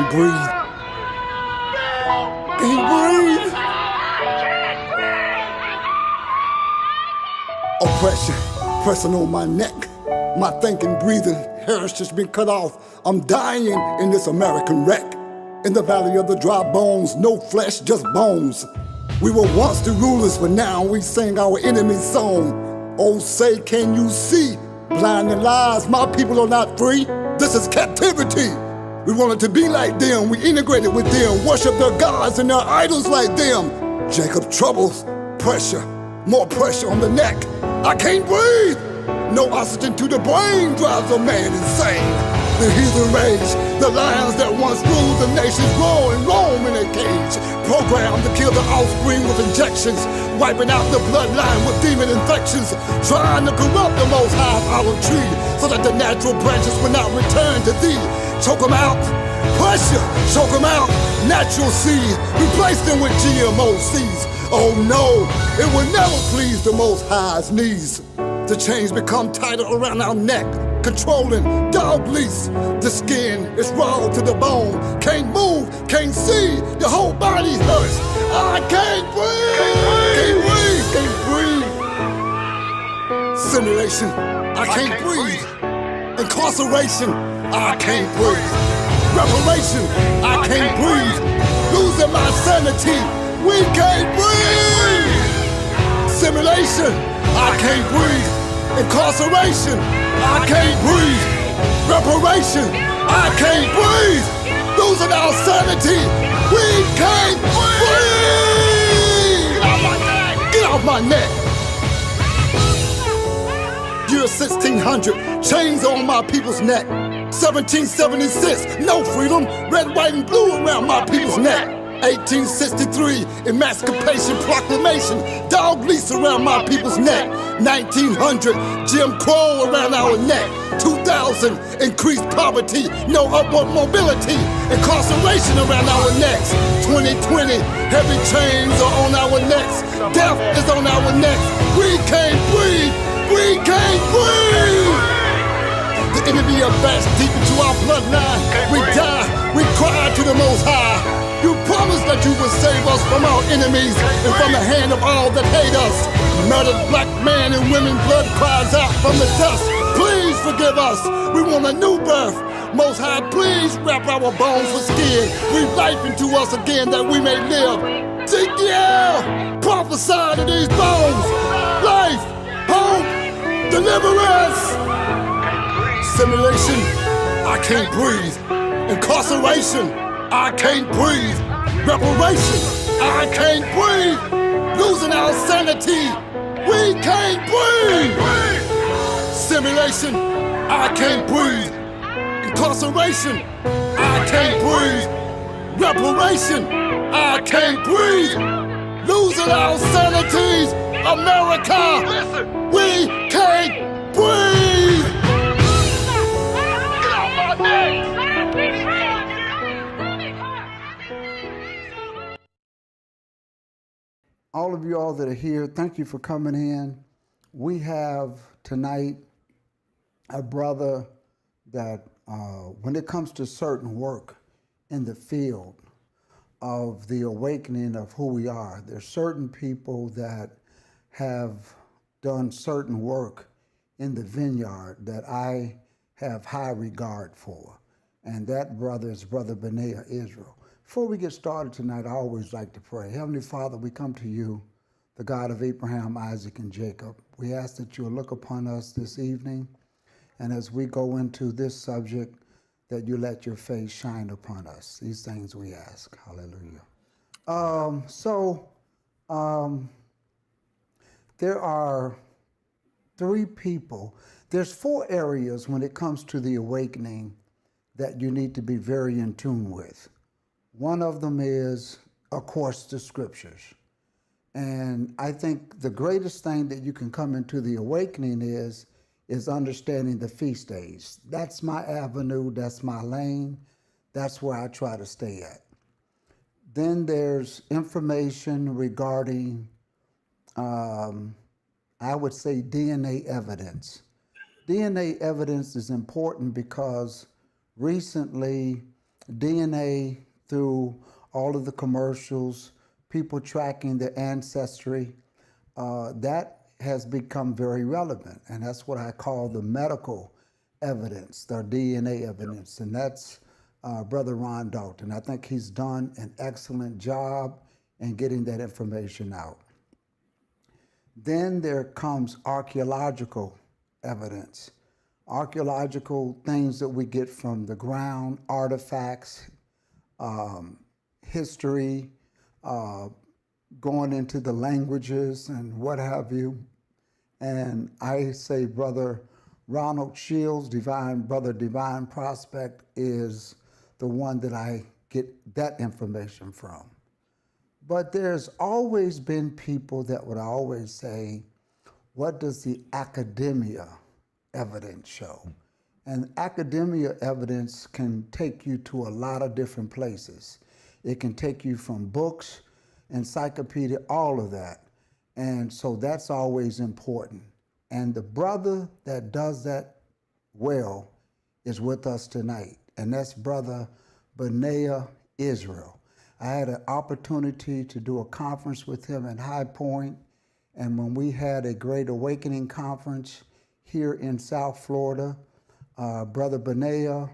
can't breathe. Can't breathe. Oppression, pressing on my neck. My thinking, breathing, heritage been cut off. I'm dying in this American wreck. In the valley of the dry bones, no flesh, just bones. We were once the rulers, but now we sing our enemy's song. Oh, say, can you see? Blinding lies, my people are not free. This is captivity. We wanted to be like them, we integrated with them, worship their gods and their idols like them. Jacob troubles, pressure, more pressure on the neck. I can't breathe. No oxygen to the brain drives a man insane. The heathen rage, the lions that once ruled the nations roar and roam in a cage. Programmed to kill the offspring with injections, wiping out the bloodline with demon infections, trying to corrupt the most high olive tree so that the natural branches will not return to thee. Choke them out, pressure, choke them out, natural seed, replace them with GMO seeds. Oh no, it will never please the Most High's knees. The chains become tighter around our neck, controlling dog leash. The skin is raw to the bone, can't move, can't see, the whole body hurts. I can't breathe, can't breathe. Simulation, I can't breathe. Incarceration, I can't breathe. Reparation, I can't breathe. Losing my sanity, we can't breathe. Simulation, I can't breathe. Incarceration, I can't breathe. Reparation, I can't breathe. Losing our sanity, we can't breathe. Get off my neck. Year 1600, chains on my people's neck. 1776, no freedom, red, white, and blue around my people's neck. 1863, Emancipation Proclamation, dog leash around my people's neck. 1900, Jim Crow around our neck. 2000, increased poverty, no upward mobility, incarceration around our necks. 2020, heavy chains are on our necks, death is on our necks. We can't breathe, we can't breathe. The enemy are bashed deep into our bloodline. We die, we cry to the Most High. You promised that you would save us from our enemies and from the hand of all that hate us. Murdered black men and women, blood cries out from the dust. Please forgive us, we want a new birth. Most High, please wrap our bones with skin. Breathe life into us again that we may live. Ezekiel, prophesy to these bones. Life, hope, deliverance. Simulation, I can't breathe. Incarceration, I can't breathe. Reparation, I can't breathe. Losing our sanity, we can't breathe. Simulation, I can't breathe. Incarceration, I can't breathe. Reparation, I can't breathe. Losing our sanities, America, we can't breathe. Get off my neck. All of you all that are here, thank you for coming in. We have tonight a brother that when it comes to certain work in the field of the awakening of who we are, there's certain people that have done certain work in the vineyard that I have high regard for. And that brother is Brother Benayah Israel. Before we get started tonight, I always like to pray. Heavenly Father, we come to you, the God of Abraham, Isaac, and Jacob. We ask that you will look upon us this evening, and as we go into this subject, that you let your face shine upon us. These things we ask. Hallelujah. There are three people. There's four areas when it comes to the awakening that you need to be very in tune with. One of them is, of course, the scriptures. And I think the greatest thing that you can come into the awakening is understanding the feast days. That's my avenue, that's my lane, that's where I try to stay at. Then there's information regarding, I would say, DNA evidence. DNA evidence is important because recently DNA through all of the commercials, people tracking their ancestry, that has become very relevant. And that's what I call the medical evidence, the DNA evidence. And that's Brother Ron Dalton. I think he's done an excellent job in getting that information out. Then there comes archaeological evidence, archaeological things that we get from the ground, artifacts, history, going into the languages and what have you. And I say Brother Ronald Shields, Brother Divine Prospect, is the one that I get that information from. But there's always been people that would always say, what does the academia evidence show? And academia evidence can take you to a lot of different places. It can take you from books, encyclopedia, all of that. And so that's always important. And the brother that does that well is with us tonight. And that's Brother Benayah Israel. I had an opportunity to do a conference with him in High Point, and when we had a Great Awakening conference here in South Florida, Brother Benayah,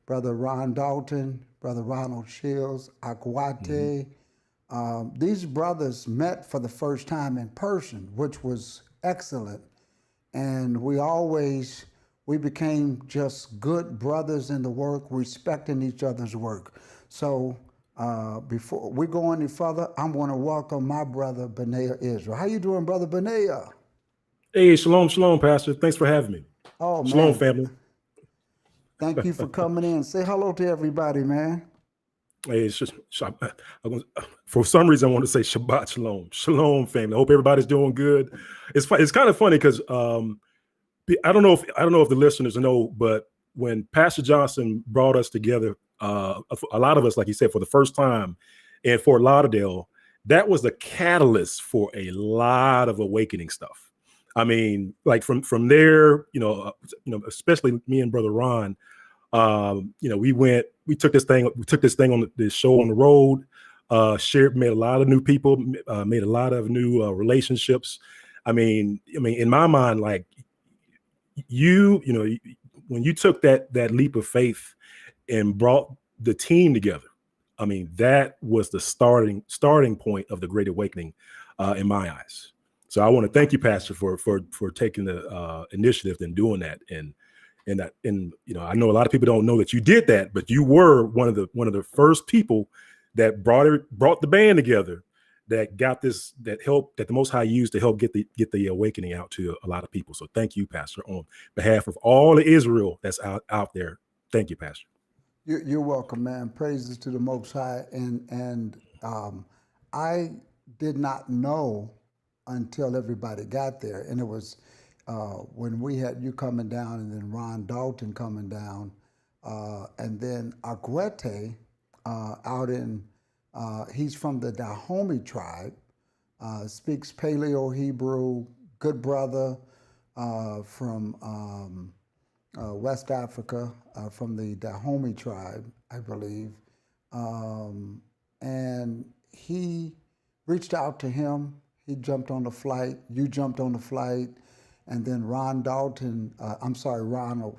Brother Ron Dalton, Brother Ronald Shields, Akwate, these brothers met for the first time in person, which was excellent. And we became just good brothers in the work, respecting each other's work. So before we go any further, I'm going to welcome my brother, Benayah Israel. How you doing, Brother Benayah? Hey, shalom, shalom, Pastor. Thanks for having me. Oh, Shalom, man. family. Thank you for coming in. Say hello to everybody, man. Hey, it's just, for some reason, I want to say Shabbat Shalom. Shalom, family. I hope everybody's doing good. It's kind of funny because I don't know if the listeners know, but when Pastor Johnson brought us together, a lot of us, like he said, for the first time in Fort Lauderdale, that was the catalyst for a lot of awakening stuff. I mean, like from there, especially me and Brother Ron, we took this thing on this show on the road, made a lot of new people, made a lot of new relationships. I mean, in my mind, like when you took that leap of faith and brought the team together, I mean, that was the starting point of the Great Awakening in my eyes. So I want to thank you, Pastor, for taking the initiative and doing that. And I know a lot of people don't know that you did that, but you were one of the first people that brought the band together, that the Most High used to help get the awakening out to a lot of people. So thank you, Pastor, on behalf of all of Israel that's out there. Thank you, Pastor. You're welcome, man. Praises to the Most High. And I did not know until everybody got there, and it was when we had you coming down, and then Ron Dalton coming down, and then Akwete out in. He's from the Dahomey tribe, speaks Paleo Hebrew, good brother from West Africa, from the Dahomey tribe, I believe. And he reached out to him. He jumped on the flight. You jumped on the flight. And then Ronald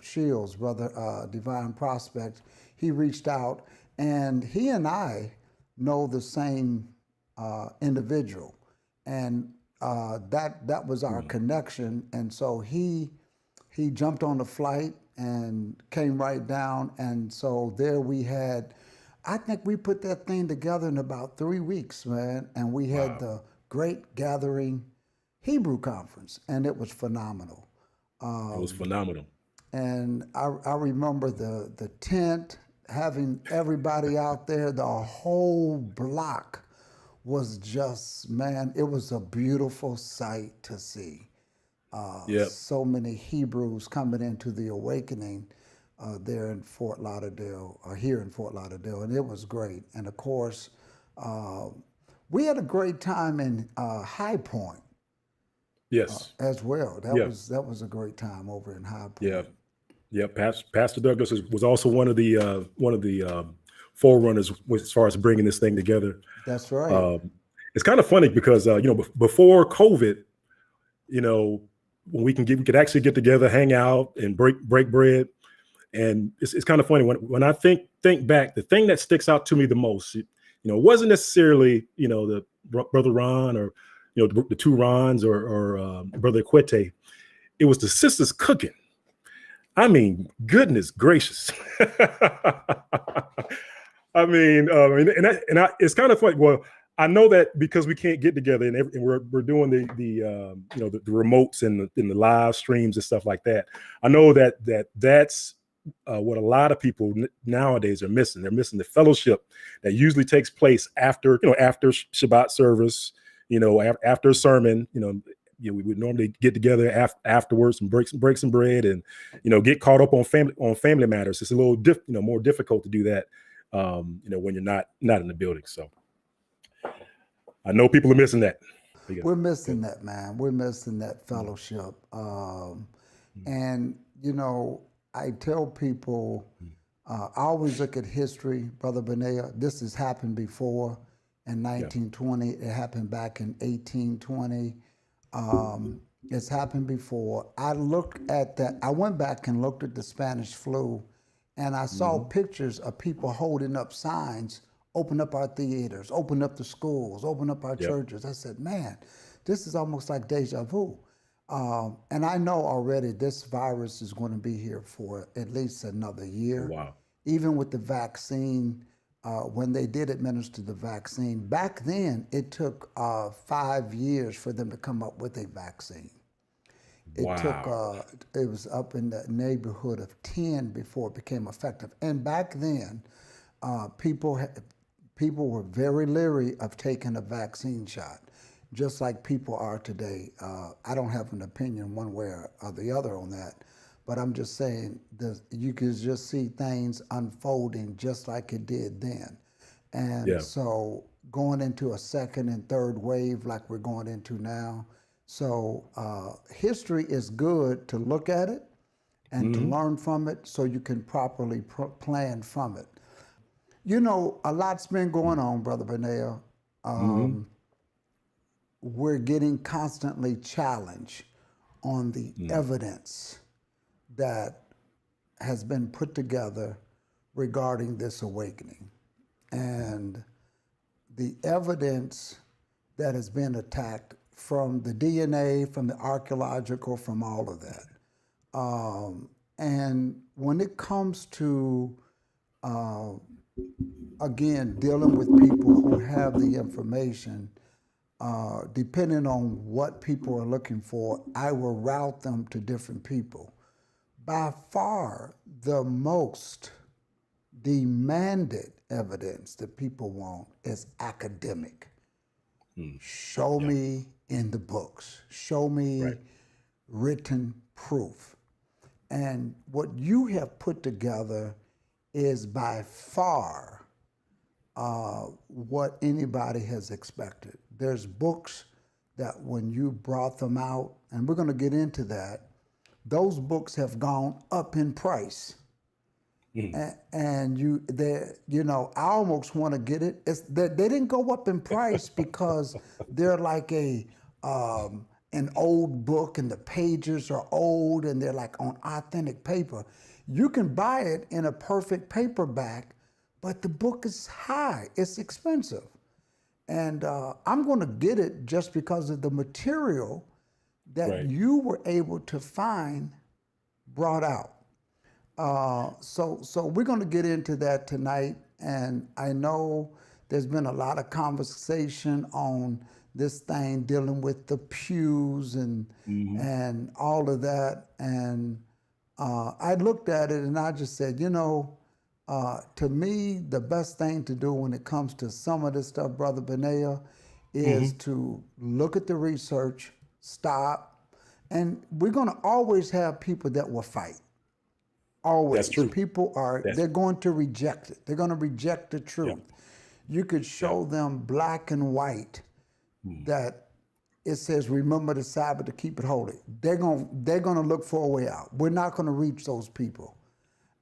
Shields, Brother Divine Prospect, he reached out. And he and I know the same individual, and that was our connection. And so he jumped on the flight and came right down, and so there we had. I think we put that thing together in about 3 weeks, man, and we had the Great Gathering Hebrew Conference, and it was phenomenal. It was phenomenal. And I remember the tent, having everybody out there, the whole block was just, man, it was a beautiful sight to see. So many Hebrews coming into the awakening there in Fort Lauderdale, or here in Fort Lauderdale, and it was great. And of course, we had a great time in High Point. Yes. As well. That was a great time over in High Point. Yeah. Yeah, Pastor Douglas was also one of the forerunners as far as bringing this thing together. That's right. It's kind of funny because before COVID, when we could actually get together, hang out, and break bread. And it's kind of funny when I think back, the thing that sticks out to me the most, it wasn't necessarily the brother Ron or the two Rons or brother Quete. It was the sisters cooking. I mean, goodness gracious. I mean, it's kind of funny. Well, I know that because we can't get together and we're doing the remotes and the live streams and stuff like that. I know that's what a lot of people nowadays are missing. They're missing the fellowship that usually takes place after Shabbat service, after a sermon. We would normally get together afterwards and break some bread and get caught up on family matters. It's a little more difficult to do that when you're not in the building. So I know people are missing that. We're missing that, man. We're missing that fellowship. And I tell people, I always look at history, Brother Benayah. This has happened before in 1920. It happened back in 1820. It's happened before. I looked at that. I went back and looked at the Spanish flu, and I saw pictures of people holding up signs, open up our theaters, open up the schools, open up our churches. I said, man, this is almost like deja vu. And I know already this virus is going to be here for at least another year. Wow. Even with the vaccine, when they did administer the vaccine, back then it took 5 years for them to come up with a vaccine. It was up in the neighborhood of 10 before it became effective. And back then, people were very leery of taking a vaccine shot, just like people are today. I don't have an opinion one way or the other on that, but I'm just saying you can just see things unfolding just like it did then. And so going into a second and third wave like we're going into now. So history is good to look at it and to learn from it so you can properly plan from it. A lot's been going on, Brother Benayah. We're getting constantly challenged on the evidence that has been put together regarding this awakening. And the evidence that has been attacked from the DNA, from the archaeological, from all of that. And when it comes to, again, dealing with people who have the information, depending on what people are looking for, I will route them to different people. By far, the most demanded evidence that people want is academic. Show me in the books. Show me written proof. And what you have put together is by far what anybody has expected. There's books that when you brought them out, and we're going to get into that, those books have gone up in price. And I almost want to get it. They didn't go up in price because they're like an old book and the pages are old and they're like on authentic paper. You can buy it in a perfect paperback, but the book is high. It's expensive. And I'm going to get it just because of the material that you were able to find brought out. So we're going to get into that tonight, and I know there's been a lot of conversation on this thing dealing with the pews and all of that, and I looked at it and I just said, to me, the best thing to do when it comes to some of this stuff, Brother Benayah, is to look at the research, stop, and we're going to always have people that will fight. Always. That's true. People they're going to reject it. They're going to reject the truth. You could show them black and white that it says, remember the Sabbath to keep it holy. They're gonna look for a way out. We're not gonna reach those people.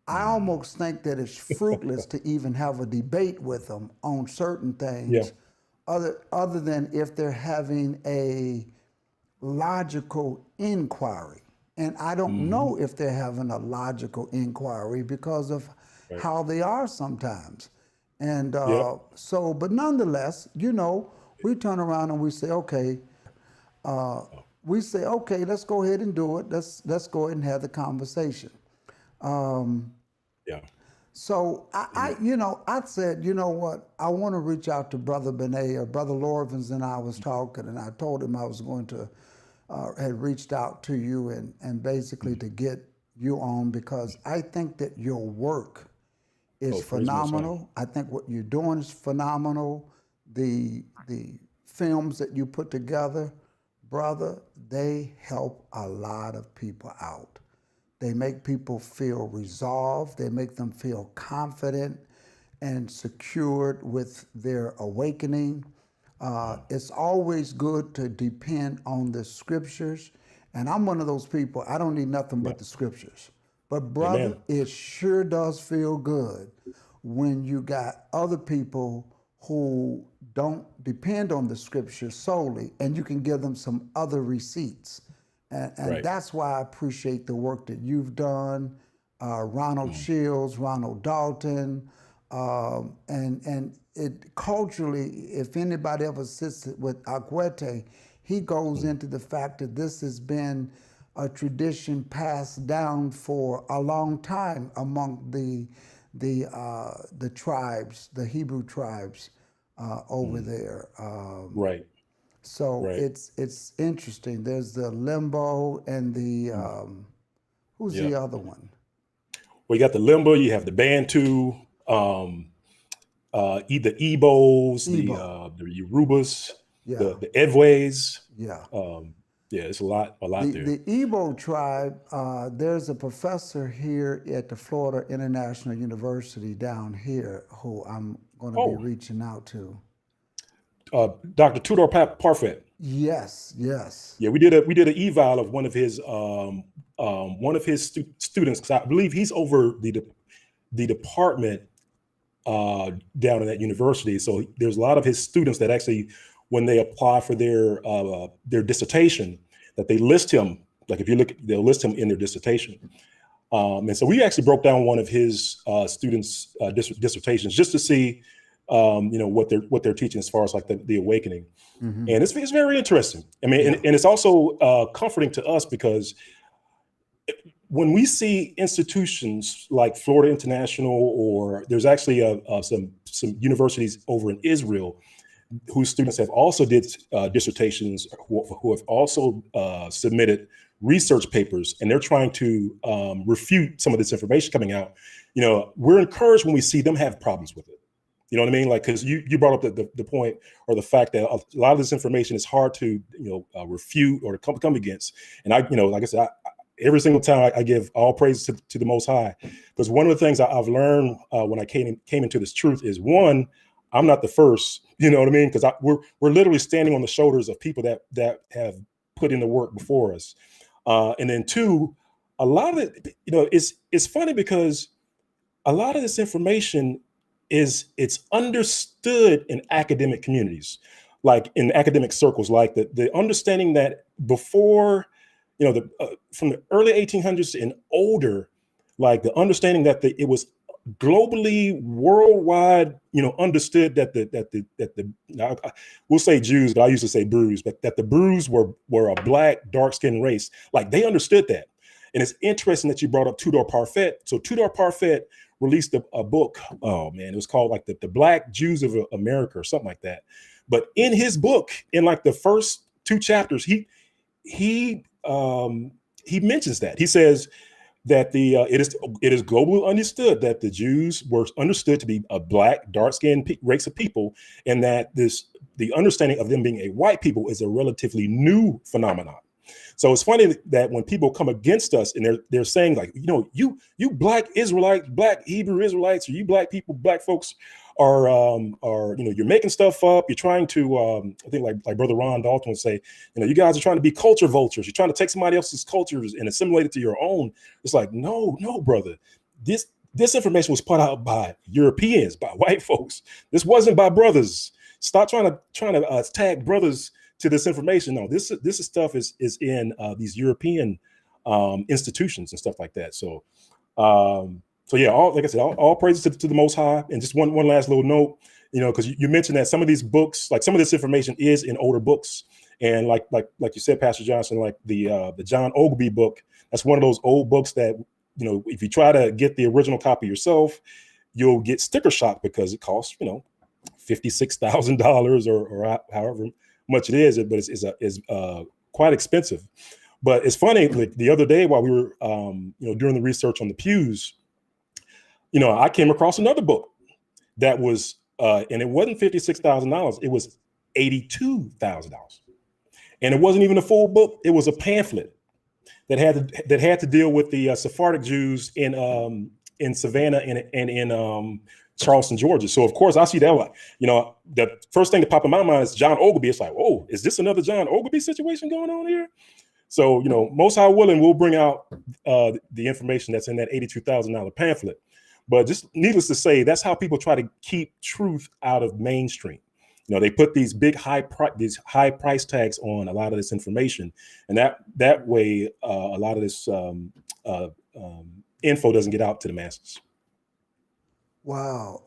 I almost think that it's fruitless to even have a debate with them on certain Yeah. things, other than if they're having a logical inquiry. And I don't know if they're having a logical inquiry because of Right. how they are sometimes. And Yeah. so, but nonetheless, we turn around and we say, okay, let's go ahead and do it. Let's go ahead and have the conversation. Yeah. So I said, you know what? I want to reach out to Brother Benayah. Brother Lorvins and I was talking, and I told him I was going to had reached out to you and basically to get you on, because I think that your work is Oh, praise the Most High. phenomenal. I think what you're doing is phenomenal. The films that you put together, brother, they help a lot of people out. They make people feel resolved. They make them feel confident and secured with their awakening. It's always good to depend on the scriptures. And I'm one of those people, I don't need nothing but the scriptures. But brother, Amen. it sure does feel good when you got other people who don't depend on the scriptures solely, and you can give them some other receipts. And Right. that's why I appreciate the work that you've done, Ronald Shields, Ronald Dalton, and it culturally, if anybody ever sits with Akwete, he goes into the fact that this has been a tradition passed down for a long time among the tribes, the Hebrew tribes over there. Right. So Right. it's interesting. There's the limbo and the who's Yeah. the other one? Well, you got the Limba, you have the Bantu, the Igbos, Igbo. the Yorubas, Yeah, the Eves. yeah. Yeah, it's a lot there. The Igbo tribe. There's a professor here at the Florida International University down here who I'm going to be Oh, reaching out to. Dr. Tudor Parfait. Yes, yes. Yeah, we did an eval of one of his students, 'cause I believe he's over the department down in that university. So there's a lot of his students that actually, when they apply for their dissertation, that they list him. Like if you look, they'll list him in their dissertation. And so we actually broke down one of his students' dissertations just to see, what they're teaching as far as like the awakening. Mm-hmm. And it's very interesting. I mean, Yeah. and it's also comforting to us, because when we see institutions like Florida International, or there's actually some universities over in Israel whose students have also did dissertations, who have also submitted research papers, and they're trying to refute some of this information coming out. We're encouraged when we see them have problems with it. You know what I mean? Like, because you brought up the point, or the fact that a lot of this information is hard to refute or to come against. And like I said, every single time I give all praise to the Most High, because one of the things I've learned when I came into this truth is, one, I'm not the first. You know what I mean? Because we're literally standing on the shoulders of people that have put in the work before us. And then two, a lot of it, it's funny because a lot of this information it's understood in academic communities, like in academic circles, like the understanding that before, from the early 1800s and older, like the understanding that it was globally, worldwide, understood that we'll say Jews, but I used to say Brews, but that the Brews were a black, dark-skinned race. Like, they understood that. And it's interesting that you brought up Tudor Parfait. So Tudor Parfait released a book. Oh man, it was called like the Black Jews of America or something like that. But in his book, in like the first 2 chapters, he mentions that. He says that it is globally understood that the Jews were understood to be a black, dark-skinned race of people, and that the understanding of them being a white people is a relatively new phenomenon. So it's funny that when people come against us and they're saying, like, you black Israelites, black Hebrew Israelites, or you black people, black folks are you're making stuff up. You're trying to I think like Brother Ron Dalton would say, you guys are trying to be culture vultures. You're trying to take somebody else's cultures and assimilate it to your own. It's like, no, brother. This information was put out by Europeans, by white folks. This wasn't by brothers. Stop trying to tag brothers to this information. No, this stuff is in these European institutions and stuff like that. So yeah, like I said, all praises to the Most High. And just one last little note, because you mentioned that some of these books, like some of this information, is in older books, and like you said, Pastor Johnson, like the John Ogilvy book. That's one of those old books that if you try to get the original copy yourself, you'll get sticker shock because it costs $56,000 or however much it is, but it's quite expensive. But it's funny, like the other day while we were doing the research on the pews, I came across another book that was and it wasn't $56,000, it was $82,000, and it wasn't even a full book. It was a pamphlet that had to deal with the Sephardic Jews in Savannah and in Charleston, Georgia. So of course I see that, like, the first thing that popped in my mind is John Ogilvy. It's like, whoa, is this another John Ogilvy situation going on here? So Most High willing, we'll bring out the information that's in that $82,000 pamphlet. But just needless to say, that's how people try to keep truth out of mainstream. They put these big high price tags on a lot of this information, and that way a lot of this info doesn't get out to the masses. Wow.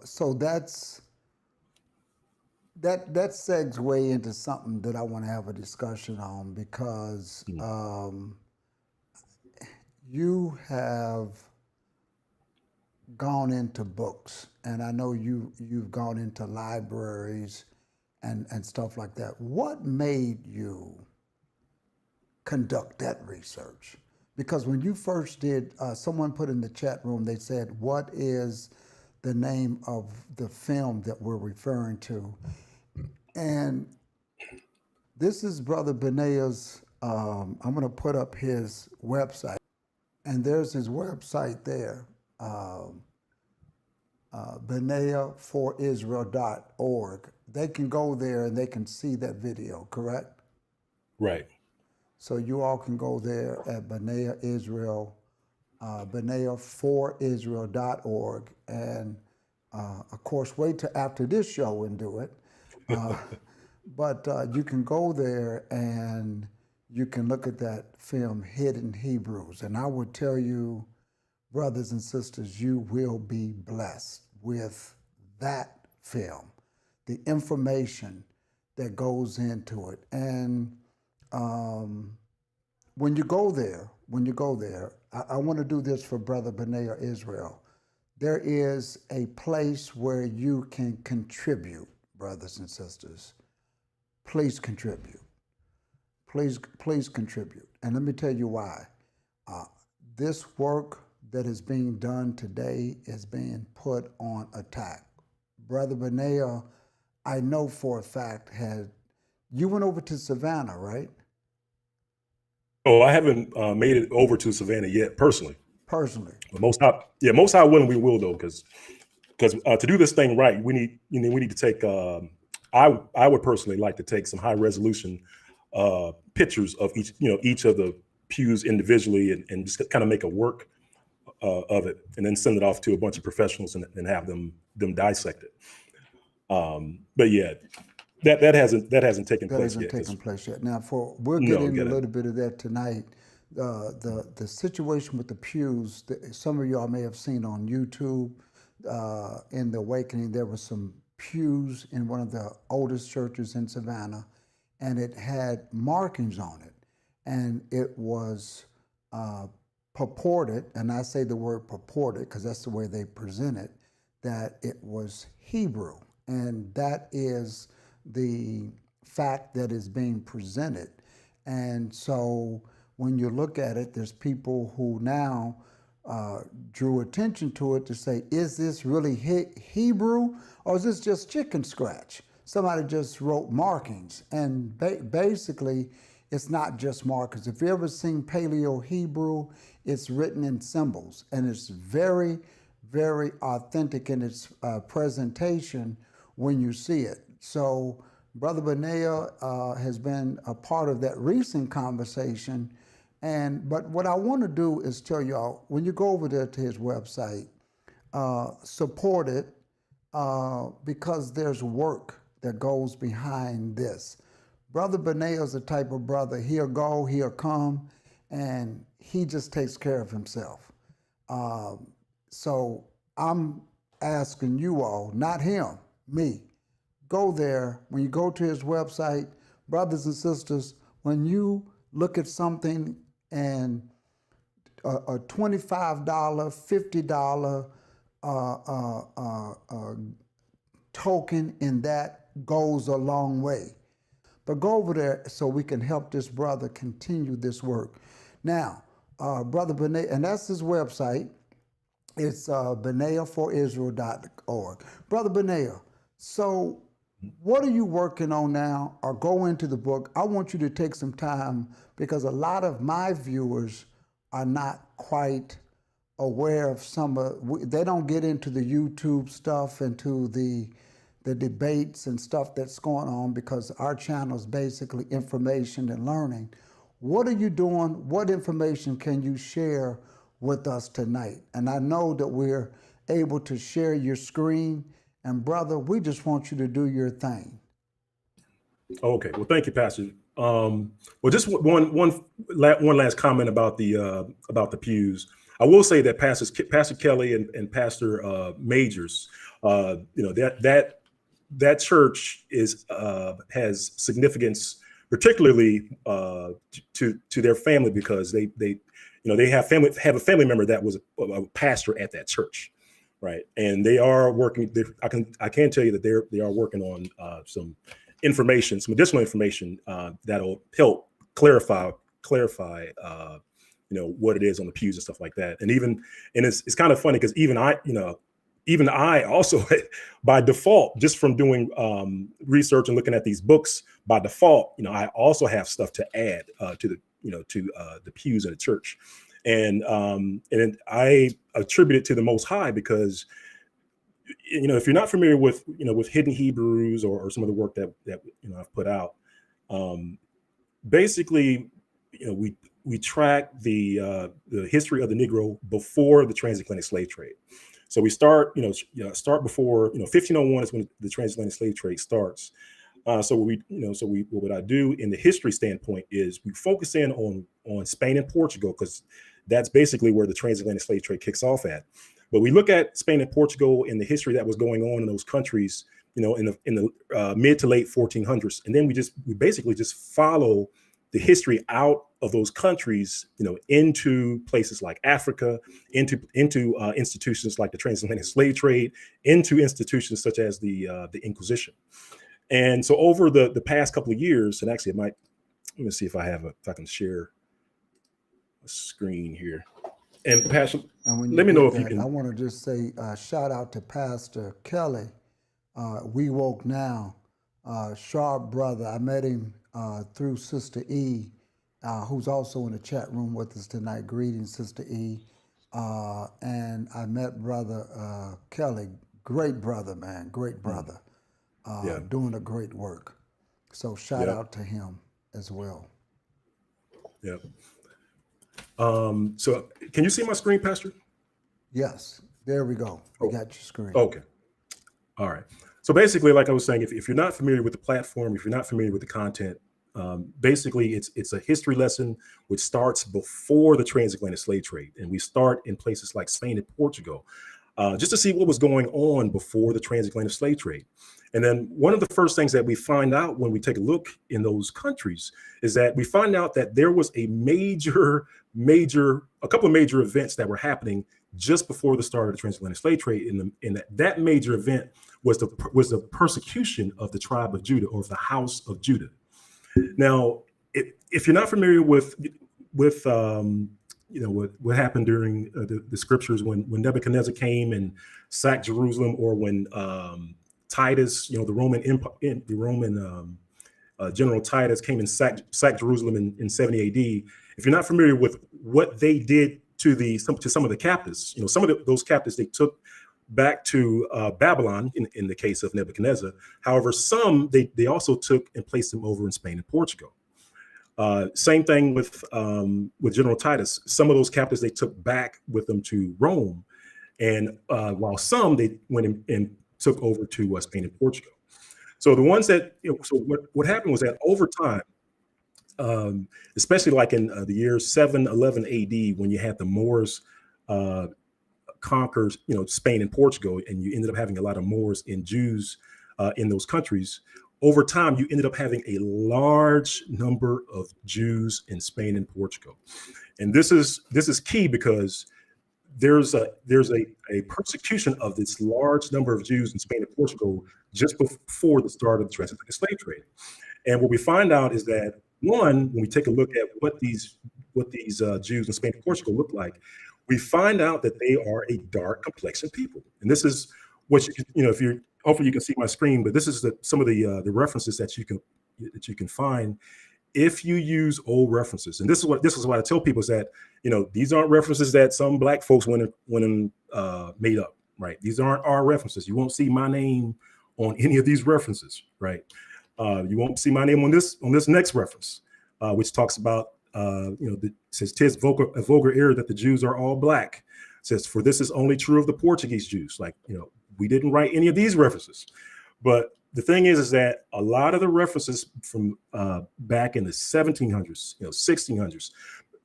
So that segs into something that I want to have a discussion on, because you have gone into books, and I know you've gone into libraries and stuff like that. What made you conduct that research? Because when you first did, someone put in the chat room, they said, what is the name of the film that we're referring to? And this is Brother Benayah's, I'm going to put up his website, and there's his website there. Benayah4Israel.org. They can go there and they can see that video, correct? Right. So you all can go there at Benayah Israel, Benayah4Israel.org, and of course wait till after this show and do it. But you can go there and you can look at that film, Hidden Hebrews, and I would tell you, brothers and sisters, you will be blessed with that film, the information that goes into it. And when you go there, I want to do this for Brother Benayah Israel. There is a place where you can contribute, brothers and sisters. Please contribute. Please contribute. And let me tell you why. This work that is being done today is being put on attack. Brother Benayah, I know for a fact, you went over to Savannah, right? Oh, I haven't made it over to Savannah yet, personally. But Most High willing, we will, though, because to do this thing right, we need to take. I would personally like to take some high resolution pictures of each of the pews individually, and just kind of make a work of it, and then send it off to a bunch of professionals and have them dissect it. But yeah, that hasn't taken place yet. Now, we'll get into a little bit of that tonight. The situation with the pews, some of y'all may have seen on YouTube. In the Awakening, there was some pews in one of the oldest churches in Savannah, and it had markings on it, and it was purported, and I say the word purported because that's the way they present it, that it was Hebrew. And that is the fact that is being presented. And so when you look at it, there's people who now drew attention to it to say, is this really Hebrew, or is this just chicken scratch? Somebody just wrote markings. And basically, it's not just markers. If you ever seen Paleo Hebrew, it's written in symbols, and it's very, very authentic in its presentation when you see it. So Brother Benayah has been a part of that recent conversation. But what I want to do is tell y'all, when you go over there to his website, support it because there's work that goes behind this. Brother Benayah is the type of brother, he'll go, he'll come, and he just takes care of himself. So I'm asking you all, not him, me, go there. When you go to his website, brothers and sisters, when you look at something and a $25, $50 token in that goes a long way. But go over there so we can help this brother continue this work. Now, Brother Benayah, and that's his website. It's benayahforisrael.org. Brother Benayah, so what are you working on now, or go into the book? I want you to take some time because a lot of my viewers are not quite aware of they don't get into the YouTube stuff, into the debates and stuff that's going on because our channel is basically information and learning. What are you doing? What information can you share with us tonight? And I know that we're able to share your screen. And brother, we just want you to do your thing. Okay. Well, thank you, Pastor. Well, just one last comment about the pews. I will say that Pastor Kelly and Pastor Majors, that church has significance, particularly to their family, because they have a family member that was a pastor at that church, right? And they are working. I can tell you that they are working on some additional information that'll help clarify what it is on the pews and stuff like that. And it's kind of funny because even I also, by default, just from doing research and looking at these books, by default, I also have stuff to add to the pews in the church, and I attribute it to the Most High because, if you're not familiar with Hidden Hebrews or some of the work that I've put out, basically, we track the history of the Negro before the transatlantic slave trade. So we start before 1501 is when the transatlantic slave trade starts. So what I do in the history standpoint is we focus in on Spain and Portugal because that's basically where the transatlantic slave trade kicks off at. But we look at Spain and Portugal and the history that was going on in those countries, in the mid to late 1400s, and then we basically just follow the history out of those countries, into places like Africa, into institutions like the transatlantic slave trade, into institutions such as the Inquisition. And so over the past couple of years, and actually let me see if I can share a screen here. And Pastor, let me know if you can. I want to just say shout out to Pastor Kelly, We Woke Now, sharp brother. I met him through Sister E, who's also in the chat room with us tonight. Greetings, Sister E. And I met Brother Kelly, great brother, man, great brother, doing a great work. So shout out to him as well. Yeah. So can you see my screen, Pastor? Yes, there we go. We got your screen. Okay. All right. So basically, like I was saying, if you're not familiar with the platform, if you're not familiar with the content, basically it's a history lesson which starts before the transatlantic slave trade. And we start in places like Spain and Portugal, just to see what was going on before the transatlantic slave trade. And then one of the first things that we find out when we take a look in those countries is that we find out that there was a couple of major events that were happening just before the start of the transatlantic slave trade. In that major event was the persecution of the tribe of Judah, or of the house of Judah. Now, if you're not familiar with what happened during the scriptures when Nebuchadnezzar came and sacked Jerusalem, or when Titus, the Roman General Titus came and sacked Jerusalem in 70 AD. If you're not familiar with what they did to some of the captives. Some of those captives they took back to Babylon in the case of Nebuchadnezzar. However, some they also took and placed them over in Spain and Portugal. Same thing with General Titus. Some of those captives they took back with them to Rome, and while some they went and took over to Spain and Portugal. So the ones that so what happened was that over time, especially like in the year 711 AD, when you had the Moors conquer Spain and Portugal, and you ended up having a lot of Moors and Jews in those countries. Over time, you ended up having a large number of Jews in Spain and Portugal, and this is key because there's a persecution of this large number of Jews in Spain and Portugal just before the start of the transatlantic slave trade. And what we find out is that, one, when we take a look at what these Jews in Spain and Portugal look like, we find out that they are a dark complexion people. And this is what if you're hopefully you can see my screen, but this is some of the references that you can find if you use old references. And this is what I tell people is that these aren't references that some black folks went and made up, right? These aren't our references. You won't see my name on any of these references, right? You won't see my name on this next reference, which talks about says "'Tis a vulgar error that the Jews are all black." It says, "For this is only true of the Portuguese Jews." Like we didn't write any of these references, but the thing is that a lot of the references from back in the 1700s, 1600s,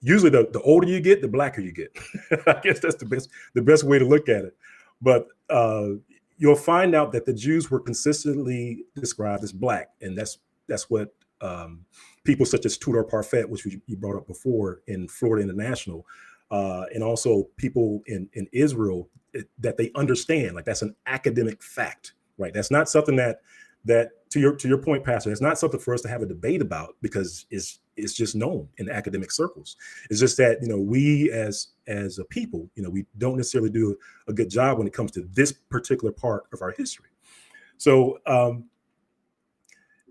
usually the older you get, the blacker you get. I guess that's the best way to look at it. But you'll find out that the Jews were consistently described as black, and that's what people such as Tudor Parfait, which you brought up before in Florida International, and also people in Israel, that they understand. Like that's an academic fact, right? That's not something that to your point, Pastor, it's not something for us to have a debate about because it's just known in academic circles. It's just that we as a people, we don't necessarily do a good job when it comes to this particular part of our history. So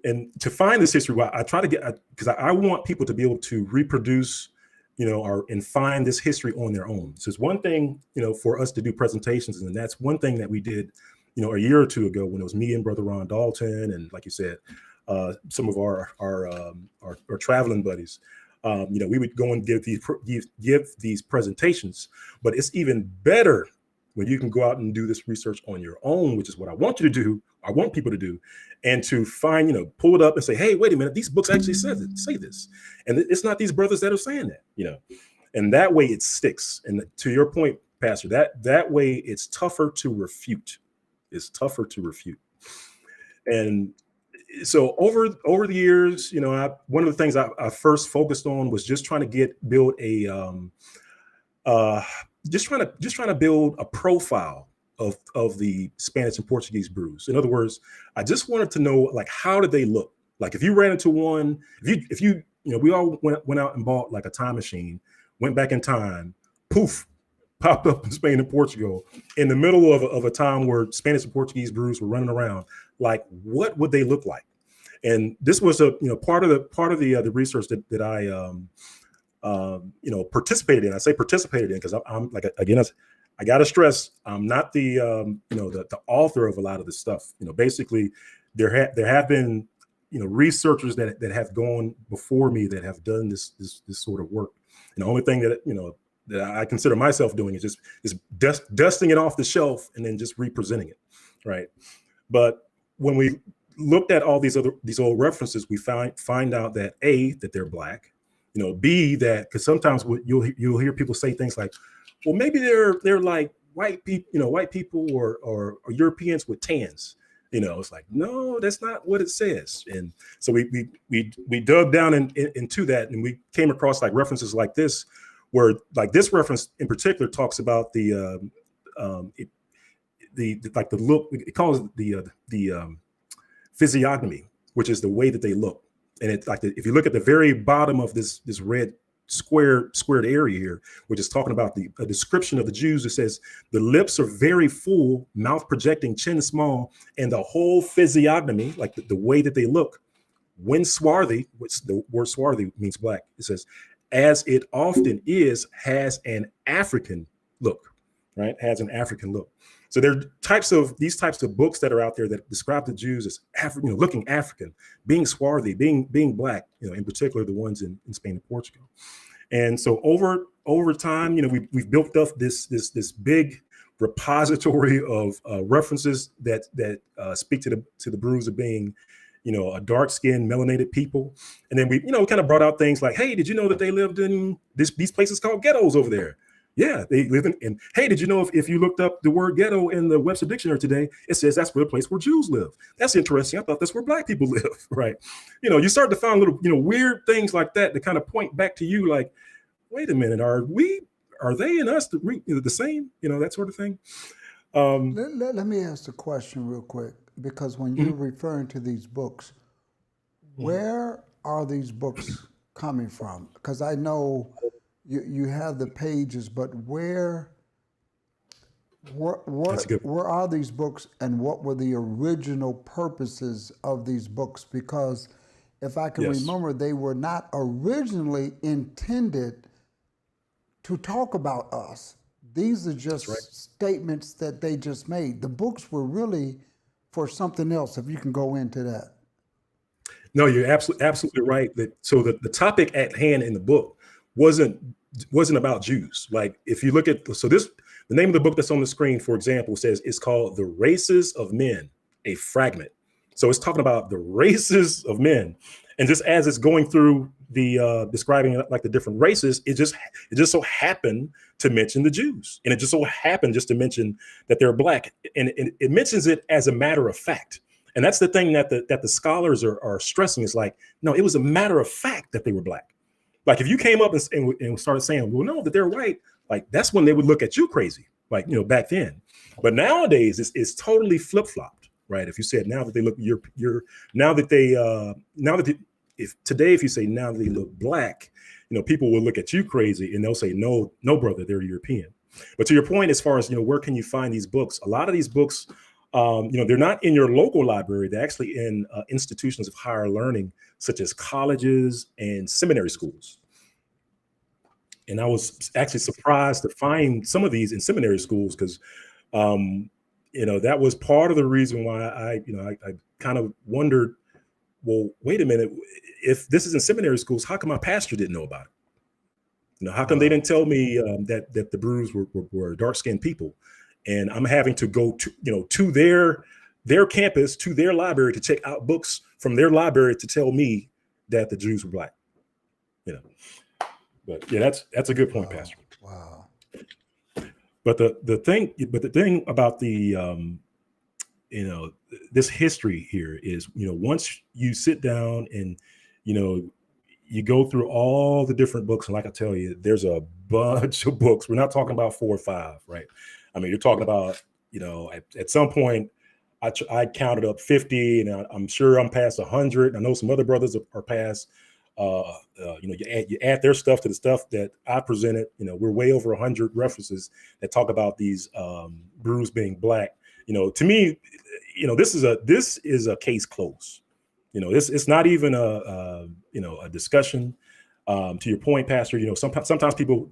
and to find this history, I try to get, because I want people to be able to reproduce and find this history on their own. So it's one thing for us to do presentations, and that's one thing that we did a year or two ago when it was me and Brother Ron Dalton, and like you said, some of our traveling buddies. We would go and give these presentations, but it's even better when you can go out and do this research on your own, which is what I want you to do. I want people to do, and to find, pull it up and say, hey, wait a minute, these books actually say this, and it's not these brothers that are saying that, and that way it sticks. And to your point, Pastor, that way it's tougher to refute. It's tougher to refute. And so over the years, one of the things I first focused on was just trying to build a profile of the Spanish and Portuguese brews. In other words, I just wanted to know, like, how did they look? Like if you ran into one, if you we all went out and bought like a time machine, went back in time, poof, popped up in Spain and Portugal in the middle of a time where Spanish and Portuguese brews were running around. Like, what would they look like? And this was part of the research that I participated in. I say participated in because I'm like, again, I got to stress, I'm not the author of a lot of this stuff. Basically, there have been researchers that have gone before me that have done this sort of work. And the only thing that I consider myself doing is just dusting it off the shelf and then just representing it, right? But when we looked at all these old references, we find out that A, that they're black, B, that because sometimes you'll hear people say things like, well, maybe they're like white people or Europeans with tans. It's like, no, that's not what it says. And so we dug down into that, and we came across like references like this, where like this reference in particular talks about the look. It calls it the physiognomy, which is the way that they look. And it's like if you look at the very bottom of this red squared area here, which is talking about a description of the Jews, it says the lips are very full, mouth projecting, chin small, and the whole physiognomy, like the way that they look, when swarthy, which the word swarthy means black, it says, as it often is, has an African look, right? Has an African look. So there are these types of books that are out there that describe the Jews as looking African, being swarthy, being black, in particular the ones in Spain and Portugal. And so over time, we've built up this big repository of references that speak to the Bruce of being, a dark-skinned, melanated people. And then we, kind of brought out things like, hey, did you know that they lived in these places called ghettos over there? Yeah, they live in. And hey, did you know if you looked up the word ghetto in the Webster Dictionary today, it says that's where the place where Jews live. That's interesting. I thought that's where black people live, right? You start to find little, weird things like that to kind of point back to you, like, wait a minute, are they and us the same? That sort of thing. Let me ask the question real quick, because when you're referring to these books, where are these books coming from? Because I know you have the pages, but where are these books, and what were the original purposes of these books? Because if I can remember, they were not originally intended to talk about us. These are just statements that they just made. The books were really for something else, if you can go into that. No, you're absolutely right. So the topic at hand in the book wasn't about Jews. Like, if you look at, the name of the book that's on the screen, for example, says it's called The Races of Men, a Fragment. So it's talking about the races of men. And just as it's going through the describing like the different races, it just so happened to mention the Jews. And it just so happened just to mention that they're black. And it mentions it as a matter of fact. And that's the thing that the scholars are stressing, is like, no, it was a matter of fact that they were black. Like, if you came up and started saying, well, no, that they're white, like, that's when they would look at you crazy, like, back then. But nowadays it's totally flip-flopped, right? If you said now that they look, if you say now that they look black, people will look at you crazy and they'll say, no, brother, they're European. But to your point, as far as, where can you find these books? A lot of these books, they're not in your local library. They're actually in institutions of higher learning, such as colleges and seminary schools. And I was actually surprised to find some of these in seminary schools, because, that was part of the reason why I kind of wondered, well, wait a minute, if this is in seminary schools, how come my pastor didn't know about it? How come they didn't tell me that the Brews were dark-skinned people? And I'm having to go to their campus, to their library, to check out books from their library to tell me that the Jews were black. But yeah, that's a good point, Pastor. Wow. But the thing about the this history here is, once you sit down and you go through all the different books, and like I tell you, there's a bunch of books. We're not talking about 4 or 5, right? I mean, you're talking about, at some point, I counted up 50, and I'm sure I'm past 100. I know some other brothers are past. You add their stuff to the stuff that I presented. We're way over 100 references that talk about these Brews being black. To me, this is a case closed. It's not even a discussion. To your point, Pastor, sometimes people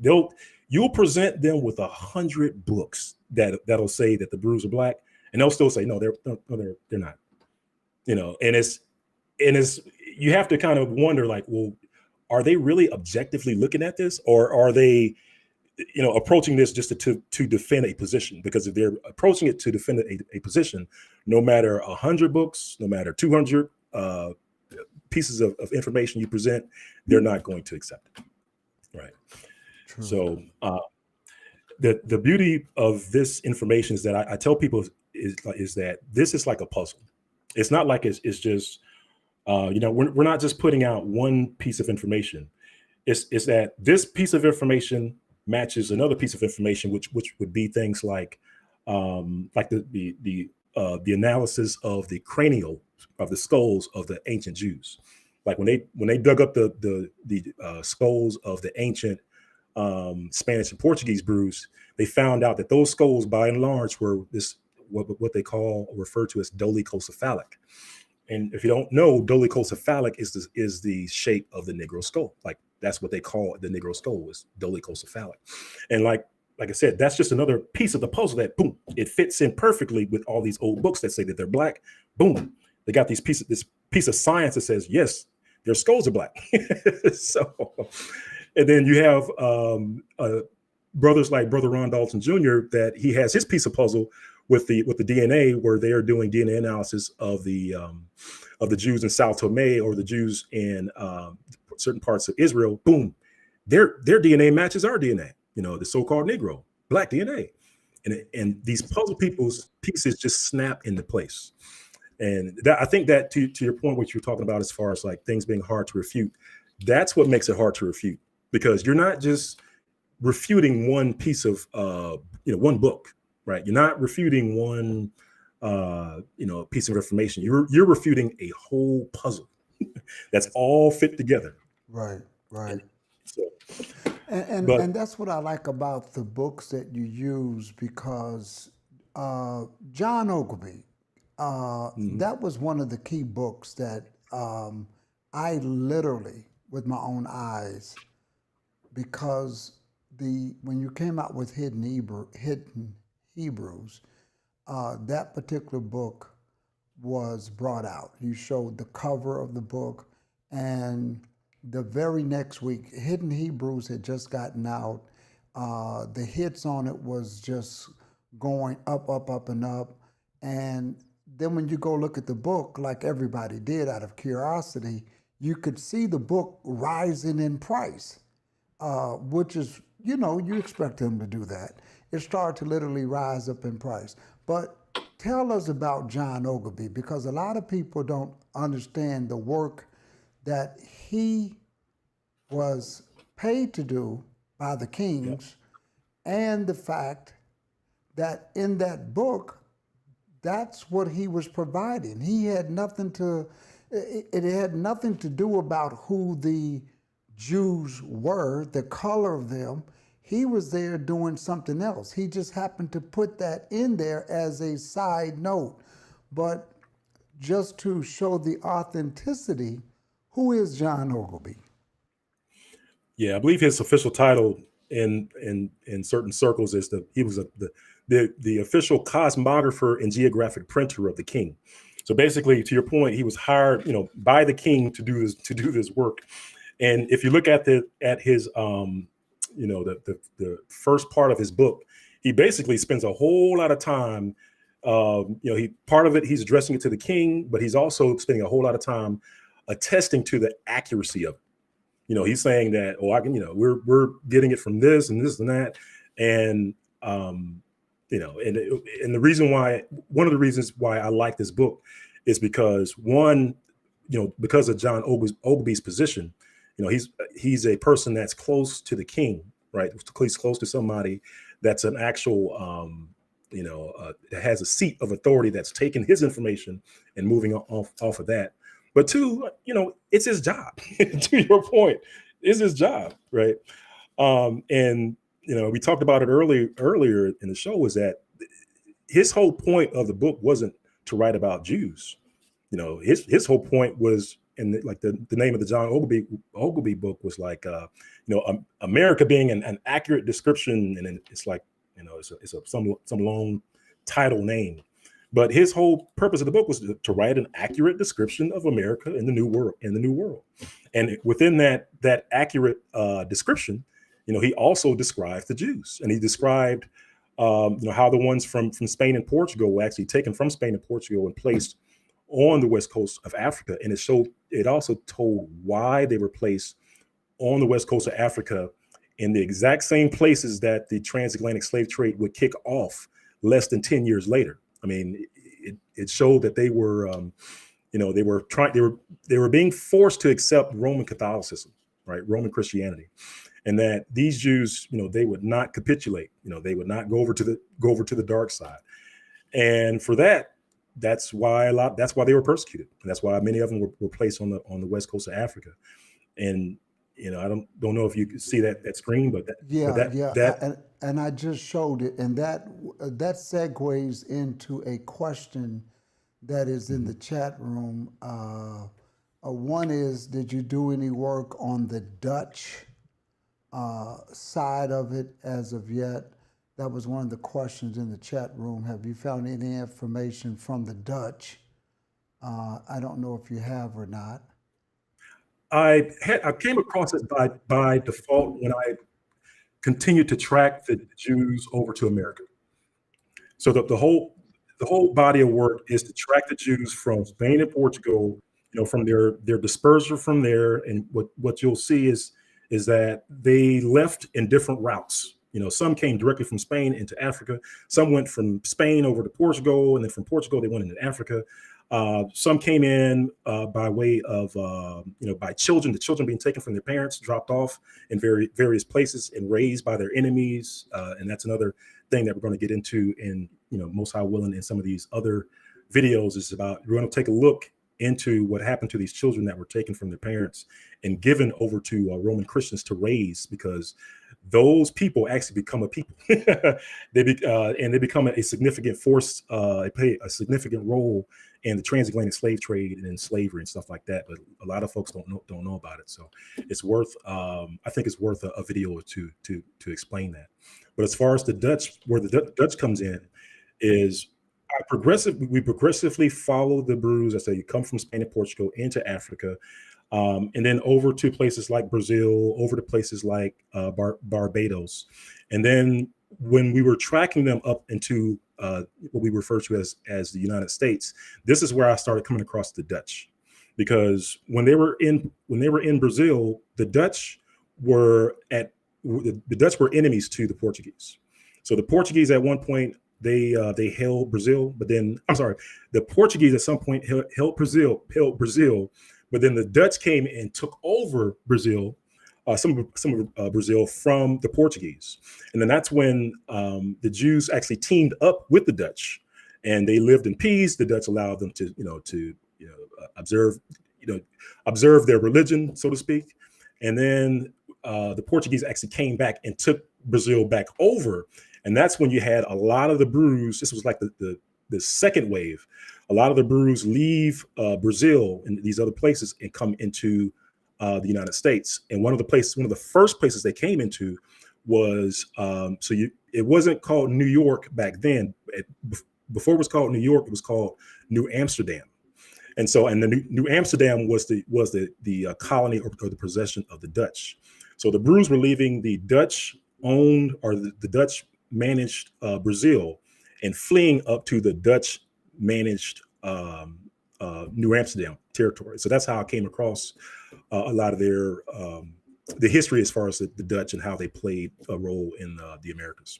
you'll present them with 100 books that'll say that the Brews are black, and they'll still say no, they're not. And it's you have to kind of wonder, like, well, are they really objectively looking at this, or are they approaching this just to defend a position? Because if they're approaching it to defend a position, no matter 100 books, no matter 200 pieces of information you present, they're not going to accept it, right? True. So the beauty of this information is that I tell people is that this is like a puzzle. It's not like it's just we're not just putting out one piece of information. It's that this piece of information matches another piece of information, which would be things like the analysis of the cranial of the skulls of the ancient Jews. Like when they dug up the skulls of the ancient Spanish and Portuguese Brews, they found out that those skulls, by and large, were what they refer to as dolichocephalic. And if you don't know, dolichocephalic is the shape of the Negro skull. Like that's what they call it, the Negro skull is dolichocephalic. And like I said, that's just another piece of the puzzle that boom, it fits in perfectly with all these old books that say that they're black. Boom, they got this piece of science that says yes, their skulls are black. So, and then you have brothers like Brother Ron Dalton Jr. that he has his piece of puzzle with the DNA, where they are doing DNA analysis of the Jews in South Tomé or the Jews in certain parts of Israel. Boom, their DNA matches our DNA. You know, the so-called Negro, black DNA, and these puzzle pieces just snap into place. And that, I think that to your point, what you're talking about as far as like things being hard to refute, that's what makes it hard to refute, because you're not just refuting one piece of one book, right? You're not refuting one piece of information. You're refuting a whole puzzle that's all fit together. Right. And so, And that's what I like about the books that you use, because John Ogilvy, that was one of the key books that I literally, with my own eyes, because when you came out with Hidden Hebrews, that particular book was brought out. You showed the cover of the book, and the very next week, Hidden Hebrews had just gotten out. The hits on it was just going up, up, up, and up. And then when you go look at the book, like everybody did out of curiosity, you could see the book rising in price, which is, you expect them to do that. It started to literally rise up in price. But tell us about John Ogilvy, because a lot of people don't understand the work that he was paid to do by the kings, and the fact that in that book, that's what he was providing. He had nothing to, it had nothing to do about who the Jews were, the color of them. He was there doing something else. He just happened to put that in there as a side note. But just to show the authenticity, who is John Ogilvy? Yeah, I believe his official title in certain circles is he was the official cosmographer and geographic printer of the king. So basically, to your point, he was hired, by the king to do this work. And if you look at his the first part of his book, he basically spends a whole lot of time. Part of it he's addressing it to the king, but he's also spending a whole lot of time attesting to the accuracy of it. He's saying that, we're getting it from this and this and that, and and the reason why, one of the reasons why I like this book is because because of John Ogilvy's position. He's a person that's close to the king, right? He's close to somebody that's an actual, that has a seat of authority, that's taking his information and moving off of that. But two, it's his job. To your point, it's his job, right? And we talked about it earlier in the show, was that his whole point of the book wasn't to write about Jews. His whole point was, and the name of the John Ogilvy book was like, America being an accurate description, and it's like, it's some long title name. But his whole purpose of the book was to write an accurate description of America in the New World. And within that accurate description, he also described the Jews, and he described, how the ones from Spain and Portugal were actually taken from Spain and Portugal and placed on the west coast of Africa. And it also told why they were placed on the west coast of Africa in the exact same places that the transatlantic slave trade would kick off less than 10 years later. I mean, it showed that they were, they were being forced to accept Roman Catholicism, right? Roman Christianity, and that these Jews, they would not capitulate. They would not go over to the dark side, and for that, that's why they were persecuted, and that's why many of them were placed on the west coast of Africa. And I don't know if you can see that screen, but and I just showed it, and that segues into a question that is in the chat room. One is, did you do any work on the Dutch side of it as of yet? That was one of the questions in the chat room. Have you found any information from the Dutch? I don't know if you have or not. I came across it by default when I continued to track the Jews over to America. So the whole body of work is to track the Jews from Spain and Portugal, from their dispersion from there. And what you'll see is that they left in different routes. Some came directly from Spain into Africa. Some went from Spain over to Portugal, and then from Portugal they went into Africa. Some came in by way of, by children, the children being taken from their parents, dropped off in various places and raised by their enemies. And that's another thing that we're going to get into in, most high willing in some of these other videos is about, we're going to take a look into what happened to these children that were taken from their parents and given over to Roman Christians to raise, because those people actually become a people. And they become a significant force, they play a significant role in the transatlantic slave trade and in slavery and stuff like that. But a lot of folks don't know about it. So it's worth, I think it's worth a video or two to explain that. But as far as the Dutch, where the Dutch comes in, is we progressively follow the brews as they come from Spain and Portugal into Africa, and then over to places like Brazil, over to places like Barbados. And then when we were tracking them up into what we refer to as the United States, this is where I started coming across the Dutch, because when they were in Brazil, the Dutch were enemies to the Portuguese. So the Portuguese at one point, they held Brazil, but then the Portuguese at some point held Brazil, but then the Dutch came and took over Brazil, some of Brazil from the Portuguese, and then that's when the Jews actually teamed up with the Dutch, and they lived in peace. The Dutch allowed them to observe their religion, so to speak, and then the Portuguese actually came back and took Brazil back over. And that's when you had a lot of the brews. This was like the second wave. A lot of the brews leave Brazil and these other places and come into the United States. And one of the first places they came into was it wasn't called New York back then. Before it was called New York, it was called New Amsterdam. And the New Amsterdam was the colony or the possession of the Dutch. So the brews were leaving the Dutch owned, or the Dutch managed Brazil, and fleeing up to the Dutch managed New Amsterdam territory. So that's how I came across a lot of their the history as far as the Dutch and how they played a role in the Americas.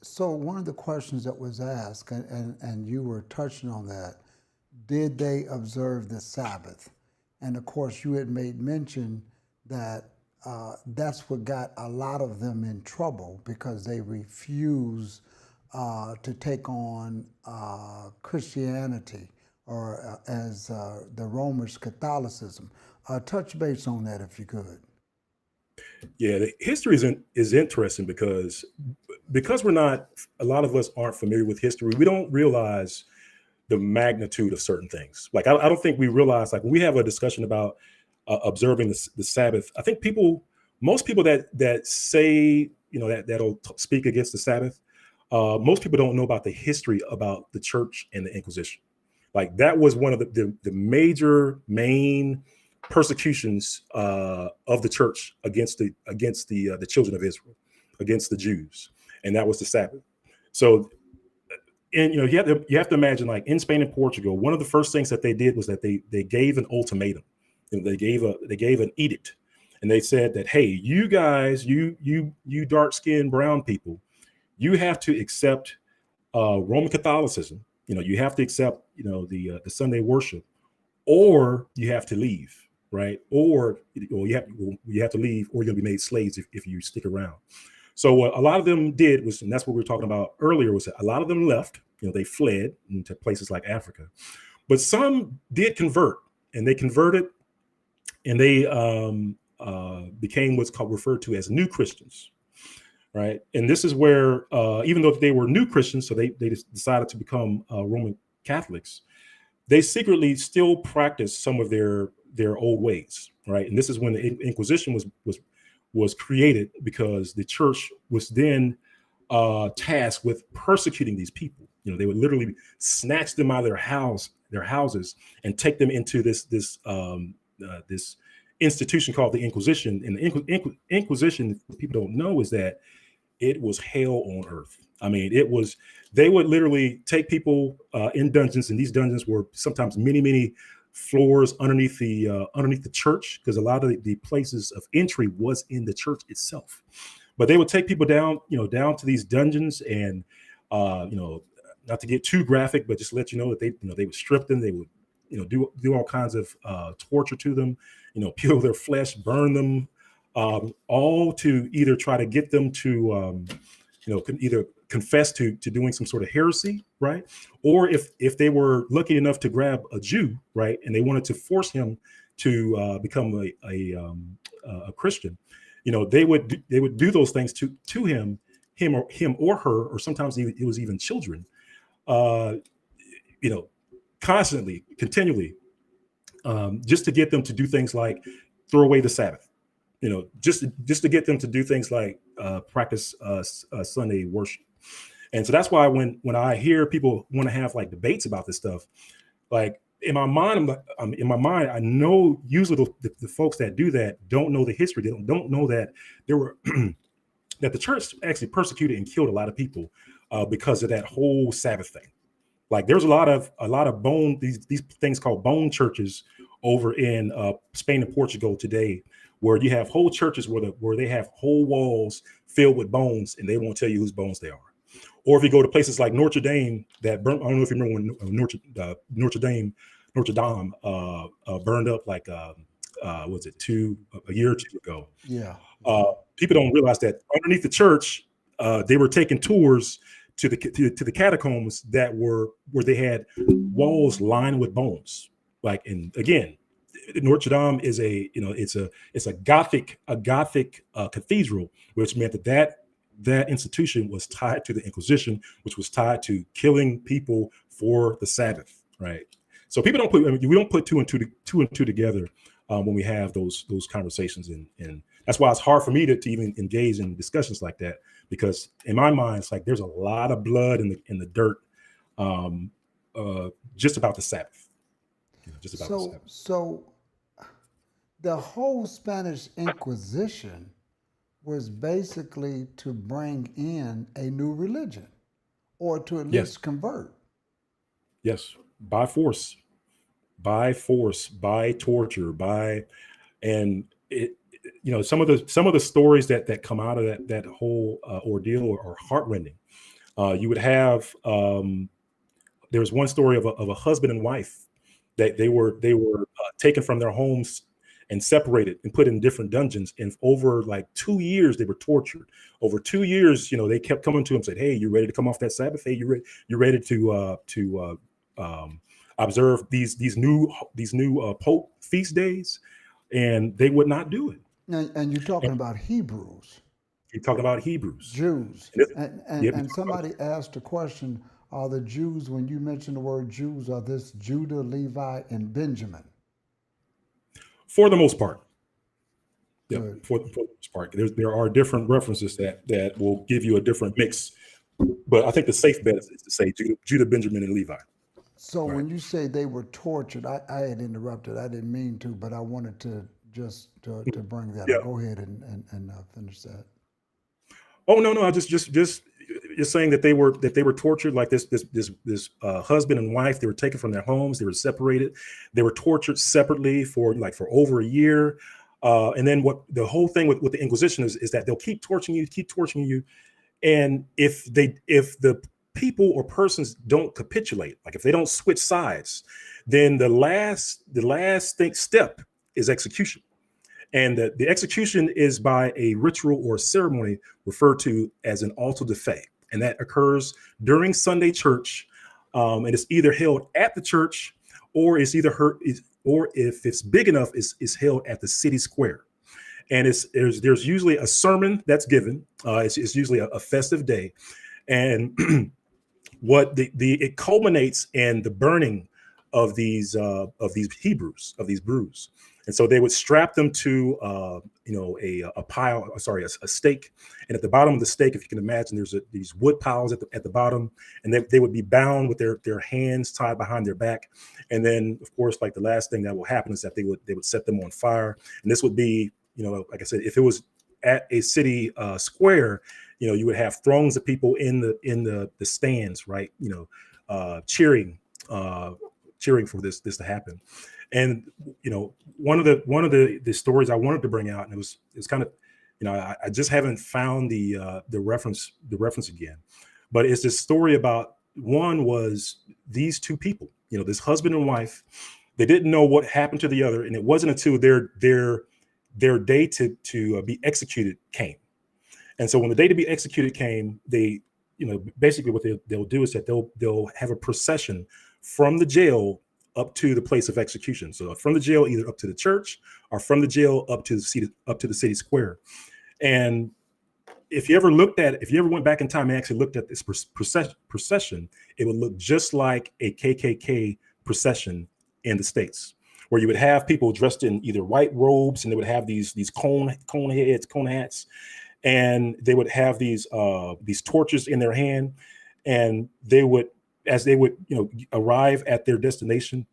So one of the questions that was asked, and you were touching on that, did they observe the Sabbath? And of course, you had made mention that that's what got a lot of them in trouble, because they refused to take on Christianity, or as the Romish Catholicism. Touch base on that if you could. Yeah, the history is interesting because a lot of us aren't familiar with history. We don't realize the magnitude of certain things. Like I don't think we realize, like when we have a discussion about observing the Sabbath, I think most people that say, that'll speak against the Sabbath, most people don't know about the history about the church and the Inquisition. Like that was one of the main persecutions of the church against the children of Israel, against the Jews, and that was the Sabbath. So, and you have to imagine, like in Spain and Portugal, one of the first things that they did was that they gave an ultimatum. They gave an edict, and they said that, hey, you guys, you dark-skinned brown people, you have to accept Roman Catholicism. You have to accept the Sunday worship, or you have to leave, right? Or you have to leave, or you're going to be made slaves if you stick around. So what a lot of them did was, and that's what we were talking about earlier, was that a lot of them left. They fled into places like Africa, but some did convert, and they converted. And they became what's referred to as new Christians, right? And this is where, even though they were new Christians, so they decided to become Roman Catholics, they secretly still practice some of their old ways, right? And this is when the Inquisition was created, because the church was then tasked with persecuting these people. They would literally snatch them out of their houses, and take them into this institution called the Inquisition. And the Inquisition, what people don't know, is that it was hell on earth. I mean, they would literally take people in dungeons, and these dungeons were sometimes many floors underneath the church, because a lot of the places of entry was in the church itself. But they would take people down to these dungeons, and not to get too graphic, but just let you know that they would strip them. They would do all kinds of torture to them, peel their flesh, burn them, all to either try to get them to either confess to doing some sort of heresy, right? Or if they were lucky enough to grab a Jew, right, and they wanted to force him to become a Christian, they would do those things to him or her, or sometimes it was even children, constantly, continually, just to get them to do things like throw away the Sabbath, just to get them to do things like practice Sunday worship. And so that's why when I hear people want to have like debates about this stuff, like in my mind, I know usually the folks that do that don't know the history. They don't know that there were that the church actually persecuted and killed a lot of people because of that whole Sabbath thing. Like there's a lot of these things called bone churches over in Spain and Portugal today, where you have whole churches where they have whole walls filled with bones, and they won't tell you whose bones they are. Or if you go to places like Notre Dame that burnt, I don't know if you remember when Notre Dame burned up, like was it a year or two ago? Yeah. People don't realize that underneath the church, they were taking tours to the catacombs where they had walls lined with bones. Like, and again, Notre Dame is it's a Gothic cathedral, which meant that institution was tied to the Inquisition, which was tied to killing people for the Sabbath, right? So we don't put two and two together when we have those conversations, and that's why it's hard for me to even engage in discussions like that, because in my mind it's like there's a lot of blood in the dirt, just about the Sabbath, just about the Sabbath. So the whole Spanish Inquisition was basically to bring in a new religion, or to at least convert. Yes, by force, by torture, and it. Some of the stories that come out of that whole ordeal are heartrending. You would have there was one story of a husband and wife that they were taken from their homes and separated and put in different dungeons. And over like 2 years, they were tortured. Over 2 years, they kept coming to him and said, "Hey, you ready to come off that Sabbath? Hey, you ready to observe these new Pope feast days?" And they would not do it. And you're talking about Hebrews. You're talking about Hebrews. Jews. And somebody asked a question, are the Jews, when you mention the word Jews, are this Judah, Levi, and Benjamin? For the most part. Yeah, for the most part. There are different references that will give you a different mix. But I think the safe bet is to say Judah, Benjamin, and Levi. So when you say they were tortured, I had interrupted. I didn't mean to, but I wanted to just to bring that up. Go ahead and finish that. Oh no, I just saying that they were tortured, like this husband and wife. They were taken from their homes. They were separated. They were tortured separately for over a year. And then what the whole thing with the Inquisition is that they'll keep torturing you. And if the people or persons don't capitulate, like if they don't switch sides, then the last step is execution. And the execution is by a ritual or ceremony referred to as an auto de fe. And that occurs during Sunday church. And it's either held at the church, or if it's big enough, is held at the city square. And there's usually a sermon that's given. It's usually a festive day. And what it culminates in the burning of these Hebrews, of these brews. And so they would strap them to a pile, sorry, a stake. And at the bottom of the stake, if you can imagine, there's these wood piles at the bottom, and they would be bound with their hands tied behind their back. And then, of course, like the last thing that will happen is that they would set them on fire. And this would be, like I said, if it was at a city square, you would have throngs of people in the stands, right? Cheering for this to happen. And one of the stories I wanted to bring out, and it's kind of, I just haven't found the reference again, but it's this story about, one was these two people, this husband and wife. They didn't know what happened to the other, and it wasn't until their day to be executed came. And so when the day to be executed came, they, basically what they'll do is that they'll have a procession from the jail up to the place of execution. So from the jail, either up to the church, or from the jail up to the city square. And if you ever went back in time and actually looked at this procession, it would look just like a KKK procession in the States, where you would have people dressed in either white robes, and they would have these cone hats, and they would have these torches in their hand, and as they would arrive at their destination.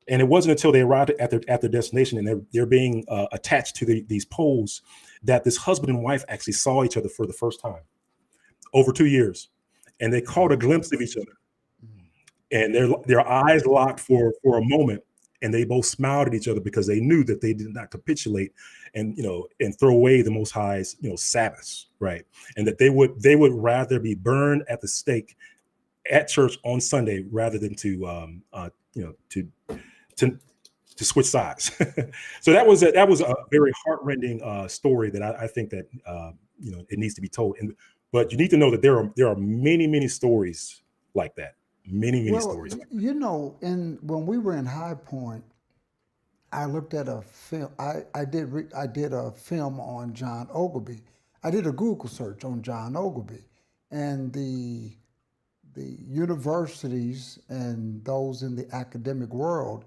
And it wasn't until they arrived at their destination, and they're being attached to these poles, that this husband and wife actually saw each other for the first time over 2 years, and they caught a glimpse of each other, and their eyes locked for a moment, and they both smiled at each other, because they knew that they did not capitulate and throw away the Most High's Sabbaths, right? And that they would rather be burned at the stake at church on Sunday rather than to switch sides. So that was a very heartrending story that I think that it needs to be told. But you need to know that there are many stories like that. Many stories. When we were in High Point, I looked at a film. I did a film on John Ogilvy. I did a Google search on John Ogilvy, and the universities and those in the academic world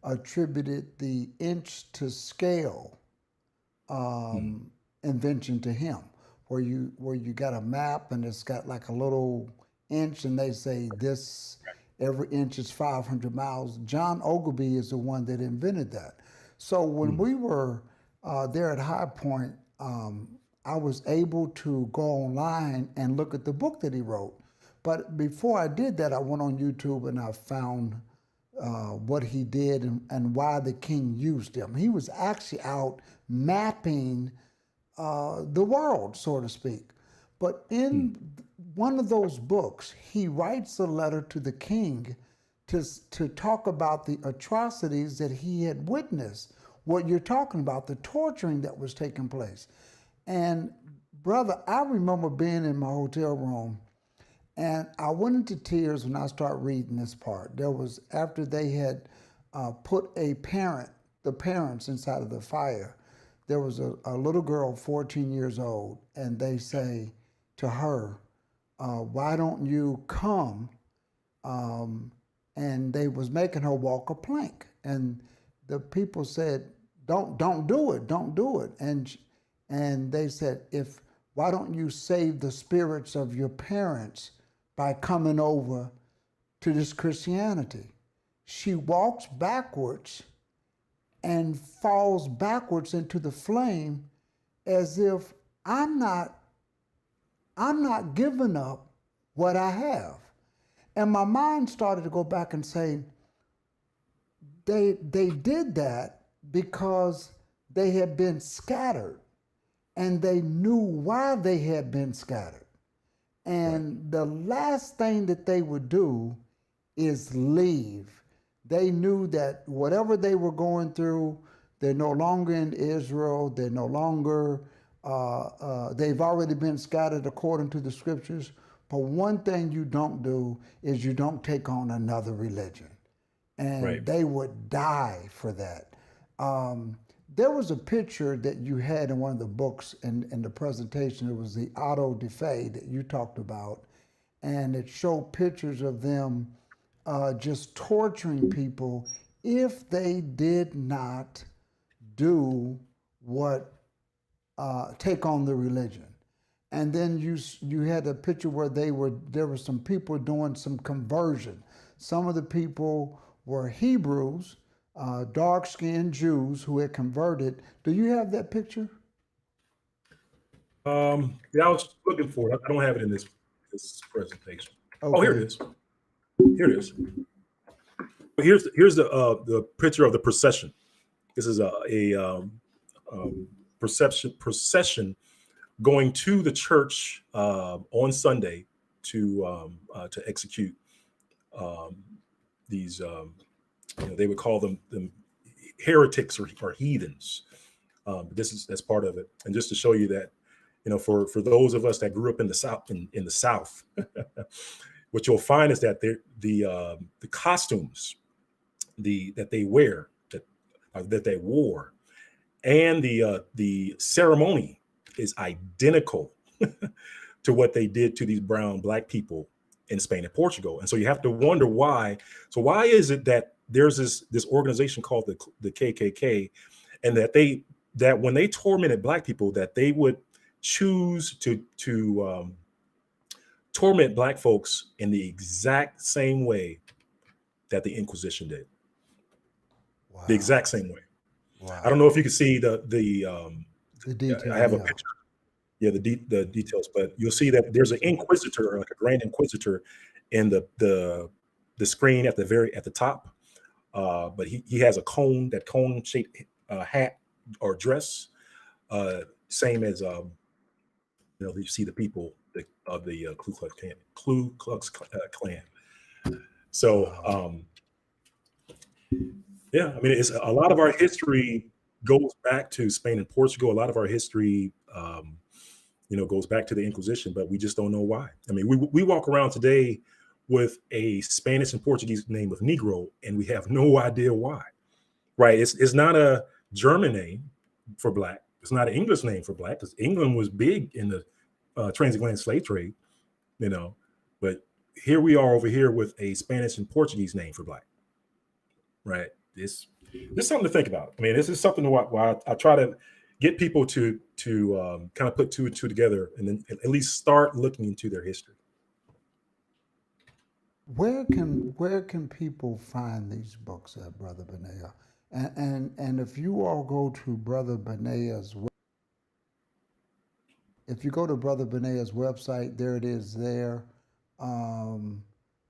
attributed the inch to scale invention to him, where you got a map and it's got like a little inch, and they say this every inch is 500 miles. John Ogilvy is the one that invented that. So when we were there at High Point, I was able to go online and look at the book that he wrote. But before I did that, I went on YouTube and I found what he did and why the king used him. He was actually out mapping the world, so to speak. But in one of those books, he writes a letter to the king to talk about the atrocities that he had witnessed, what you're talking about, the torturing that was taking place. And brother, I remember being in my hotel room, and I went into tears when I started reading this part. There was, after they had put the parents inside of the fire, there was a little girl, 14 years old, and they say to her, why don't you come? And they was making her walk a plank. And the people said, don't do it, don't do it. And they said, why don't you save the spirits of your parents by coming over to this Christianity? She walks backwards and falls backwards into the flame, as if I'm not giving up what I have. And my mind started to go back and say, they did that because they had been scattered, and they knew why they had been scattered. And the last thing that they would do is leave. They knew that whatever they were going through, they're no longer in Israel. They're no longer, they've already been scattered according to the scriptures. But one thing you don't do is you don't take on another religion. And they would die for that. There was a picture that you had in one of the books in the presentation. It was the auto da fe that you talked about. and it showed pictures of them just torturing people if they did not do what take on the religion. And then you had a picture where there were some people doing some conversion. Some of the people were Hebrews, dark-skinned Jews who had converted. Do you have that picture? Yeah, I was looking for it. I don't have it in this presentation. Oh, here it Okay. is. Here it is. Here's the picture of the procession. This is a procession going to the church on Sunday to execute um, these. They would call them heretics or heathens. That's part of it, and just to show you that, for those of us that grew up in the South, in the South, what you'll find is that the costumes that they wear that they wore, and the ceremony is identical to what they did to these brown black people in Spain and Portugal. And so you have to wonder why. So why is it that there's this organization called the KKK, and that when they tormented black people, that they would choose to torment black folks in the exact same way that the Inquisition did, the Wow. exact same way. I don't Wow. know if you can see The I detail, have a yeah. picture. Yeah, the details, but you'll see that there's an inquisitor, like a grand inquisitor, in the screen at the top. But he has that cone shaped hat or dress, same as you see the people of the Ku Klux Klan. So Wow. yeah, I mean, it's a lot of our history goes back to Spain and Portugal. A lot of our history, goes back to the Inquisition, but we just don't know why. I mean, we walk around today with a Spanish and Portuguese name of Negro, and we have no idea why. Right? It's not a German name for black. It's not an English name for black, because England was big in the transatlantic slave trade. You know, but here we are over here with a Spanish and Portuguese name for black. Right? It's something to think about. I mean, this is something why I try to get people to kind of put two and two together, and then at least start looking into their history. Where can people find these books at, Brother Benayah? And if you all go to Brother Benayah's, if you go to Brother Benayah's website, there it is there, um,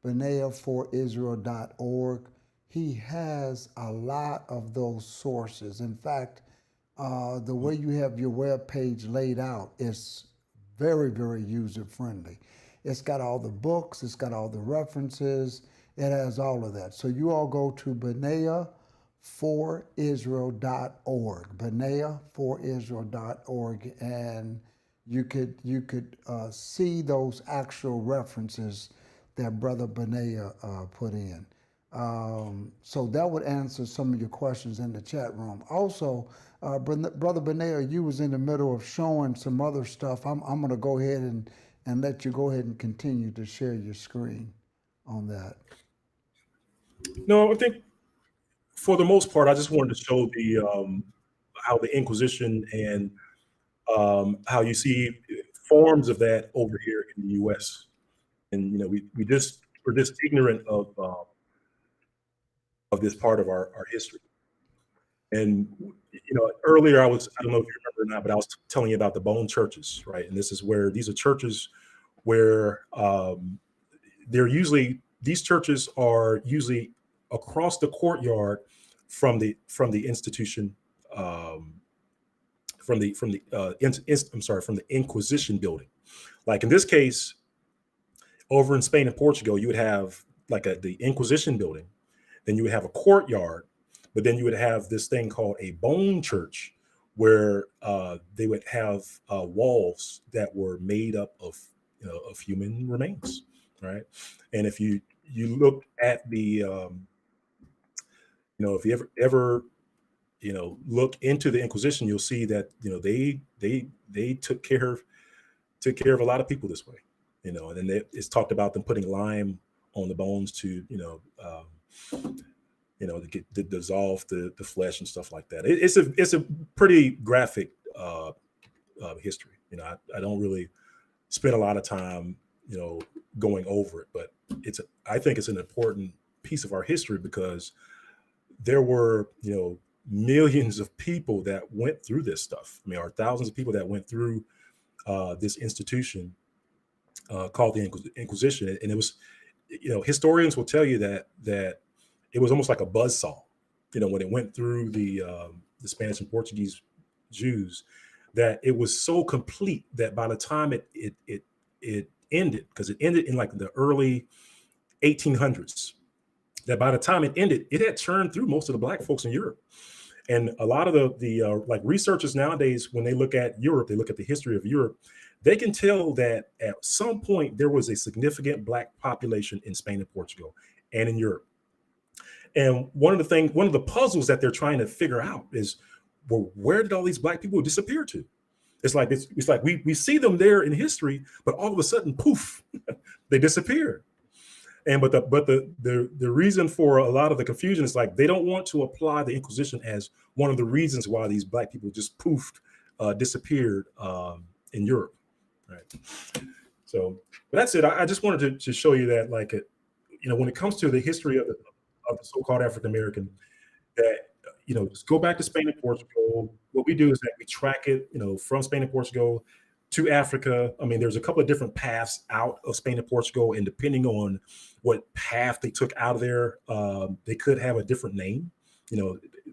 benayahforisrael.org. He has a lot of those sources. In fact, the way you have your web page laid out is very, very user friendly. It's got all the books, it's got all the references, it has all of that. So you all go to benayahforisrael.org, benayahforisrael.org, and you could see those actual references that Brother Benayah put in. So that would answer some of your questions in the chat room. Also, Brother Benayah, you was in the middle of showing some other stuff. I'm going to go ahead and let you go ahead and continue to share your screen on that. No, I think for the most part, I just wanted to show the how the Inquisition and how you see forms of that over here in the U.S. And we're just ignorant of this part of our history. And earlier I don't know if you remember or not, but I was telling you about the bone churches, right? And these are churches where these churches are usually across the courtyard from the institution, from the Inquisition building. Like in this case, over in Spain and Portugal, you would have like the Inquisition building, then you would have a courtyard, but then you would have this thing called a bone church, where they would have walls that were made up of human remains, right? And if you look at if you ever look into the Inquisition, you'll see that they took care of a lot of people this way. and then it's talked about them putting lime on the bones to, to dissolve the flesh and stuff like that. It's a pretty graphic history. I don't really spend a lot of time, going over it, but I think it's an important piece of our history because there were, millions of people that went through this stuff. I mean, or thousands of people that went through this institution called the Inquisition, and it was, historians will tell you that it was almost like a buzzsaw, when it went through the Spanish and Portuguese Jews, that it was so complete that by the time it ended, because it ended in like the early 1800s, that by the time it ended, it had churned through most of the black folks in Europe. And a lot of the like researchers nowadays, when they look at Europe, they look at the history of Europe, they can tell that at some point there was a significant black population in Spain and Portugal and in Europe. And one of the puzzles that they're trying to figure out is, well, where did all these black people disappear to? It's like we see them there in history, but all of a sudden, poof, they disappeared. And but the reason for a lot of the confusion is like they don't want to apply the Inquisition as one of the reasons why these black people just poofed, disappeared in Europe, right? So, but that's it. I just wanted to show you that, like, when it comes to the history of the so-called African American, that just go back to Spain and Portugal. What we do is that we track it, from Spain and Portugal to Africa. I mean, there's a couple of different paths out of Spain and Portugal, and depending on what path they took out of there, they could have a different name.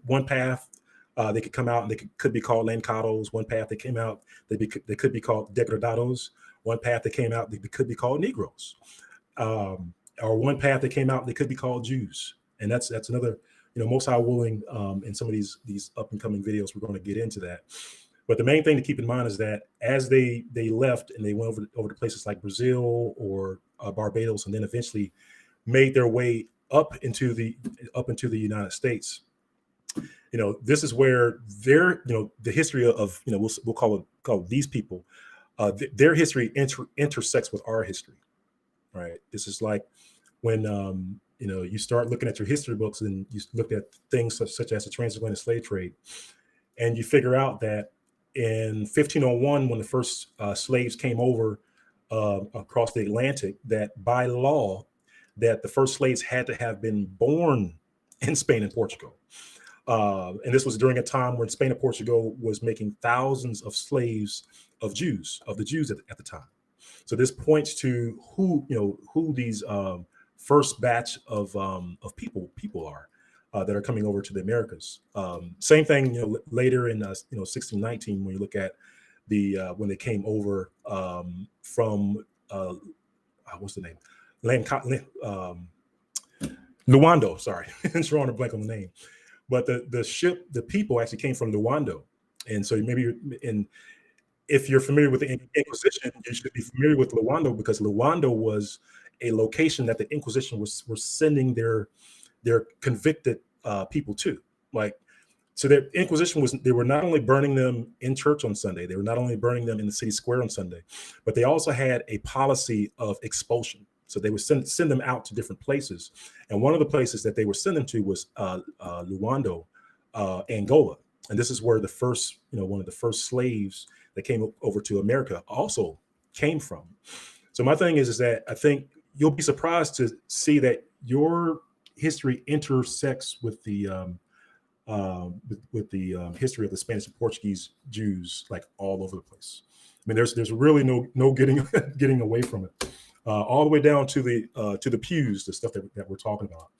One path, they could come out and they could be called Lancados. One path they came out, they could be called Degradados. One path they came out, they could be called Negroes. Or one path they came out, they could be called Jews. And that's another, most high willing, in some of these up and coming videos, we're going to get into that. But the main thing to keep in mind is that as they left and they went over to places like Brazil or Barbados, and then eventually made their way up into the United States, this is where the history of we'll call these people, their history intersects with our history, right? This is like when you start looking at your history books and you look at things such as the transatlantic slave trade, and you figure out that in 1501, when the first slaves came over across the Atlantic, that by law, that the first slaves had to have been born in Spain and Portugal. And this was during a time when Spain and Portugal was making thousands of slaves of the Jews at the time. So this points to who these first batch of people are. That are coming over to the Americas. Same thing, later in 1619, when you look at when they came over from what's the name, Luando. Sorry, I'm drawing a blank on the name, but the people actually came from Luando, and so if you're familiar with the Inquisition, you should be familiar with Luando, because Luando was a location that the Inquisition were sending their convicted people to. Like, so the Inquisition they were not only burning them in church on Sunday, they were not only burning them in the city square on Sunday, but they also had a policy of expulsion. So they would send them out to different places. And one of the places that they were sending to was Luando, Angola. And this is where the first, one of the first slaves that came over to America also came from. So my thing is that I think you'll be surprised to see that your history intersects with the history of the Spanish and Portuguese Jews, like all over the place. I mean, there's really no getting away from it, all the way down to the pews, the stuff that we're talking about.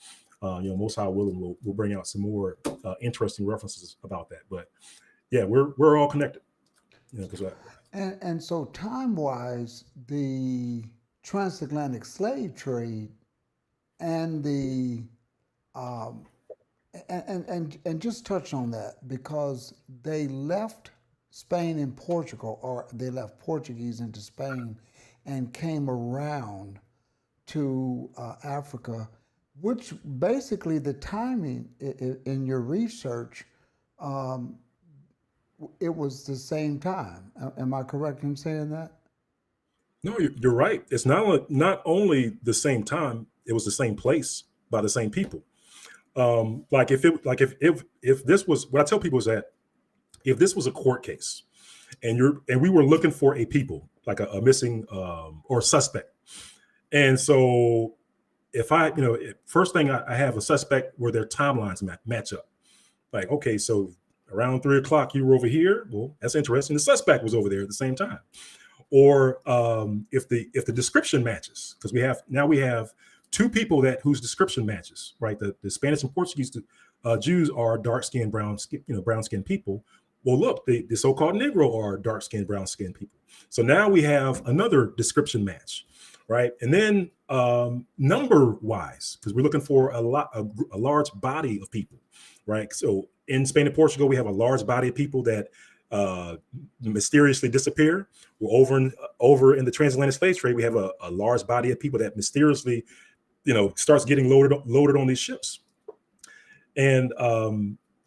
Most High willing, we'll bring out some more interesting references about that. But yeah, we're all connected. And so time-wise, the transatlantic slave trade and the and just touch on that, because they left Spain and Portugal, or they left Portuguese into Spain and came around to Africa, which basically the timing in your research, it was the same time. Am I correct in saying that? No, you're right. It's not only the same time, it was the same place by the same people. Like if this was, what I tell people is that if this was a court case and we were looking for a people like a missing or suspect, and so if first thing I have a suspect where their timelines match up. Like, okay, so around 3 o'clock you were over here. Well, that's interesting. The suspect was over there at the same time. Or if the description matches, because we have two people whose description matches, right? The Spanish and Portuguese Jews are dark-skinned, brown-skinned people. Well, look, the so-called Negro are dark-skinned, brown-skinned people. So now we have another description match, right? And then number-wise, because we're looking for a large body of people, right? So in Spain and Portugal, we have a large body of people that mysteriously disappear. Well, over in the transatlantic slave trade, we have a large body of people that mysteriously, starts getting loaded on these ships. And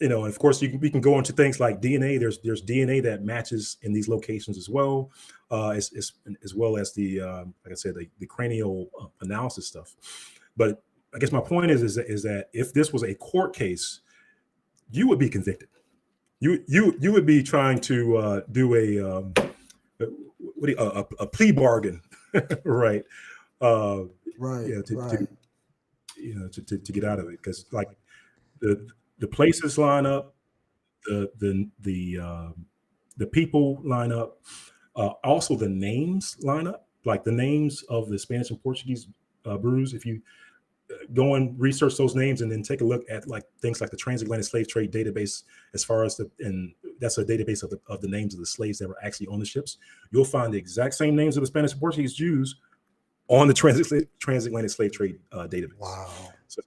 and of course, we can go into things like DNA. There's DNA that matches in these locations as well, as well as the like I said, the cranial analysis stuff. But I guess my point is that if this was a court case, you would be convicted. You would be trying to do a plea bargain, right? Right. Yeah, Right. to get out of it, because like the places line up, the people line up, also the names line up, like the names of the Spanish and Portuguese brews. If you go and research those names and then take a look at like things like the transatlantic slave trade database, as far as and that's a database of the names of the slaves that were actually on the ships, you'll find the exact same names of the Spanish and Portuguese Jews on the transatlantic slave trade database. Wow. So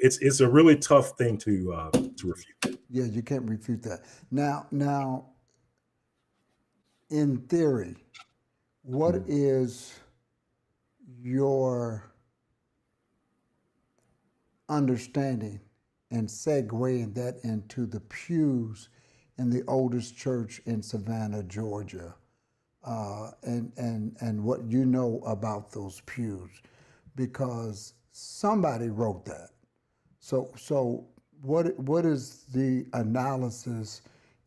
it's a really tough thing to refute. Yeah, you can't refute that. Now, in theory, what is your understanding and segueing that into the pews in the oldest church in Savannah, Georgia, and what you know about those pews, because somebody wrote that. So what is the analysis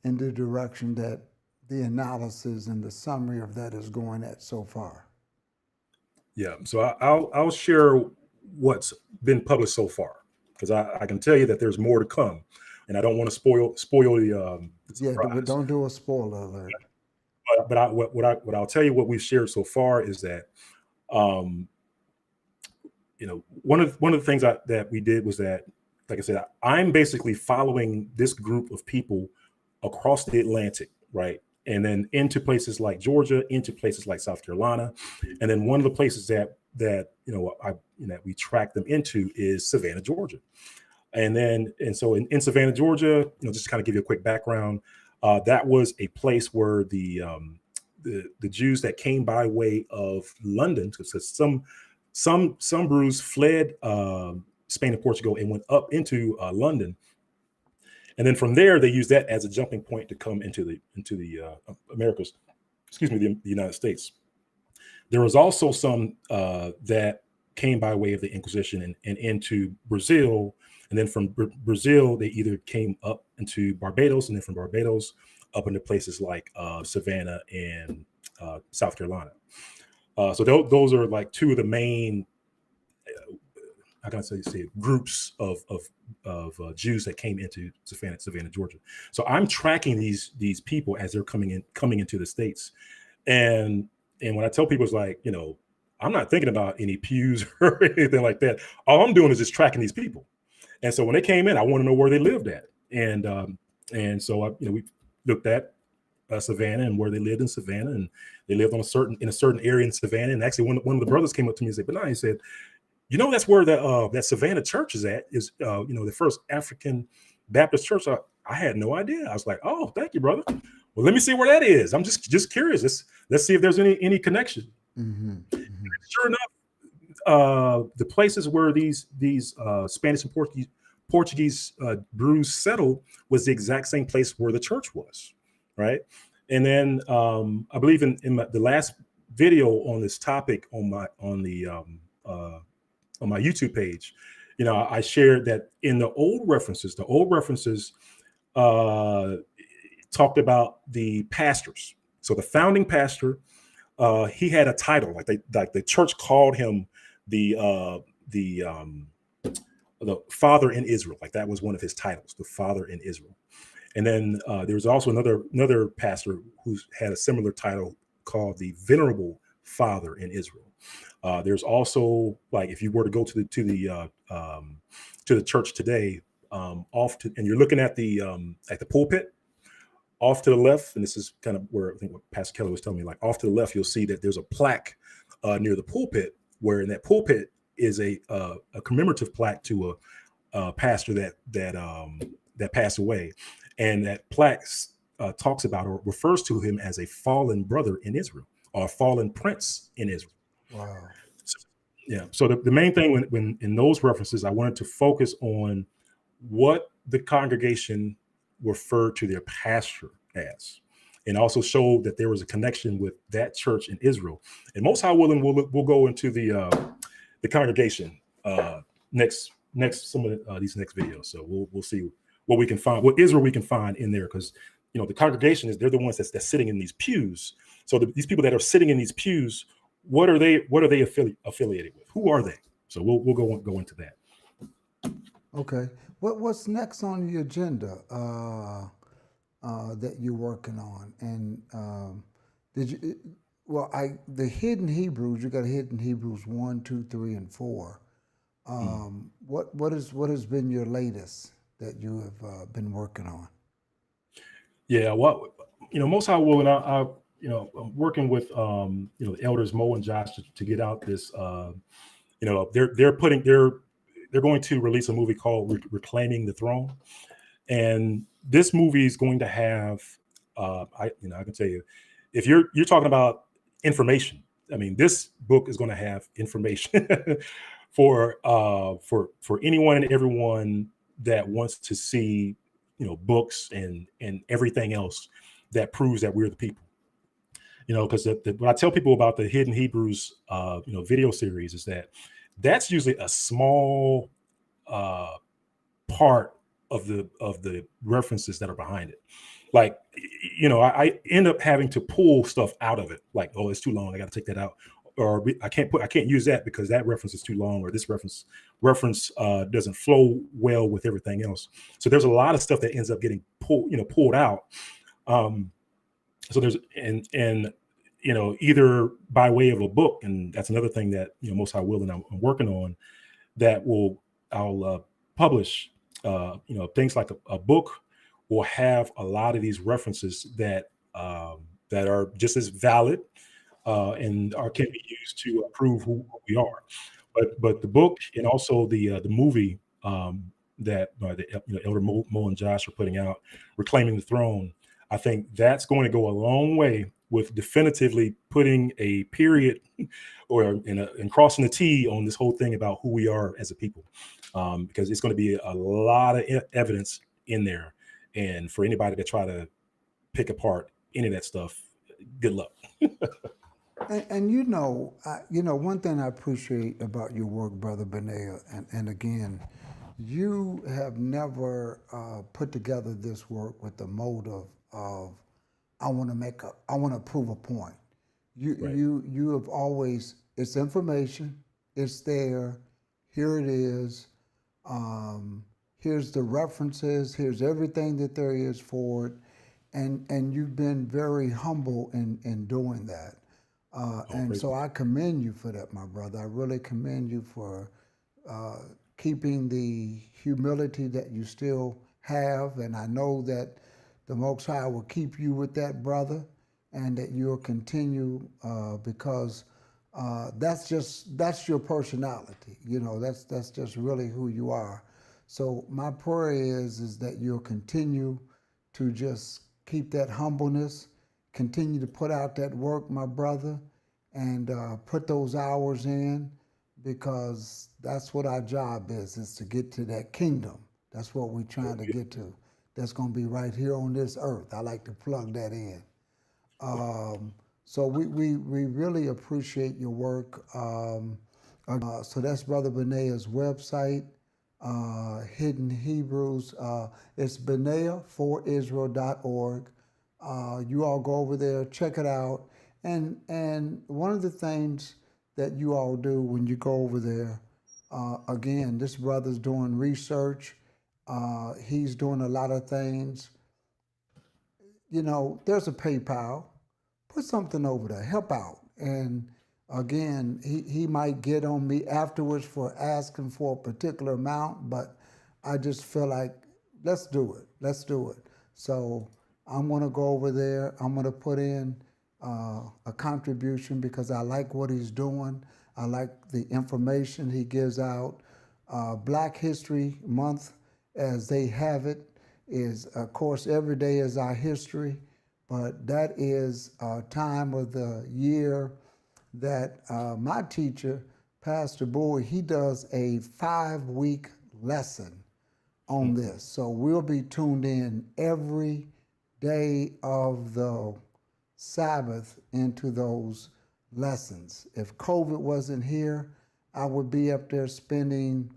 in the direction that the analysis and the summary of that is going at so far? Yeah, so I'll share what's been published so far, because I can tell you that there's more to come, and I don't want to spoil the Yeah, surprise. don't do a spoiler alert. But what I'll tell you, what we've shared so far is that one of the things that we did was that, like I said, I'm basically following this group of people across the Atlantic, right? And then into places like Georgia, into places like South Carolina. And then one of the places that we track them into is Savannah, Georgia. And so in Savannah, Georgia, just to kind of give you a quick background, that was a place where the Jews that came by way of London, because some brews fled Spain and Portugal and went up into London, and then from there they used that as a jumping point to come into the Americas, the United States. There was also some that came by way of the Inquisition and into Brazil, and then from Brazil they either came up into Barbados, and then from Barbados up into places like Savannah and South Carolina. So those are like two of the main, how can I say groups of Jews that came into Savannah, Georgia. So I'm tracking these people as they're coming into the States, and when I tell people, it's like, I'm not thinking about any pews or anything like that. All I'm doing is just tracking these people. And so when they came in, I want to know where they lived at, and so we looked at Savannah and where they lived in Savannah, and they lived in a certain area in Savannah. And actually, one of the brothers came up to me and said, "Benayah," he said, that's where that Savannah church is at, is the first African Baptist church. I had no idea. I was like, "Oh, thank you, brother. Well, let me see where that is. I'm just curious. Let's see if there's any connection." Mm-hmm. Mm-hmm. Sure enough, the places where these Spanish and Portuguese brews settled was the exact same place where the church was, right? And then I believe in the last video on this topic on my YouTube page, I shared that in the old references, uh, talked about the pastors. So the founding pastor, he had a title, like the church called him the uh, the um, the father in Israel. Like that was one of his titles, the father in Israel. And then there was also another pastor who had a similar title called the venerable father in Israel. There's also, like, if you were to go to the church today, and you're looking at the pulpit off to the left, and this is kind of where I think what Pastor Kelly was telling me, like off to the left, you'll see that there's a plaque near the pulpit, where in that pulpit is a commemorative plaque to a pastor that passed away, and that plaque talks about or refers to him as a fallen brother in Israel, or a fallen prince in Israel. Wow. So, yeah. So the main thing when in those references, I wanted to focus on what the congregation referred to their pastor as, and also showed that there was a connection with that church in Israel. And most high willing, we'll go into the congregation next some of these next videos. So we'll see what we can find, what Israel we can find in there, because the congregation they're the ones that's sitting in these pews. So these people that are sitting in these pews, what are they affiliated with? Who are they? So we'll go into that. Okay. What's next on the agenda that you're working on? And did you? Well, the hidden Hebrews. You got hidden Hebrews 1, 2, 3, and 4. What has been your latest that you have been working on? Yeah, most high willing, I'm working with the elders Mo and Josh to get out this. They're going to release a movie called Reclaiming the Throne, and this movie is going to have I can tell you, if you're talking about information, I mean, this book is going to have information for anyone and everyone that wants to see books and everything else that proves that we're the people. Because what I tell people about the Hidden Hebrews video series is that's usually a small part of the references that are behind it. Like, I end up having to pull stuff out of it. Like, oh, it's too long, I got to take that out, or I can't use that because that reference is too long, or this reference doesn't flow well with everything else. So there's a lot of stuff that ends up getting pulled out. So there's either by way of a book, and that's another thing that Most High Will and I'm working on, that I'll publish. Things like a book will have a lot of these references that are just as valid and can be used to prove who we are. But the book and also the movie that Elder Mo and Josh are putting out, Reclaiming the Throne, I think that's going to go a long way with definitively putting a period and crossing the T on this whole thing about who we are as a people, because it's going to be a lot of evidence in there. And for anybody to try to pick apart any of that stuff, good luck. And one thing I appreciate about your work, Brother Benayah, and again, you have never put together this work with the motive of I want to prove a point. Right. You have always, it's information, it's there, here it is, here's the references, here's everything that there is for it, and you've been very humble in doing that. And so I commend you for that, my brother. I really commend you for keeping the humility that you still have, and I know that the Most High will keep you with that, brother, and that you'll continue because that's your personality. That's just really who you are. So my prayer is that you'll continue to just keep that humbleness, continue to put out that work, my brother, and put those hours in, because that's what our job is to get to that kingdom. That's what we're trying to get to. That's going to be right here on this earth. I like to plug that in. So we really appreciate your work. So that's Brother Benayah's website, Hidden Hebrews. It's Benayah4Israel.org. You all go over there, check it out. And one of the things that you all do when you go over there, again, this brother's doing research. He's doing a lot of things. There's a PayPal. Put something over there, help out. And again, he might get on me afterwards for asking for a particular amount, but I just feel like let's do it. Let's do it. So I'm gonna go over there. I'm gonna put in a contribution because I like what he's doing. I like the information he gives out. Black History Month, as they have it, is, of course, every day is our history, but that is a time of the year that my teacher, Pastor Bowie, he does a 5-week lesson on this. So we'll be tuned in every day of the Sabbath into those lessons. If COVID wasn't here, I would be up there spending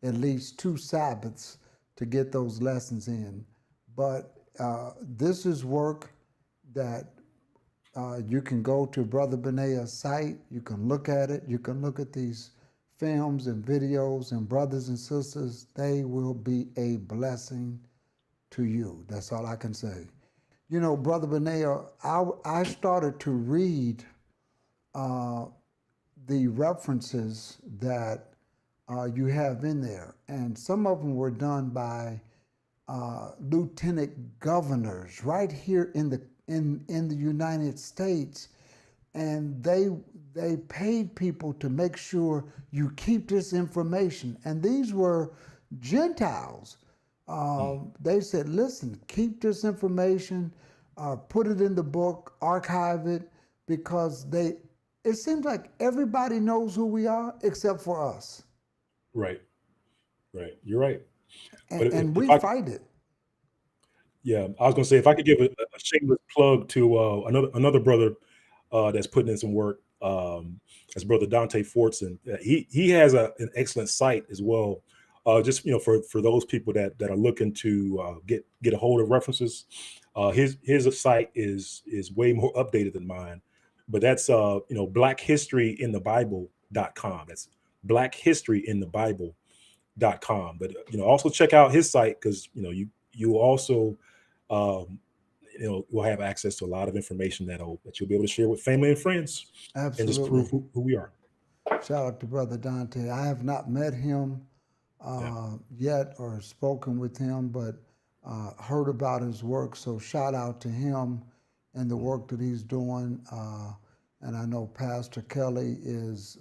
at least 2 Sabbaths to get those lessons in. But this is work that you can go to Brother Benayah's site, you can look at it, you can look at these films and videos, and brothers and sisters, they will be a blessing to you. That's all I can say. Brother Benayah, I started to read the references that you have in there, and some of them were done by lieutenant governors right here in the United States, and they paid people to make sure you keep this information. And these were Gentiles. They said, listen, keep this information, put it in the book, archive it, because it seems like everybody knows who we are except for us. Right. You're right. But And if we I, fight it. yeah, I was gonna say if I could give a shameless plug to another brother that's putting in some work. That's Brother Dante Fortson. He has an excellent site as well. Just for those people that are looking to get a hold of references, his site is way more updated than mine. But that's blackhistoryinthebible.com. That's blackhistoryinthebible.com. But also check out his site because you also um, will have access to a lot of information that you'll be able to share with family and friends and just prove Absolutely. who we are. Shout out to Brother Dante. I have not met him Yeah. yet or spoken with him, but heard about his work. So shout out to him and the work that he's doing. And I know Pastor Kelly is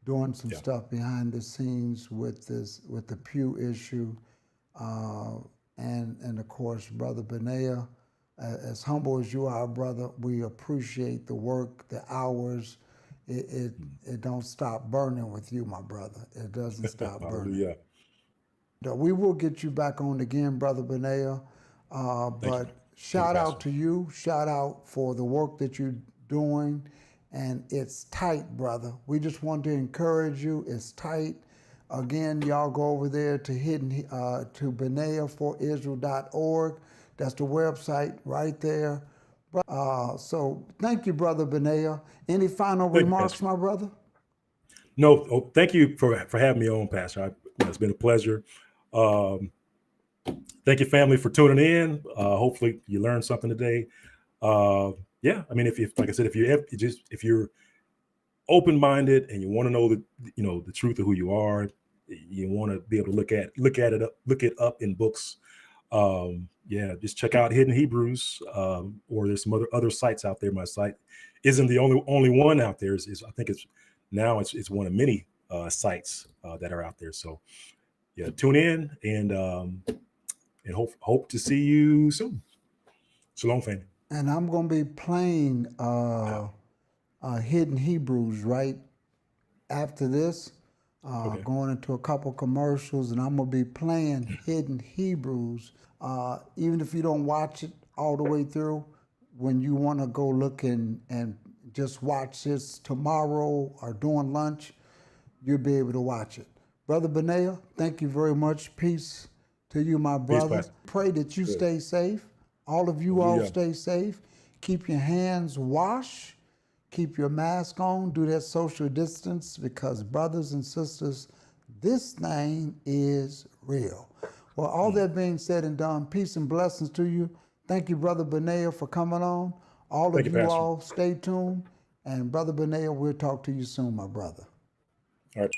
doing some Yeah. stuff behind the scenes with the Pew issue, and of course, Brother Benayah. As humble as you are, brother, we appreciate the work, the hours. It don't stop burning with you, my brother. It doesn't stop burning. Hallelujah. We will get you back on again, Brother Benayah. Thank you. But Thank you, shout Pastor. out to you. Shout out for the work that you're doing. And it's tight, brother. We just want to encourage you. It's tight. Again, y'all go over there to Benayah4Israel.org. That's the website right there. So thank you, Brother Benayah. Any final Thank you, remarks, Pastor. my brother? No, thank you for having me on, Pastor. It's been a pleasure. Um, Thank you, family, for tuning in. Hopefully, you learned something today. Yeah, I mean, if like I said, if you're open-minded and you want to know the truth of who you are, you want to be able to look it up in books. Yeah, just check out Hidden Hebrews, or there's some other sites out there. My site isn't the only one out there. I think it's one of many sites that are out there. So yeah, tune in and hope to see you soon. Shalom, family. And I'm going to be playing Hidden Hebrews right after this, Okay. going into a couple commercials, and I'm going to be playing Hidden Hebrews. Even if you don't watch it all the way through, when you want to go look and just watch this tomorrow or during lunch, you'll be able to watch it. Brother Benayah, thank you very much. Peace to you, my brother. Pastor. Pray that you stay safe. All of you all stay safe. Keep your hands washed. Keep your mask on. Do that social distance, because brothers and sisters, this thing is real. Well, all that being said and done, peace and blessings to you. Thank you, Brother Benayah, for coming on. All of you all stay tuned. And Brother Benayah, we'll talk to you soon, my brother. All right.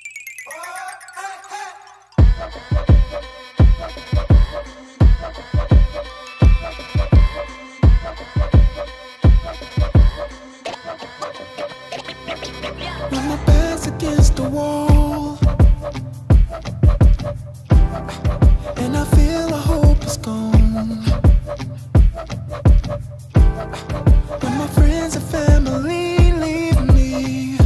When my back's against the wall and I feel the hope is gone, when my friends and family leave me,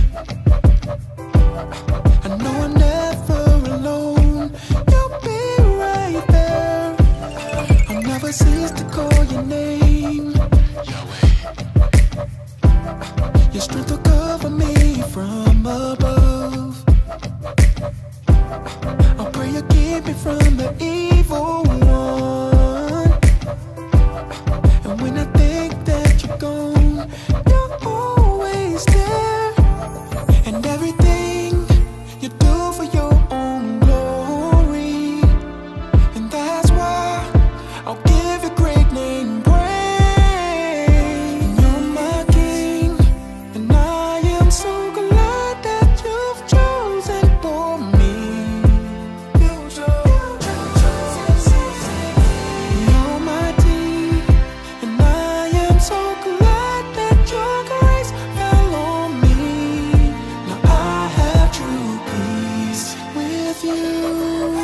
I know I'm never alone. You'll be right there. I'll never cease to call your name. Your strength will cover me from above. I'll pray you keep me from the evil one. And when I think that you're gone, you're always there. And everything you do for your own glory. And that's why I'll give your great name praise. You're my King, and I am so glad that you've chosen for me. You're mighty, and I am so glad that your grace fell on me. Now I have true peace with you.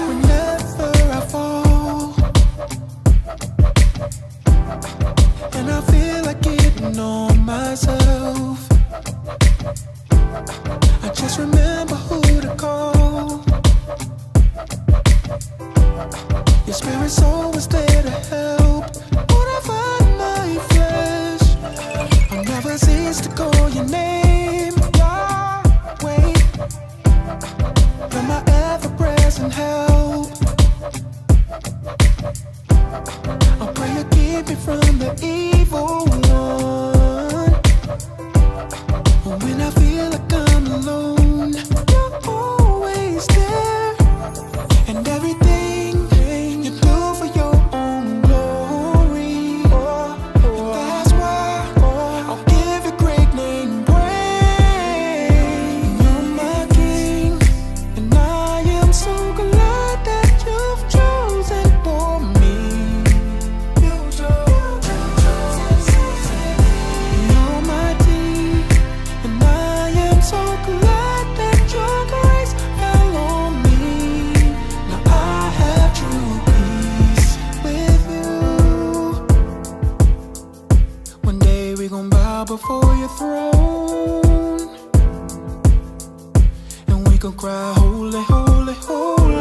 Whenever I fall and I feel like getting on myself, I just remember who to call. Your spirit's always there to help. Whatever my flesh, I'll never cease to call your name. Yahweh, you're my ever-present help. I'll pray you keep me from the evil one. When I feel like I'm alone, you're always there. And everything you do for your own glory. And that's why I'll give your great name praise. You're my King, and I am so glad that you've chosen for me. You're mighty, and I am so glad that your grace fell on me. Now I have true peace with you. One day we gon' bow before your throne, and we gon' cry, holy, holy, holy.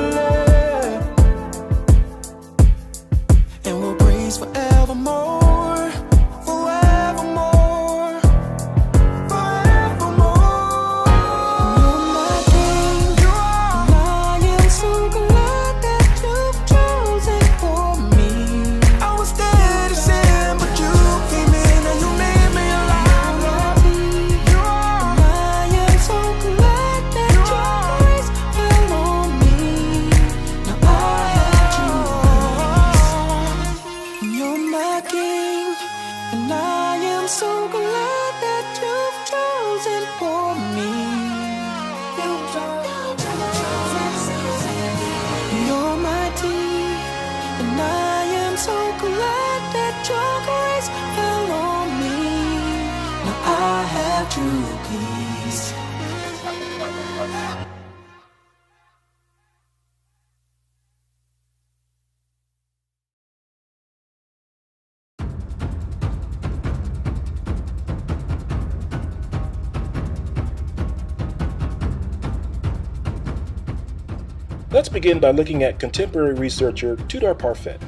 And we'll praise forevermore, forevermore, forevermore. You're my King, and I am so glad that you've chosen for me. I was dead in sin, but you came in and you made me alive. And I am so glad that your grace fell on me. Now I have true peace. You're my King, and I am so glad that you've chosen for me. You're mighty, and I am so glad that your grace fell on me. Now I have true peace. Let's begin by looking at contemporary researcher Tudor Parfait.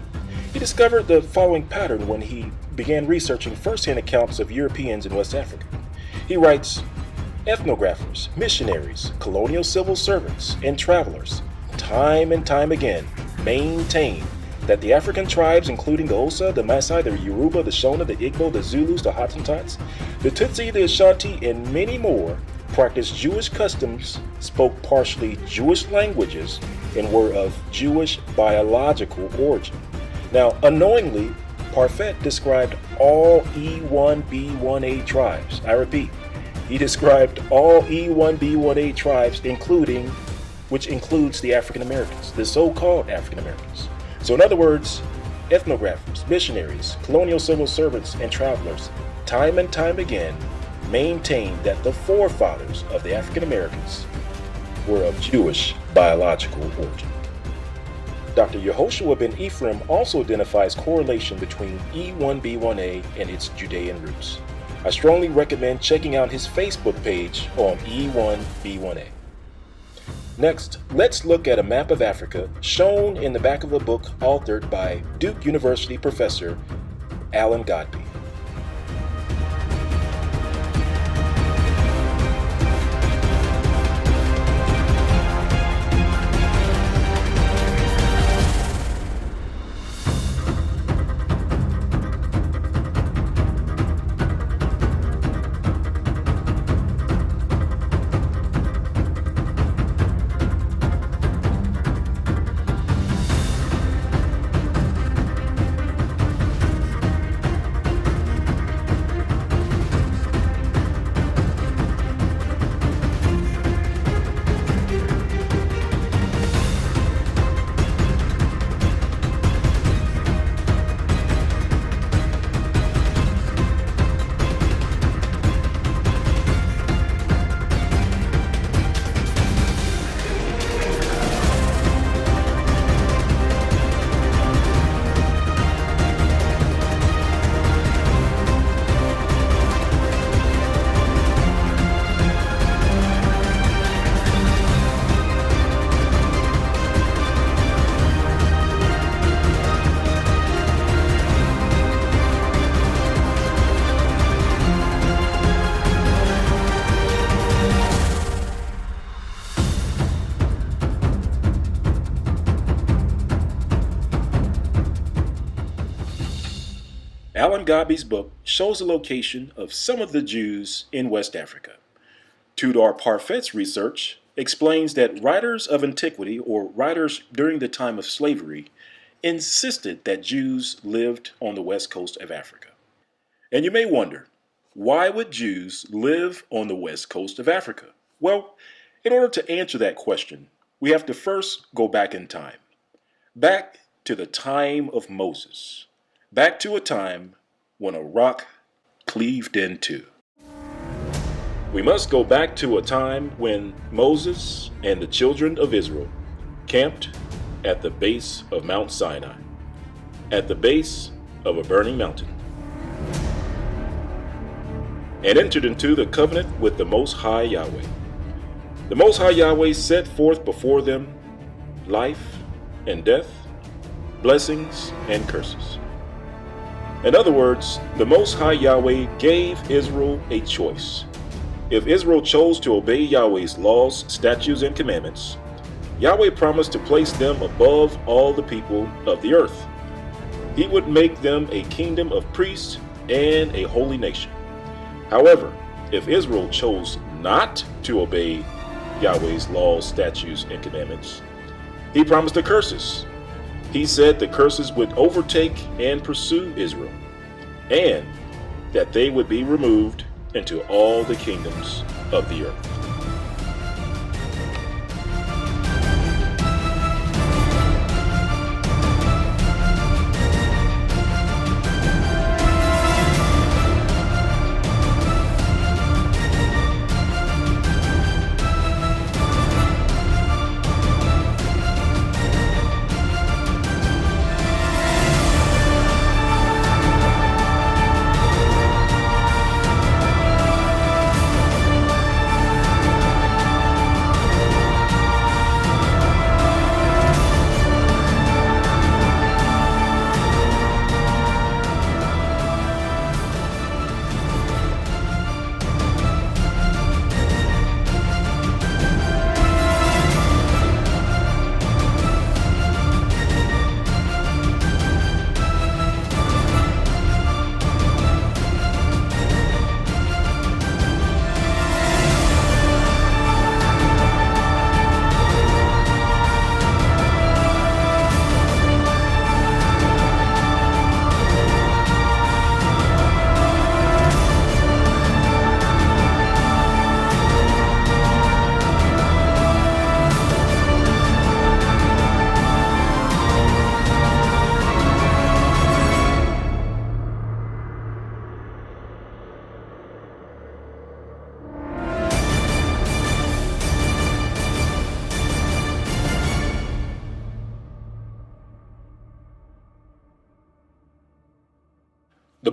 He discovered the following pattern when he began researching first-hand accounts of Europeans in West Africa. He writes, ethnographers, missionaries, colonial civil servants, and travelers, time and time again, maintain that the African tribes, including the Osa, the Maasai, the Yoruba, the Shona, the Igbo, the Zulus, the Hottentots, the Tutsi, the Ashanti, and many more, practiced Jewish customs, spoke partially Jewish languages, and were of Jewish biological origin. Now, unknowingly, Parfet described all E1B1A tribes. I repeat, he described all E1B1A tribes, which includes the African Americans, the so-called African Americans. So in other words, ethnographers, missionaries, colonial civil servants, and travelers, time and time again, maintained that the forefathers of the African Americans were of Jewish biological origin. Dr. Yehoshua ben Ephraim also identifies correlation between E1B1A and its Judean roots. I strongly recommend checking out his Facebook page on E1B1A. Next, let's look at a map of Africa shown in the back of a book authored by Duke University professor Alan Godbey. Alan Godbey's book shows the location of some of the Jews in West Africa. Tudor Parfet's research explains that writers of antiquity, or writers during the time of slavery, insisted that Jews lived on the west coast of Africa. And you may wonder, why would Jews live on the west coast of Africa? Well, in order to answer that question, we have to first go back in time. Back to the time of Moses. Back to a time when a rock cleaved in two. We must go back to a time when Moses and the children of Israel camped at the base of Mount Sinai, at the base of a burning mountain, and entered into the covenant with the Most High Yahweh. The Most High Yahweh set forth before them life and death, blessings and curses. In other words, the Most High Yahweh gave Israel a choice. If Israel chose to obey Yahweh's laws, statutes, and commandments, Yahweh promised to place them above all the people of the earth. He would make them a kingdom of priests and a holy nation. However, if Israel chose not to obey Yahweh's laws, statutes, and commandments, he promised the curses. He said the curses would overtake and pursue Israel, and that they would be removed into all the kingdoms of the earth.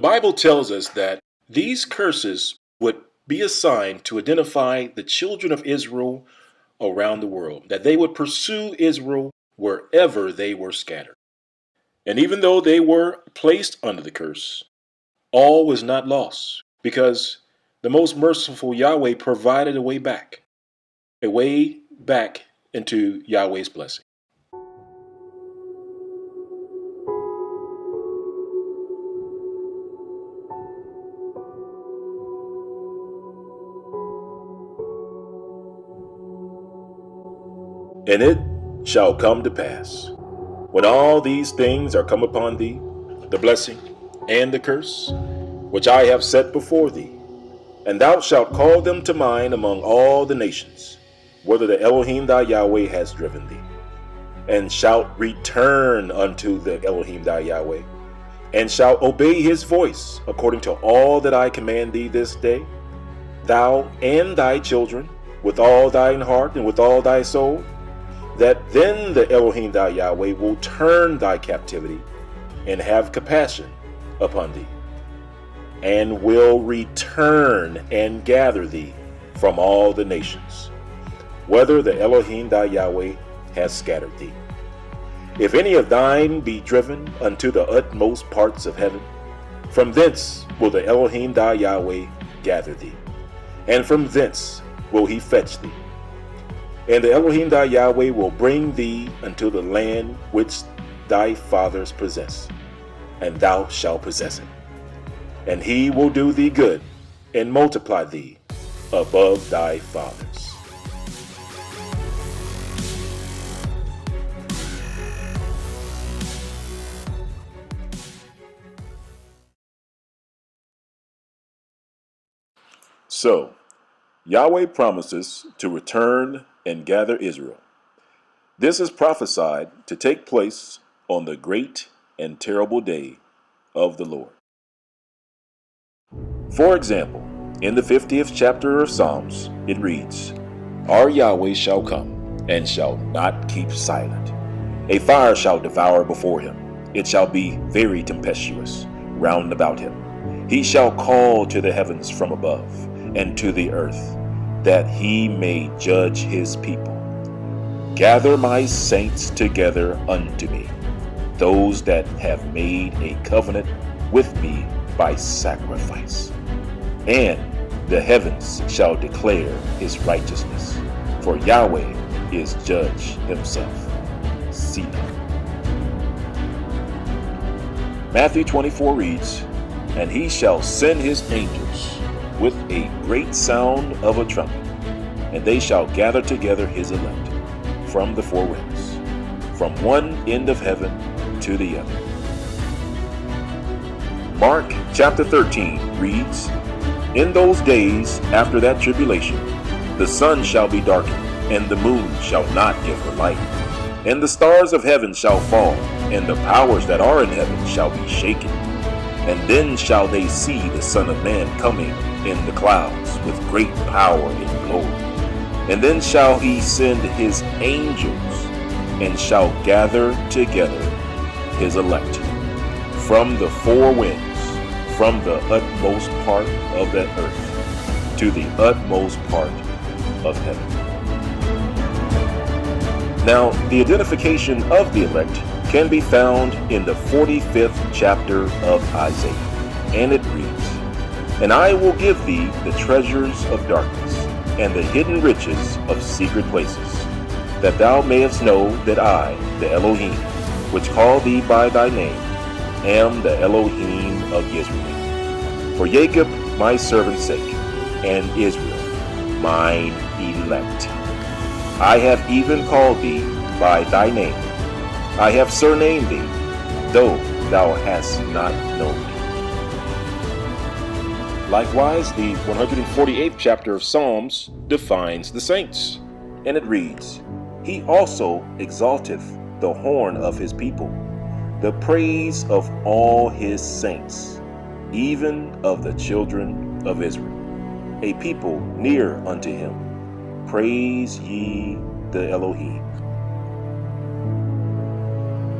Bible tells us that these curses would be assigned to identify the children of Israel around the world, that they would pursue Israel wherever they were scattered. And even though they were placed under the curse, all was not lost, because the most merciful Yahweh provided a way back into Yahweh's blessing. And it shall come to pass, when all these things are come upon thee, the blessing and the curse, which I have set before thee, and thou shalt call them to mind among all the nations, whither the Elohim thy Yahweh has driven thee, and shalt return unto the Elohim thy Yahweh, and shalt obey his voice according to all that I command thee this day, thou and thy children, with all thine heart and with all thy soul, that then the Elohim thy Yahweh will turn thy captivity and have compassion upon thee, and will return and gather thee from all the nations, whether the Elohim thy Yahweh has scattered thee. If any of thine be driven unto the utmost parts of heaven, from thence will the Elohim thy Yahweh gather thee, and from thence will he fetch thee. And the Elohim thy Yahweh will bring thee unto the land which thy fathers possessed, and thou shalt possess it. And he will do thee good, and multiply thee above thy fathers. So, Yahweh promises to return and gather Israel. This is prophesied to take place on the great and terrible day of the Lord. For example, in the 50th chapter of Psalms, it reads, Our Yahweh shall come, and shall not keep silent. A fire shall devour before him. It shall be very tempestuous round about him. He shall call to the heavens from above, and to the earth, that he may judge his people. Gather my saints together unto me, those that have made a covenant with me by sacrifice. And the heavens shall declare his righteousness, for Yahweh is judge himself. Selah. Matthew 24 reads, And he shall send his angels with a great sound of a trumpet, and they shall gather together his elect from the four winds, from one end of heaven to the other. Mark chapter 13 reads, In those days after that tribulation, the sun shall be darkened, and the moon shall not give her light, and the stars of heaven shall fall, and the powers that are in heaven shall be shaken. And then shall they see the Son of Man coming in the clouds with great power and glory. And then shall he send his angels, and shall gather together his elect from the four winds, from the utmost part of the earth to the utmost part of heaven. Now, the identification of the elect can be found in the 45th chapter of Isaiah, and it reads, And I will give thee the treasures of darkness, and the hidden riches of secret places, that thou mayest know that I, the Elohim, which call thee by thy name, am the Elohim of Israel. For Jacob my servant's sake, and Israel mine elect. I have even called thee by thy name. I have surnamed thee, though thou hast not known me. Likewise, the 148th chapter of Psalms defines the saints, and it reads, He also exalteth the horn of his people, the praise of all his saints, even of the children of Israel, a people near unto him. Praise ye the Elohim.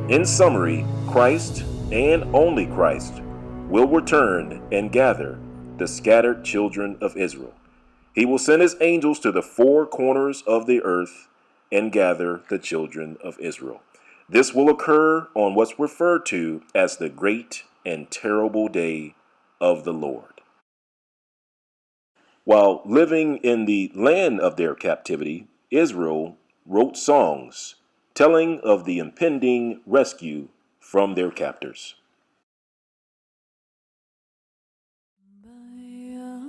In summary, Christ, and only Christ, will return and gather the scattered children of Israel. He will send his angels to the four corners of the earth and gather the children of Israel. This will occur on what's referred to as the great and terrible day of the Lord. While living in the land of their captivity, Israel wrote songs telling of the impending rescue from their captors. Kumbaya,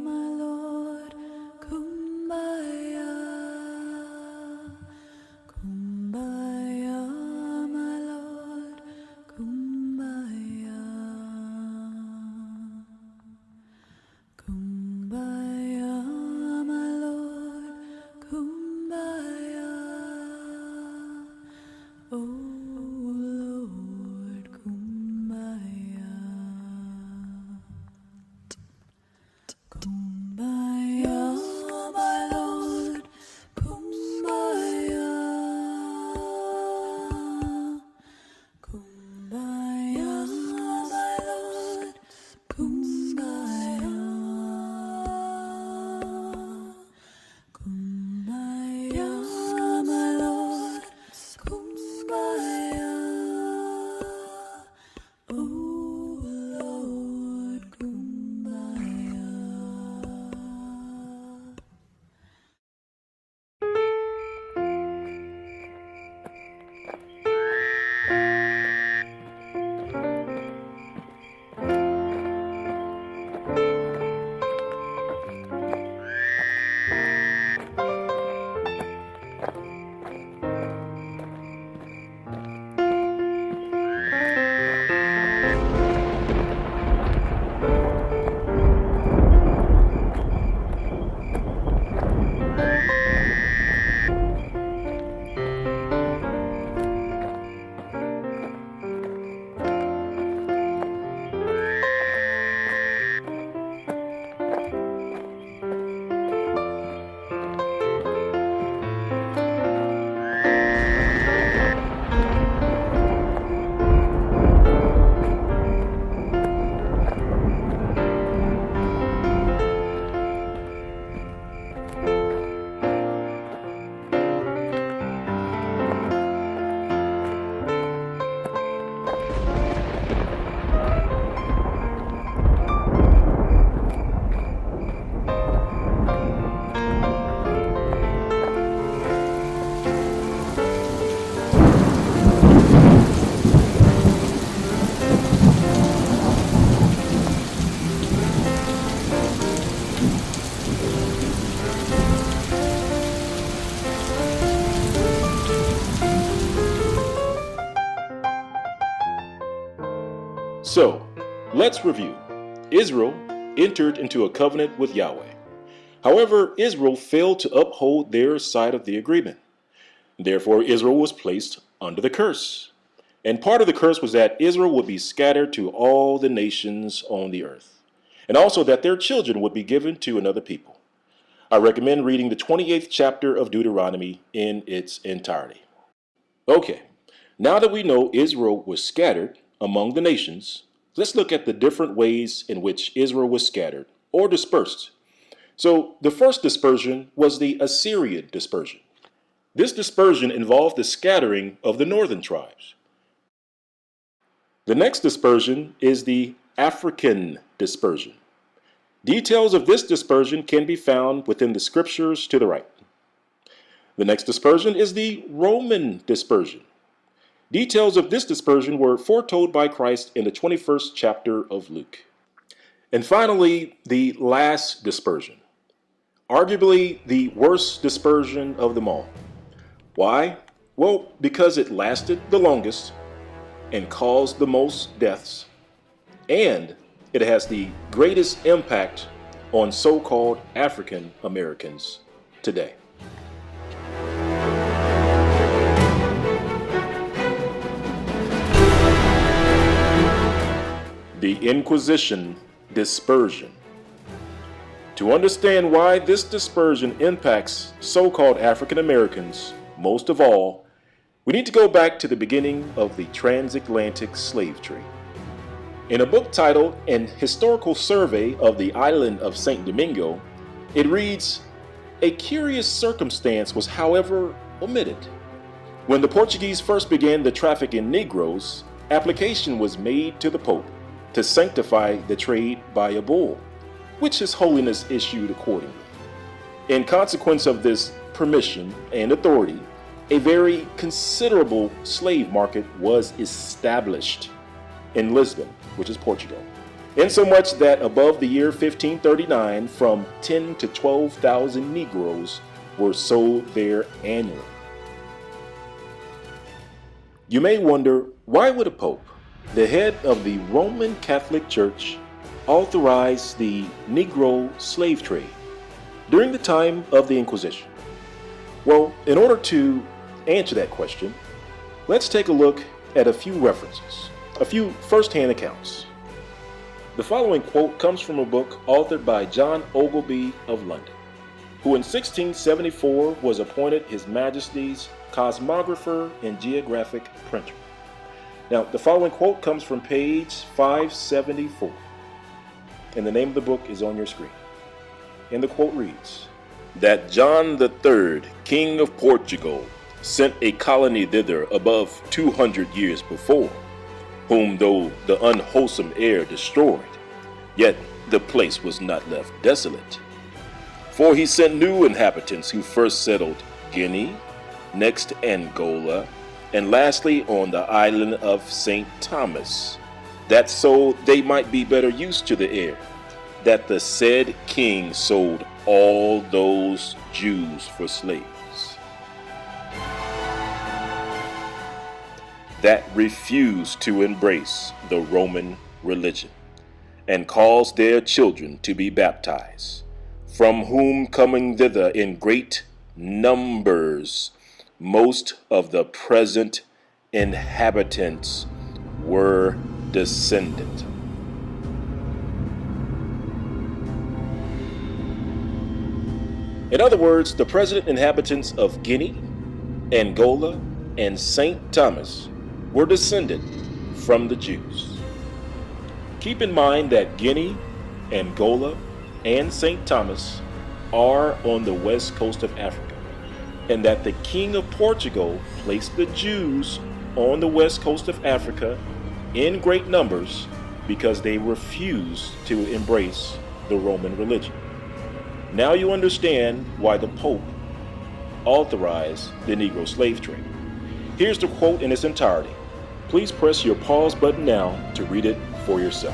my Lord, kumbaya. Kumbaya, my Lord, kumbaya. Kumbaya, my Lord, kumbaya. Oh Lord, kumbaya. Kumbaya, my Lord, kumbaya. Kumbaya, my Lord, kumbaya. Kumbaya, my Lord, kumbaya. Oh Lord, kumbaya. So, let's review. Israel entered into a covenant with Yahweh. However, Israel failed to uphold their side of the agreement. Therefore, Israel was placed under the curse. And part of the curse was that Israel would be scattered to all the nations on the earth, and also that their children would be given to another people. I recommend reading the 28th chapter of Deuteronomy in its entirety. Okay, now that we know Israel was scattered among the nations, let's look at the different ways in which Israel was scattered or dispersed. So, the first dispersion was the Assyrian dispersion. This dispersion involved the scattering of the northern tribes. The next dispersion is the African dispersion. Details of this dispersion can be found within the scriptures to the right. The next dispersion is the Roman dispersion. Details of this dispersion were foretold by Christ in the 21st chapter of Luke. And finally, the last dispersion, arguably the worst dispersion of them all. Why? Well, because it lasted the longest and caused the most deaths, and it has the greatest impact on so-called African Americans today. The Inquisition dispersion. To understand why this dispersion impacts so-called African Americans most of all, we need to go back to the beginning of the transatlantic slave trade. In a book titled An Historical Survey of the Island of St. Domingo, it reads, "A curious circumstance was, however, omitted. When the Portuguese first began the traffic in Negroes, application was made to the Pope to sanctify the trade by a bull, which His Holiness issued accordingly. In consequence of this permission and authority, a very considerable slave market was established in Lisbon, which is Portugal, insomuch that above the year 1539, from 10 to 12,000 Negroes were sold there annually." You may wonder, why would a pope, the head of the Roman Catholic Church, authorize the Negro slave trade during the time of the Inquisition? Well, in order to answer that question, let's take a look at a few references, a few first-hand accounts. The following quote comes from a book authored by John Ogilby of London, who in 1674 was appointed His Majesty's cosmographer and geographic printer. Now, the following quote comes from page 574, and the name of the book is on your screen. And the quote reads, "That John III, King of Portugal, sent a colony thither above 200 years before, whom though the unwholesome air destroyed, yet the place was not left desolate. For he sent new inhabitants who first settled Guinea, next Angola, and lastly on the island of St. Thomas, that so they might be better used to the air, that the said king sold all those Jews for slaves that refused to embrace the Roman religion, and caused their children to be baptized, from whom coming thither in great numbers, most of the present inhabitants were descended." In other words, the present inhabitants of Guinea, Angola, and St. Thomas were descended from the Jews. Keep in mind that Guinea, Angola, and St. Thomas are on the west coast of Africa, and that the King of Portugal placed the Jews on the west coast of Africa in great numbers because they refused to embrace the Roman religion. Now you understand why the Pope authorized the Negro slave trade. Here's the quote in its entirety. Please press your pause button now to read it for yourself.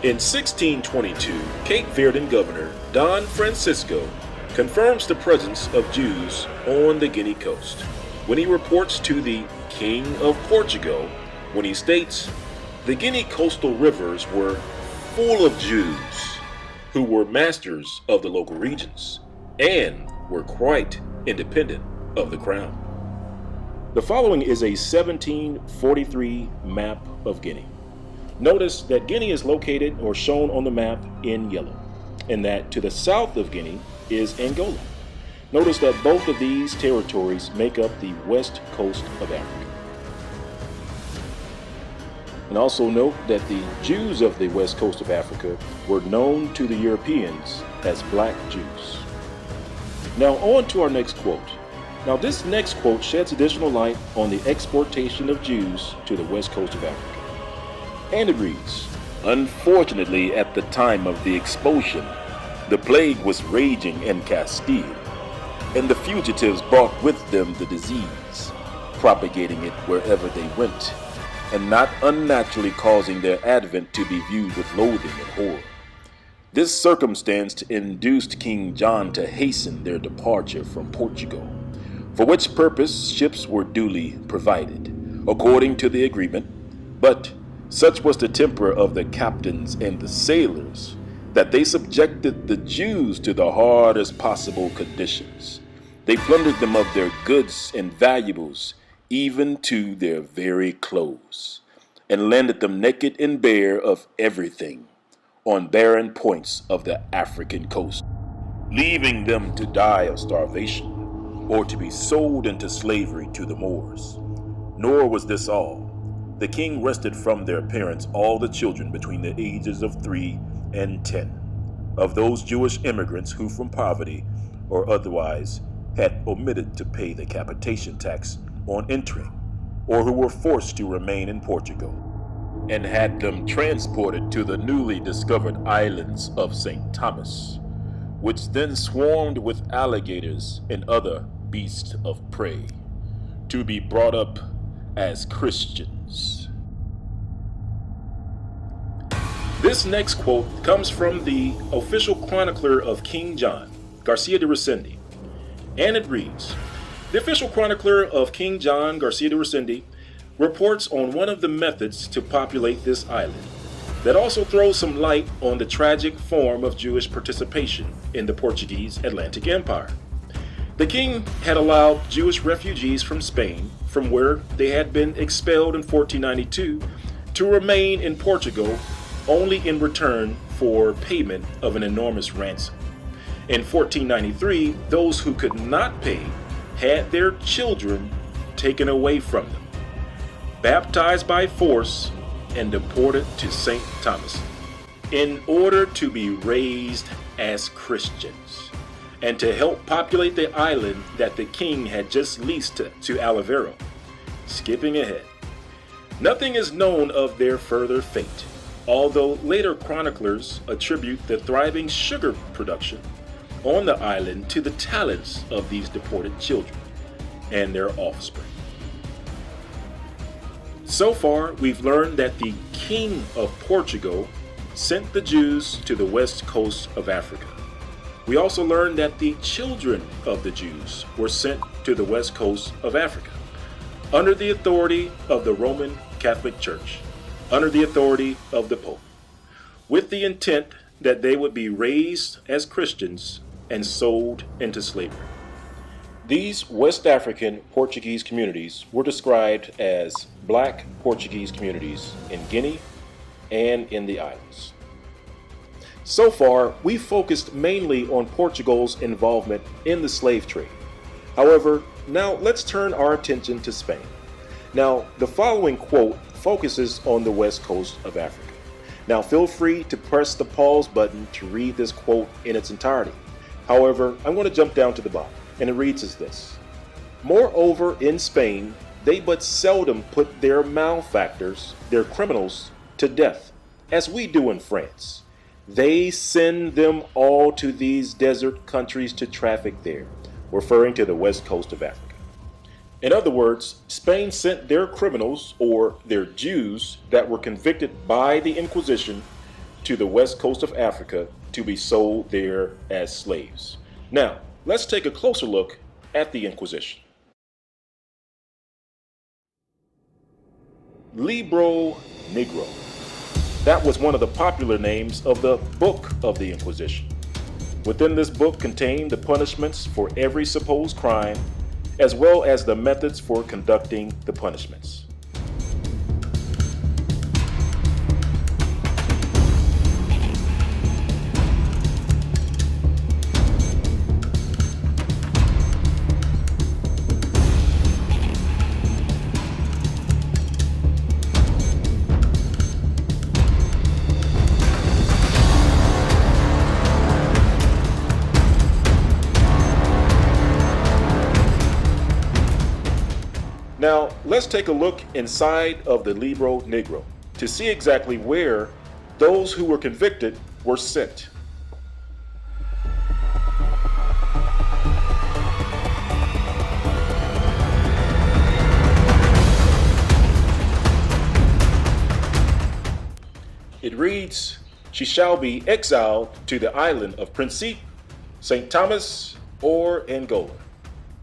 In 1622, Cape Verdean Governor Don Francisco confirms the presence of Jews on the Guinea coast when he reports to the King of Portugal when he states, "The Guinea coastal rivers were full of Jews who were masters of the local regions and were quite independent of the crown." The following is a 1743 map of Guinea. Notice that Guinea is located or shown on the map in yellow, and that to the south of Guinea is Angola. Notice that both of these territories make up the west coast of Africa. And also note that the Jews of the west coast of Africa were known to the Europeans as black Jews. Now on to our next quote. Now this next quote sheds additional light on the exportation of Jews to the west coast of Africa. And it reads, "Unfortunately, at the time of the expulsion, the plague was raging in Castile, and the fugitives brought with them the disease, propagating it wherever they went, and not unnaturally causing their advent to be viewed with loathing and horror. This circumstance induced King John to hasten their departure from Portugal, for which purpose ships were duly provided, according to the agreement, but such was the temper of the captains and the sailors that they subjected the Jews to the hardest possible conditions. They plundered them of their goods and valuables, even to their very clothes, and landed them naked and bare of everything on barren points of the African coast, leaving them to die of starvation or to be sold into slavery to the Moors. Nor was this all. The king wrested from their parents all the children between the ages of 3 and 10 of those Jewish immigrants who from poverty or otherwise had omitted to pay the capitation tax on entering, or who were forced to remain in Portugal, and had them transported to the newly discovered islands of St. Thomas, which then swarmed with alligators and other beasts of prey, to be brought up as Christians. This next quote comes from the official chronicler of King John, Garcia de Resende, and it reads, "The official chronicler of King John, Garcia de Resende, reports on one of the methods to populate this island that also throws some light on the tragic form of Jewish participation in the Portuguese Atlantic Empire. The king had allowed Jewish refugees from Spain, from where they had been expelled in 1492, to remain in Portugal only in return for payment of an enormous ransom. In 1493, those who could not pay had their children taken away from them, baptized by force, and deported to St. Thomas in order to be raised as Christians and to help populate the island that the king had just leased to Alivero. Skipping ahead. Nothing is known of their further fate, although later chroniclers attribute the thriving sugar production on the island to the talents of these deported children and their offspring. So far, we've learned that the King of Portugal sent the Jews to the west coast of Africa. We also learned that the children of the Jews were sent to the west coast of Africa under the authority of the Roman Catholic Church, under the authority of the Pope, with the intent that they would be raised as Christians and sold into slavery. These West African Portuguese communities were described as black Portuguese communities in Guinea and in the islands. So far, we focused mainly on Portugal's involvement in the slave trade. However, now let's turn our attention to Spain. Now, the following quote focuses on the west coast of Africa. Now, feel free to press the pause button to read this quote in its entirety. However, I'm going to jump down to the bottom, and it reads as this. "Moreover, in Spain, they but seldom put their malefactors, their criminals, to death, as we do in France. They send them all to these desert countries to traffic there," referring to the west coast of Africa. In other words, Spain sent their criminals, or their Jews, that were convicted by the Inquisition to the west coast of Africa to be sold there as slaves. Now, let's take a closer look at the Inquisition. Libro Negro. That was one of the popular names of the Book of the Inquisition. Within this book contained the punishments for every supposed crime, as well as the methods for conducting the punishments. Now, let's take a look inside of the Libro Negro to see exactly where those who were convicted were sent. It reads, "She shall be exiled to the island of Principe, St. Thomas, or Angola."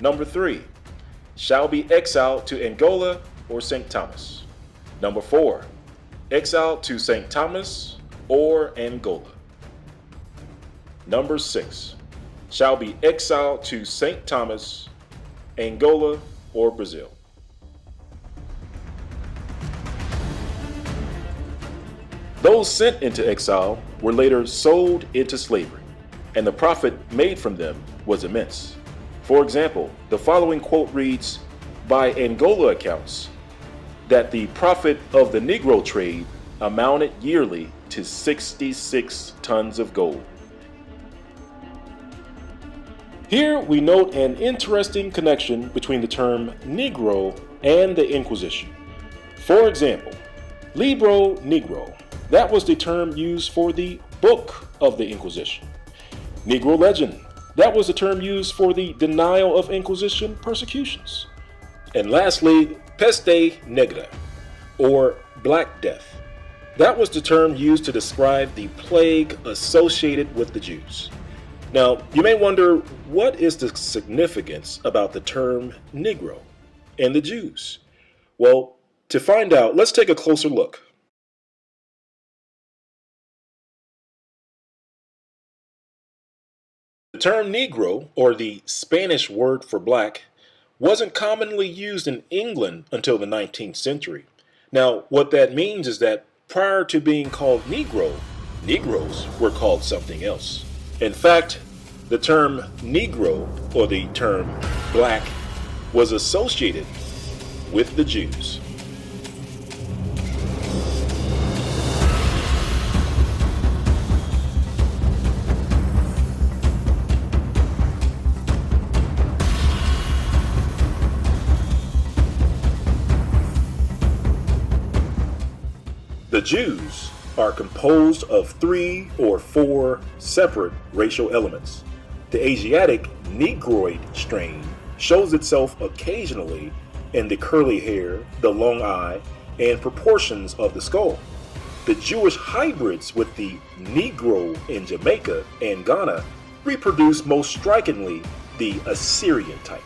Number 3, shall be exiled to Angola or St. Thomas. Number 4, exiled to St. Thomas or Angola. Number 6, shall be exiled to St. Thomas, Angola, or Brazil. Those sent into exile were later sold into slavery, and the profit made from them was immense. For example, the following quote reads, by Angola accounts, that the profit of the Negro trade amounted yearly to 66 tons of gold. Here we note an interesting connection between the term Negro and the Inquisition. For example, Libro Negro, that was the term used for the Book of the Inquisition. Negro Legend, that was the term used for the denial of Inquisition persecutions. And lastly, Peste Negra, or Black Death. That was the term used to describe the plague associated with the Jews. Now, you may wonder, what is the significance about the term Negro and the Jews? Well, to find out, let's take a closer look. The term Negro, or the Spanish word for black, wasn't commonly used in England until the 19th century. Now, what that means is that prior to being called Negro, Negroes were called something else. In fact, the term Negro, or the term black, was associated with the Jews. The Jews are composed of 3 or 4 separate racial elements. The Asiatic Negroid strain shows itself occasionally in the curly hair, the long eye, and proportions of the skull. The Jewish hybrids with the Negro in Jamaica and Ghana reproduce most strikingly the Assyrian type.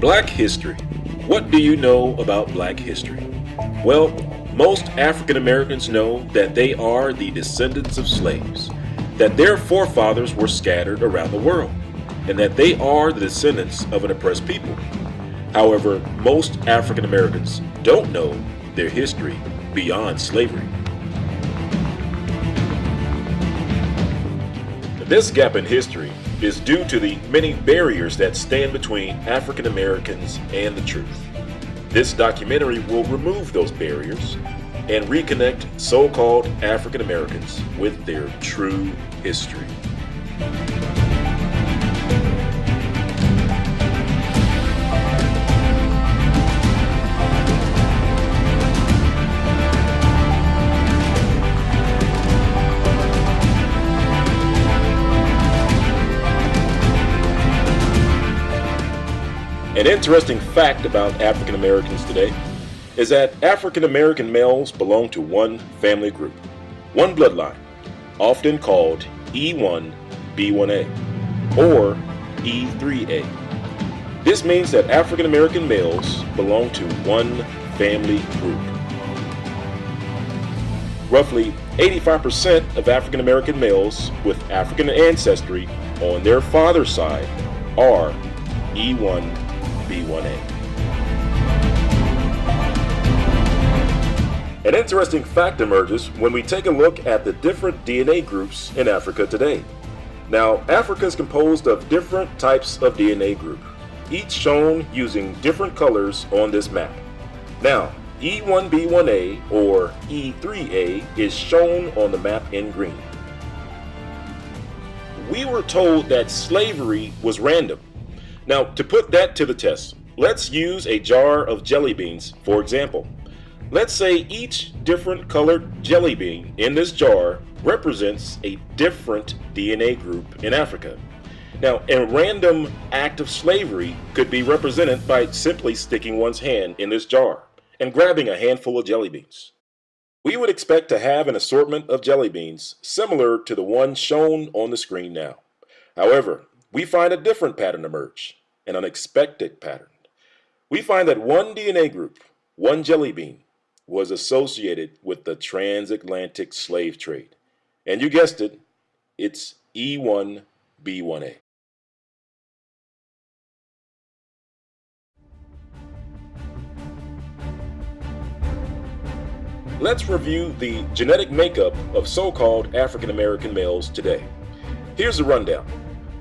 Black history. What do you know about Black history? Well, most African Americans know that they are the descendants of slaves, that their forefathers were scattered around the world, and that they are the descendants of an oppressed people. However, most African Americans don't know their history beyond slavery. This gap in history is due to the many barriers that stand between African Americans and the truth. This documentary will remove those barriers and reconnect so-called African Americans with their true history. An interesting fact about African Americans today is that African American males belong to one family group, one bloodline, often called E1B1A or E3A. This means that African American males belong to one family group. Roughly 85% of African American males with African ancestry on their father's side are E1B1A. An interesting fact emerges when we take a look at the different DNA groups in Africa today. Now, Africa is composed of different types of DNA group, each shown using different colors on this map. Now, E1B1A or E3A is shown on the map in green. We were told that slavery was random. Now, to put that to the test, let's use a jar of jelly beans, for example. Let's say each different colored jelly bean in this jar represents a different DNA group in Africa. Now, a random act of slavery could be represented by simply sticking one's hand in this jar and grabbing a handful of jelly beans. We would expect to have an assortment of jelly beans similar to the one shown on the screen now. However, we find a different pattern emerge, an unexpected pattern. We find that one DNA group, one jelly bean, was associated with the transatlantic slave trade. And you guessed it, it's E1B1A. Let's review the genetic makeup of so-called African American males today. Here's the rundown.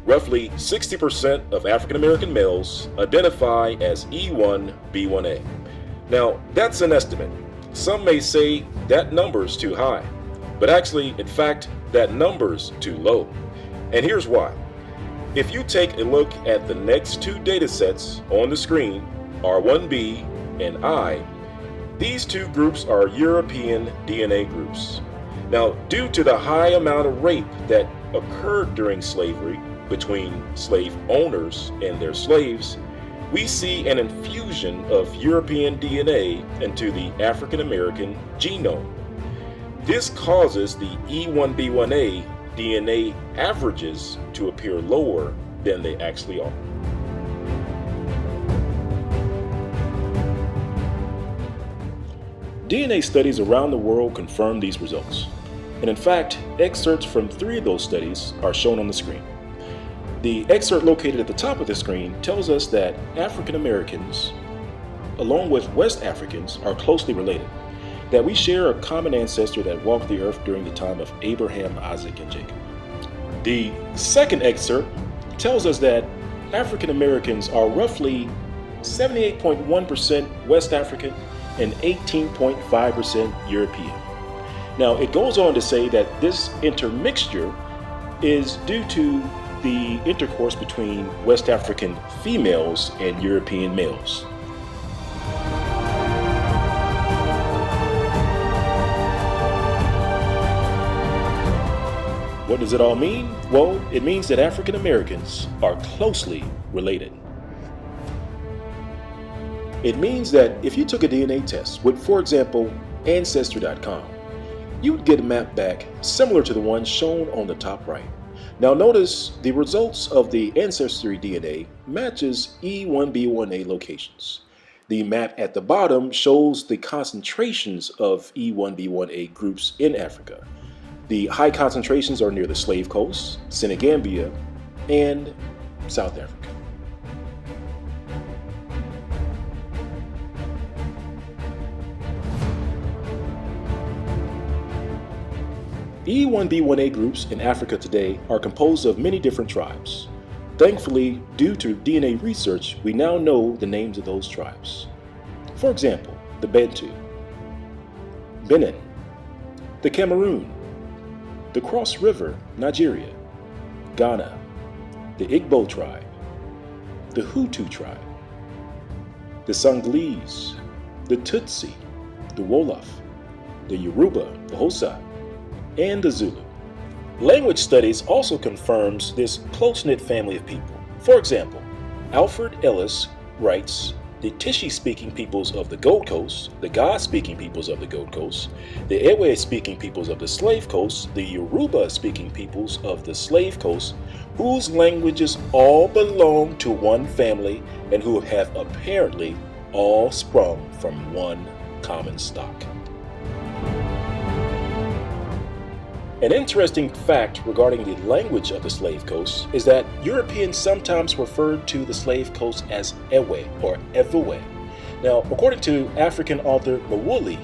Roughly 60% of African American males identify as E1B1A. Now, that's an estimate. Some may say that number's too high, but actually, in fact, that number's too low. And here's why. If you take a look at the next two data sets on the screen, R1b and I, these two groups are European DNA groups. Now, due to the high amount of rape that occurred during slavery between slave owners and their slaves, we see an infusion of European DNA into the African American genome. This causes the E1B1A DNA averages to appear lower than they actually are. DNA studies around the world confirm these results. And in fact, excerpts from 3 of those studies are shown on the screen. The excerpt located at the top of the screen tells us that African Americans, along with West Africans, are closely related, that we share a common ancestor that walked the earth during the time of Abraham, Isaac, and Jacob. The second excerpt tells us that African Americans are roughly 78.1% West African and 18.5% European. Now, it goes on to say that this intermixture is due to the intercourse between West African females and European males. What does it all mean? Well, it means that African Americans are closely related. It means that if you took a DNA test with, for example, Ancestry.com, you would get a map back similar to the one shown on the top right. Now notice the results of the Ancestry DNA matches E1B1A locations. The map at the bottom shows the concentrations of E1B1A groups in Africa. The high concentrations are near the Slave Coast, Senegambia, and South Africa. E1B1A groups in Africa today are composed of many different tribes. Thankfully, due to DNA research, we now know the names of those tribes. For example, the Bantu, Benin, the Cameroon, the Cross River, Nigeria, Ghana, the Igbo tribe, the Hutu tribe, the Sanghalese, the Tutsi, the Wolof, the Yoruba, the Hosa, and the Zulu. Language studies also confirms this close-knit family of people. For example, Alfred Ellis writes, the Tishi-speaking peoples of the Gold Coast, the Ga-speaking peoples of the Gold Coast, the Ewe-speaking peoples of the Slave Coast, the Yoruba-speaking peoples of the Slave Coast, whose languages all belong to one family and who have apparently all sprung from one common stock. An interesting fact regarding the language of the Slave Coast is that Europeans sometimes referred to the Slave Coast as Ewe or Ewe. Now, according to African author Mawuli,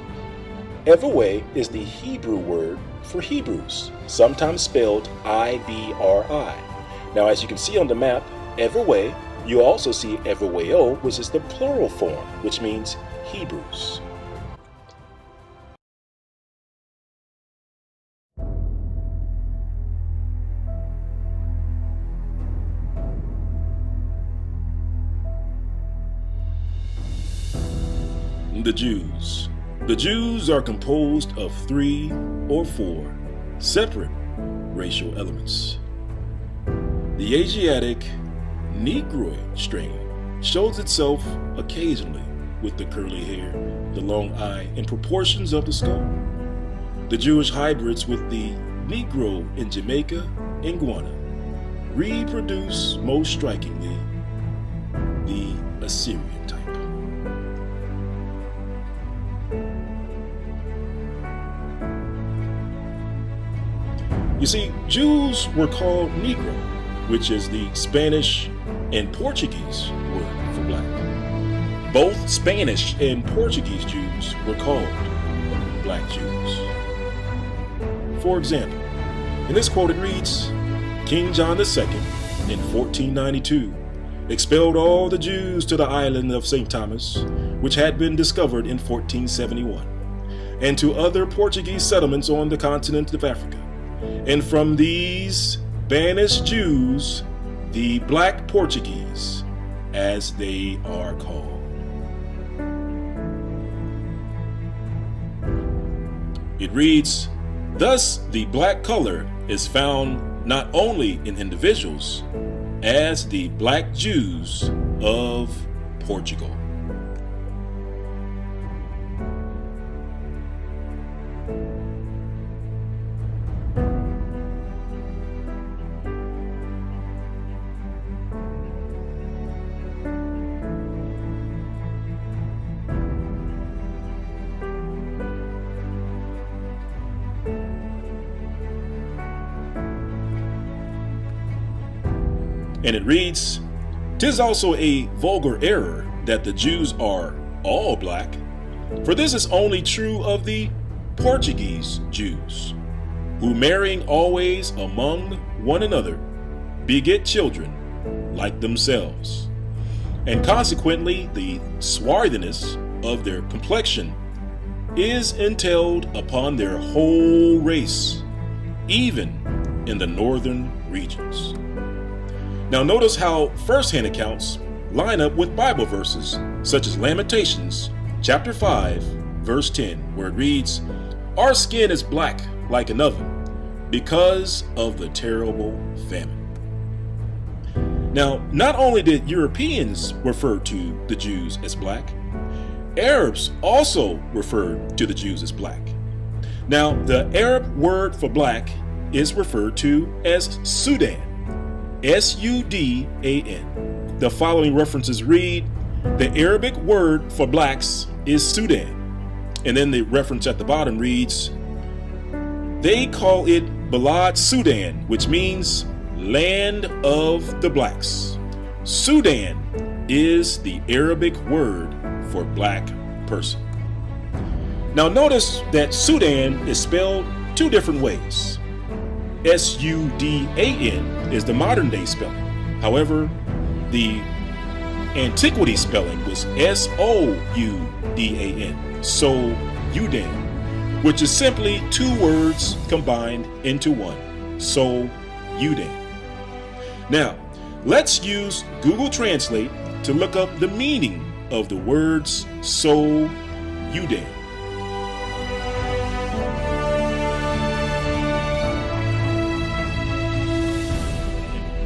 Ewe is the Hebrew word for Hebrews, sometimes spelled I-B-R-I. Now, as you can see on the map, Ewe, you also see Eweo, which is the plural form, which means Hebrews. The Jews. The Jews are composed of 3 or 4 separate racial elements. The Asiatic Negroid strain shows itself occasionally with the curly hair, the long eye, and proportions of the skull. The Jewish hybrids with the Negro in Jamaica and Guiana reproduce most strikingly the Assyrian type. You see, Jews were called Negro, which is the Spanish and Portuguese word for black. Both Spanish and Portuguese Jews were called black Jews. For example, in this quote it reads, King John II in 1492 expelled all the Jews to the island of St. Thomas, which had been discovered in 1471, and to other Portuguese settlements on the continent of Africa. And from these banished Jews, the black Portuguese, as they are called. It reads, thus the black color is found not only in individuals, as the black Jews of Portugal. And it reads, "'Tis also a vulgar error that the Jews are all black, for this is only true of the Portuguese Jews, who marrying always among one another, beget children like themselves, and consequently the swarthiness of their complexion is entailed upon their whole race, even in the northern regions." Now notice how first-hand accounts line up with Bible verses such as Lamentations chapter 5 verse 10, where it reads, "Our skin is black like an oven because of the terrible famine." Now, not only did Europeans refer to the Jews as black, Arabs also referred to the Jews as black. Now, the Arab word for black is referred to as Sudan. S-U-D-A-N. The following references read, the Arabic word for blacks is Sudan. And then the reference at the bottom reads, they call it Balad Sudan, which means land of the blacks. Sudan is the Arabic word for black person. Now notice that Sudan is spelled two different ways. S-U-D-A-N is the modern day spelling. However, the antiquity spelling was S-O-U-D-A-N, So-U-Dan, which is simply two words combined into one, So-U-Dan. Now, let's use Google Translate to look up the meaning of the words So-U-Dan.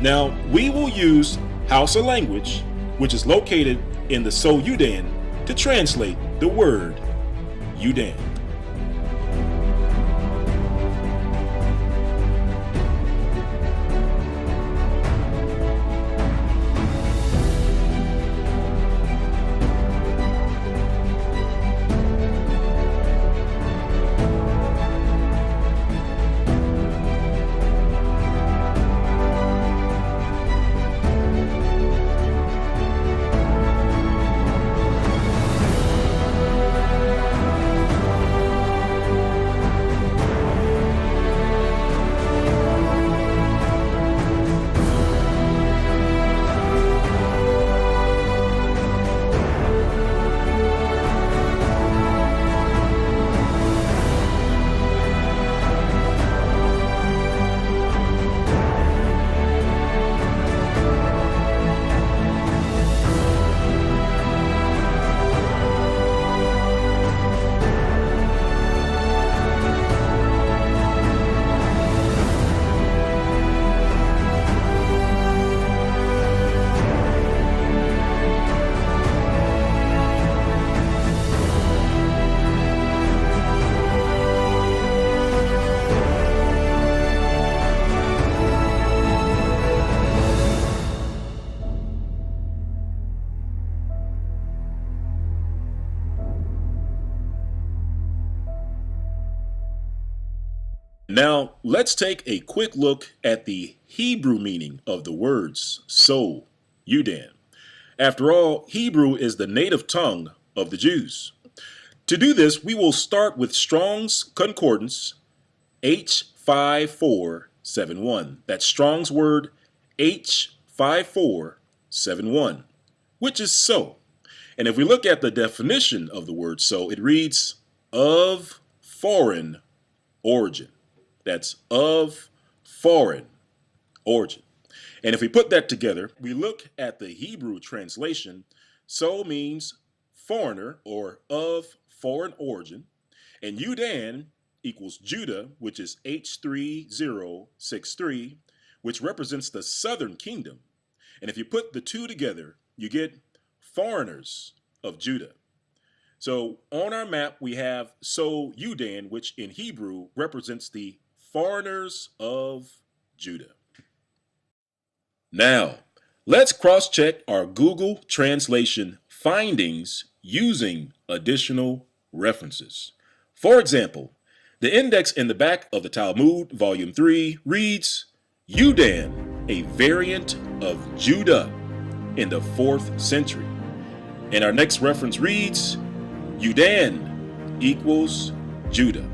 Now, we will use Hausa language, which is located in the So-U-Dan, to translate the word Udan. Now, let's take a quick look at the Hebrew meaning of the words so, Yudan. After all, Hebrew is the native tongue of the Jews. To do this, we will start with Strong's Concordance H5471. That's Strong's word H5471, which is so. And if we look at the definition of the word so, it reads of foreign origin. That's of foreign origin. And if we put that together, we look at the Hebrew translation. So means foreigner or of foreign origin. And Yudan equals Judah, which is H3063, which represents the southern kingdom. And if you put the two together, you get foreigners of Judah. So on our map, we have So Yudan, which in Hebrew represents the foreigners of Judah. Now, let's cross-check our Google translation findings using additional references. For example, the index in the back of the Talmud, Volume 3, reads, Yudan, a variant of Judah in the 4th century. And our next reference reads, Yudan equals Judah.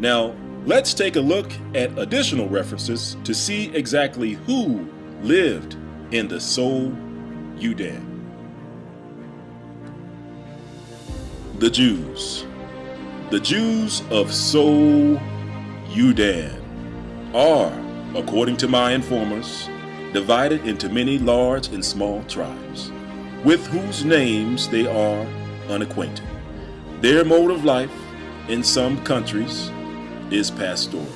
Now, let's take a look at additional references to see exactly who lived in the So Yudan. The Jews. The Jews of So Yudan are, according to my informers, divided into many large and small tribes, with whose names they are unacquainted. Their mode of life in some countries is pastoral.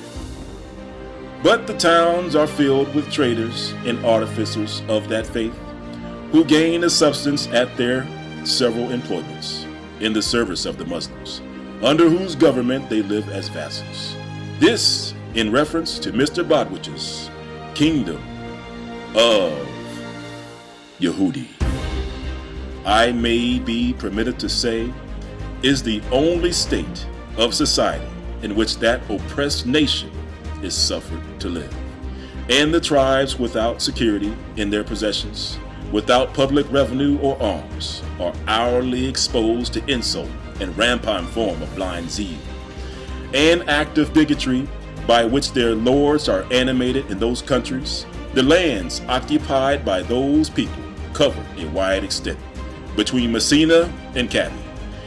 But the towns are filled with traders and artificers of that faith, who gain a substance at their several employments in the service of the Muslims, under whose government they live as vassals. This in reference to Mr. Bodwich's kingdom of Yehudi. I may be permitted to say, is the only state of society in which that oppressed nation is suffered to live. And the tribes without security in their possessions, without public revenue or arms, are hourly exposed to insult and rampant form of blind zeal, and active bigotry by which their lords are animated in those countries. The lands occupied by those people cover a wide extent between Messina and Cabi.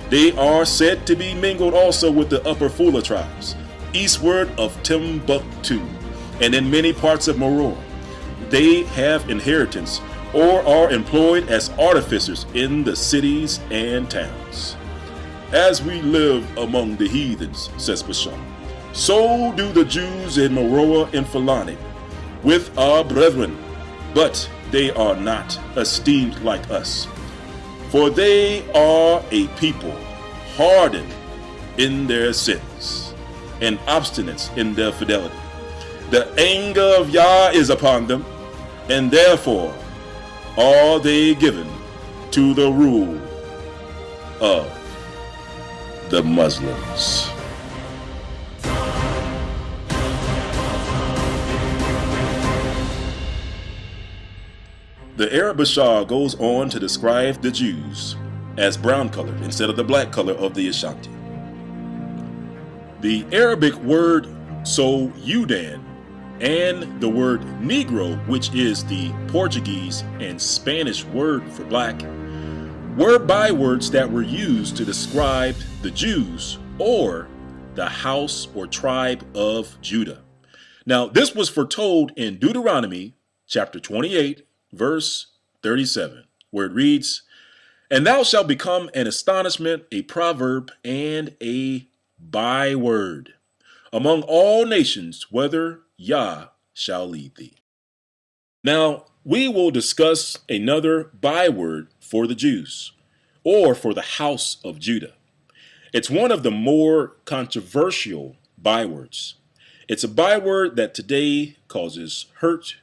They are said to be mingled also with the Upper Fula tribes, eastward of Timbuktu, and in many parts of Maror. They have inheritance or are employed as artificers in the cities and towns. As we live among the heathens, says Bashar, so do the Jews in Maror and Fulani with our brethren, but they are not esteemed like us. For they are a people hardened in their sins and obstinate in their fidelity. The anger of Yah is upon them, and therefore are they given to the rule of the Muslims. The Arab Bashar goes on to describe the Jews as brown colored instead of the black color of the Ashanti. The Arabic word so Yudan and the word Negro, which is the Portuguese and Spanish word for black, were bywords that were used to describe the Jews or the house or tribe of Judah. Now, this was foretold in Deuteronomy chapter 28, verse 37, where it reads, "And thou shalt become an astonishment, a proverb, and a byword among all nations, whither Yah shall lead thee." Now, we will discuss another byword for the Jews, or for the house of Judah. It's one of the more controversial bywords. It's a byword that today causes hurt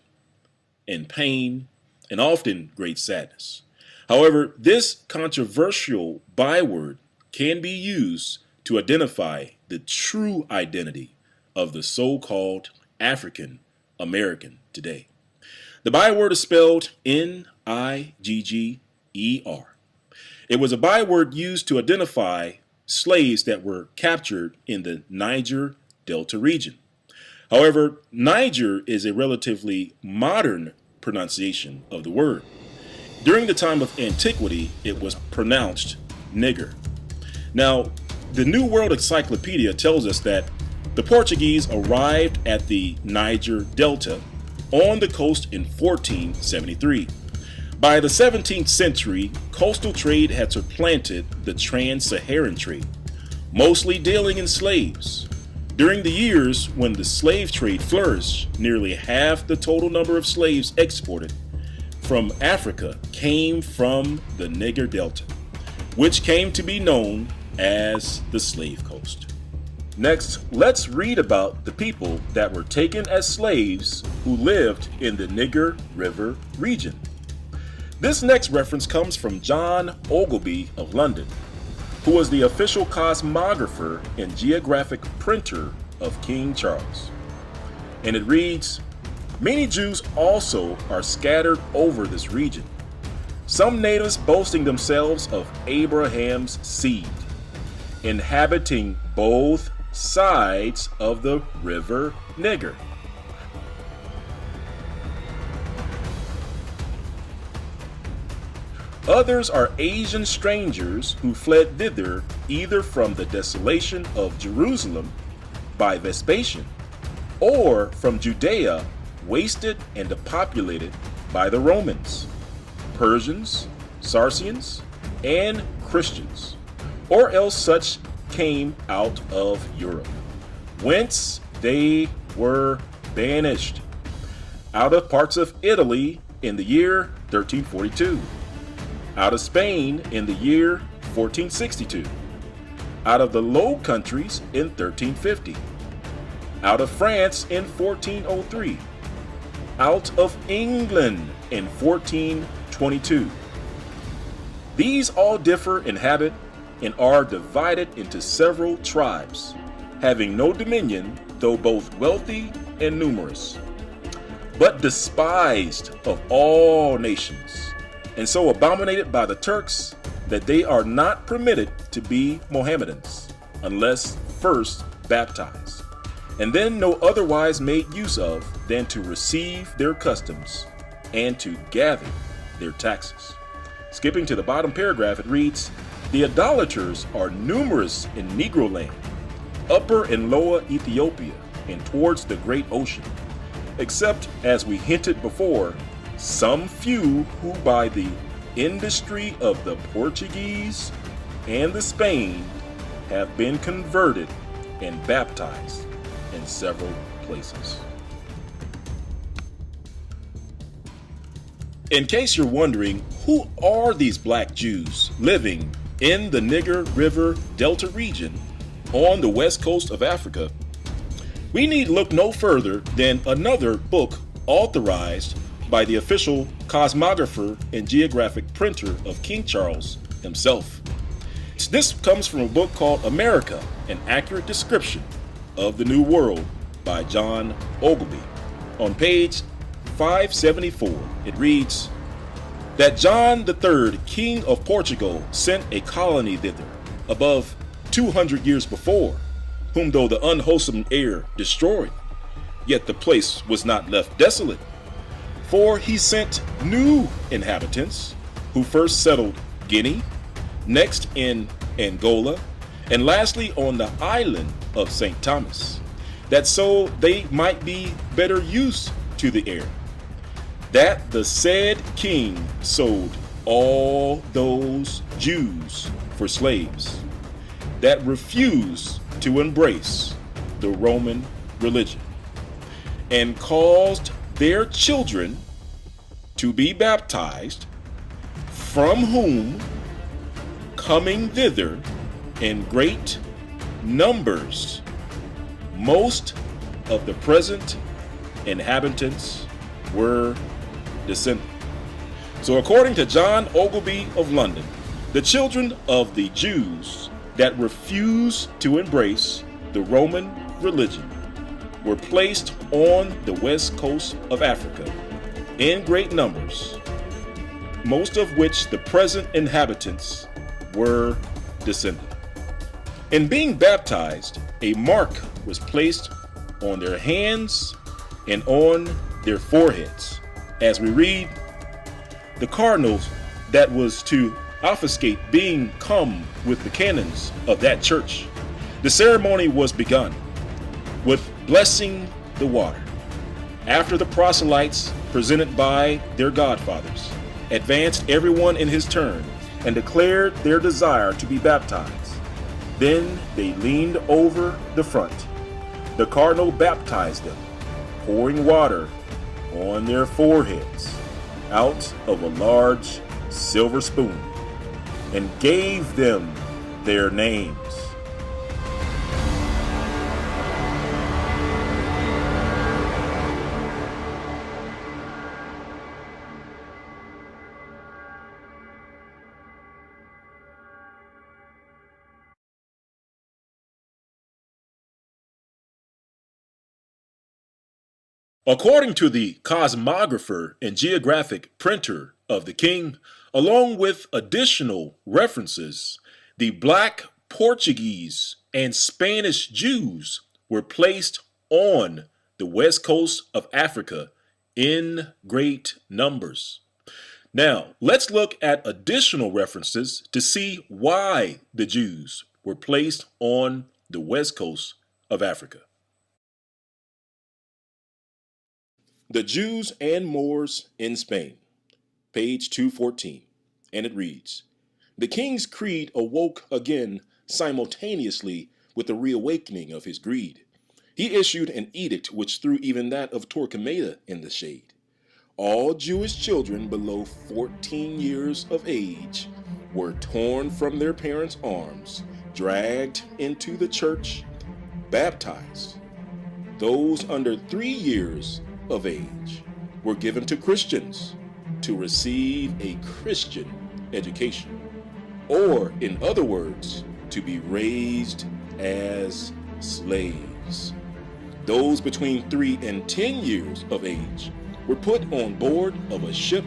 and pain and often great sadness. However, this controversial byword can be used to identify the true identity of the so-called African American today. The byword is spelled Nigger. It was a byword used to identify slaves that were captured in the Niger Delta region. However, Niger is a relatively modern pronunciation of the word. During the time of antiquity, it was pronounced nigger. Now, the New World Encyclopedia tells us that the Portuguese arrived at the Niger Delta on the coast in 1473. By the 17th century, coastal trade had supplanted the trans-Saharan trade, mostly dealing in slaves. During the years when the slave trade flourished, nearly half the total number of slaves exported from Africa came from the Niger Delta, which came to be known as the Slave Coast. Next, let's read about the people that were taken as slaves who lived in the Niger River region. This next reference comes from John Ogilby of London, who was the official cosmographer and geographic printer of King Charles. And it reads, "Many Jews also are scattered over this region, some natives boasting themselves of Abraham's seed, inhabiting both sides of the river Niger." Others are Asian strangers who fled thither either from the desolation of Jerusalem by Vespasian, or from Judea, wasted and depopulated by the Romans, Persians, Saracens, and Christians, or else such came out of Europe, whence they were banished, out of parts of Italy in the year 1342, out of Spain in the year 1462, out of the Low Countries in 1350, out of France in 1403, out of England in 1422. These all differ in habit and are divided into several tribes, having no dominion, though both wealthy and numerous, but despised of all nations, and so abominated by the Turks that they are not permitted to be Mohammedans, unless first baptized, and then no otherwise made use of than to receive their customs and to gather their taxes. Skipping to the bottom paragraph, it reads, "The idolaters are numerous in Negro land, Upper and Lower Ethiopia, and towards the great ocean, except, as we hinted before, some few who by the industry of the Portuguese and the Spain have been converted and baptized in several places." In case you're wondering, who are these black Jews living in the Niger River Delta region on the west coast of Africa, we need look no further than another book authorized by the official cosmographer and geographic printer of King Charles himself. This comes from a book called America, An Accurate Description of the New World by John Ogilby. On page 574, it reads, "That John III, King of Portugal, sent a colony thither above 200 years before, whom though the unwholesome air destroyed, yet the place was not left desolate. For he sent new inhabitants, who first settled Guinea, next in Angola, and lastly on the island of St. Thomas, that so they might be better used to the air. That the said king sold all those Jews for slaves that refused to embrace the Roman religion, and caused their children to be baptized, from whom, coming thither in great numbers, most of the present inhabitants were descended." So according to John Ogilby of London, the children of the Jews that refused to embrace the Roman religion were placed on the west coast of Africa in great numbers, most of which the present inhabitants were descended. In being baptized, a mark was placed on their hands and on their foreheads. As we read, the cardinals that was to obfuscate being come with the canons of that church. The ceremony was begun with blessing the water. After the proselytes, presented by their godfathers, advanced everyone in his turn and declared their desire to be baptized. Then they leaned over the front. The cardinal baptized them, pouring water on their foreheads out of a large silver spoon, and gave them their names. According to the cosmographer and geographic printer of the king, along with additional references, the Black Portuguese and Spanish Jews were placed on the west coast of Africa in great numbers. Now, let's look at additional references to see why the Jews were placed on the west coast of Africa. The Jews and Moors in Spain, page 214, and it reads, "The king's creed awoke again simultaneously with the reawakening of his greed. He issued an edict which threw even that of Torquemada in the shade. All Jewish children below 14 years of age were torn from their parents' arms, dragged into the church, baptized. Those under 3 years of age were given to Christians to receive a Christian education, or in other words, to be raised as slaves. Those between 3 and 10 years of age were put on board of a ship,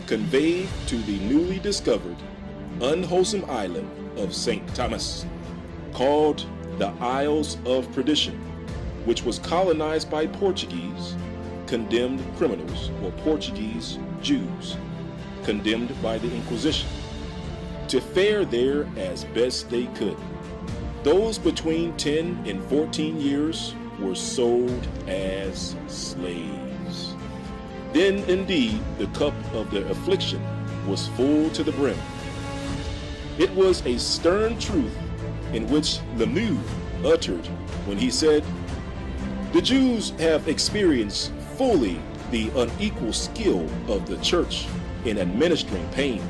conveyed to the newly discovered unwholesome island of St. Thomas, called the Isles of Perdition, which was colonized by Portuguese condemned criminals, or Portuguese Jews, condemned by the Inquisition, to fare there as best they could. Those between 10 and 14 years were sold as slaves. Then indeed the cup of their affliction was full to the brim. It was a stern truth in which Lemieux uttered when he said, "The Jews have experienced fully the unequal skill of the church in administering pain.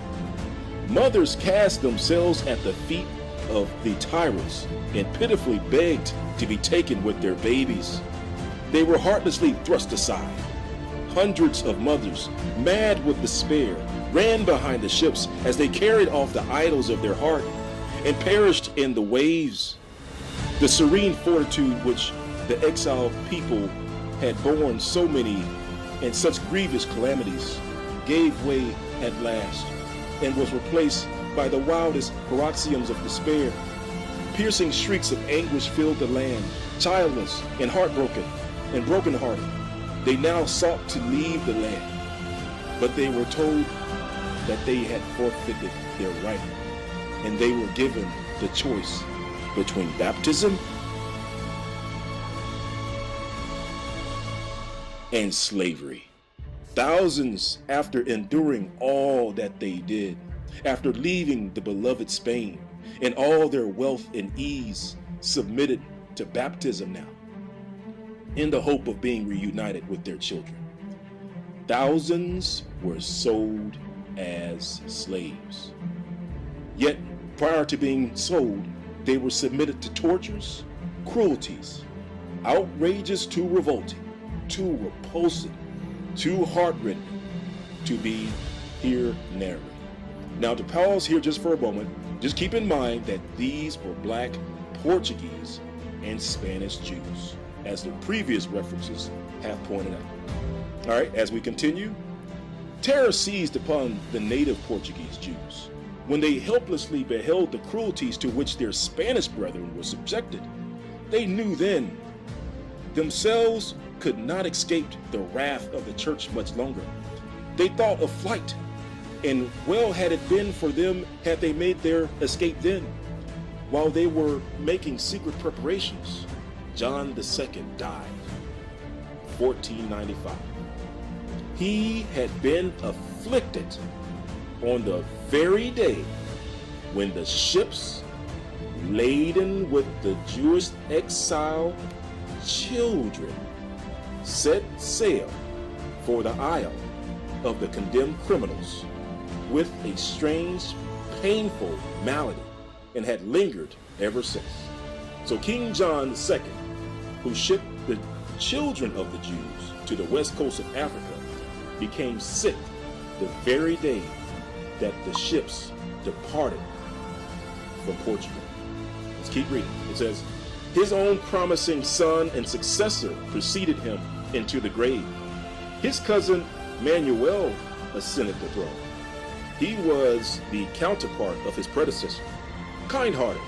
Mothers cast themselves at the feet of the tyrants and pitifully begged to be taken with their babies. They were heartlessly thrust aside. Hundreds of mothers, mad with despair, ran behind the ships as they carried off the idols of their heart and perished in the waves. The serene fortitude which the exiled people had borne so many and such grievous calamities gave way at last and was replaced by the wildest paroxysms of despair. Piercing shrieks of anguish filled the land. Childless and heartbroken and brokenhearted, they now sought to leave the land, but they were told that they had forfeited their right, and they were given the choice between baptism and slavery. Thousands, after enduring all that they did, after leaving the beloved Spain and all their wealth and ease, submitted to baptism now, in the hope of being reunited with their children. Thousands were sold as slaves. Yet, prior to being sold, they were submitted to tortures, cruelties, outrageous too revolting, too repulsive, too heartrending to be here narrated. Now, to pause here just for a moment, just keep in mind that these were Black, Portuguese, and Spanish Jews. as the previous references have pointed out. All right, as we continue, terror seized upon the native Portuguese Jews when they helplessly beheld the cruelties to which their Spanish brethren were subjected. They knew then themselves could not escape the wrath of the church much longer. They thought of flight, and well had it been for them had they made their escape then. While they were making secret preparations, John II died, 1495. He had been afflicted on the very day when the ships laden with the Jewish exile children set sail for the isle of the condemned criminals with a strange, painful malady, and had lingered ever since. So King John II, who shipped the children of the Jews to the west coast of Africa, became sick the very day that the ships departed from Portugal. Let's keep reading. It says, his own promising son and successor preceded him into the grave. His cousin Manuel ascended the throne. He was the counterpart of his predecessor, kind-hearted,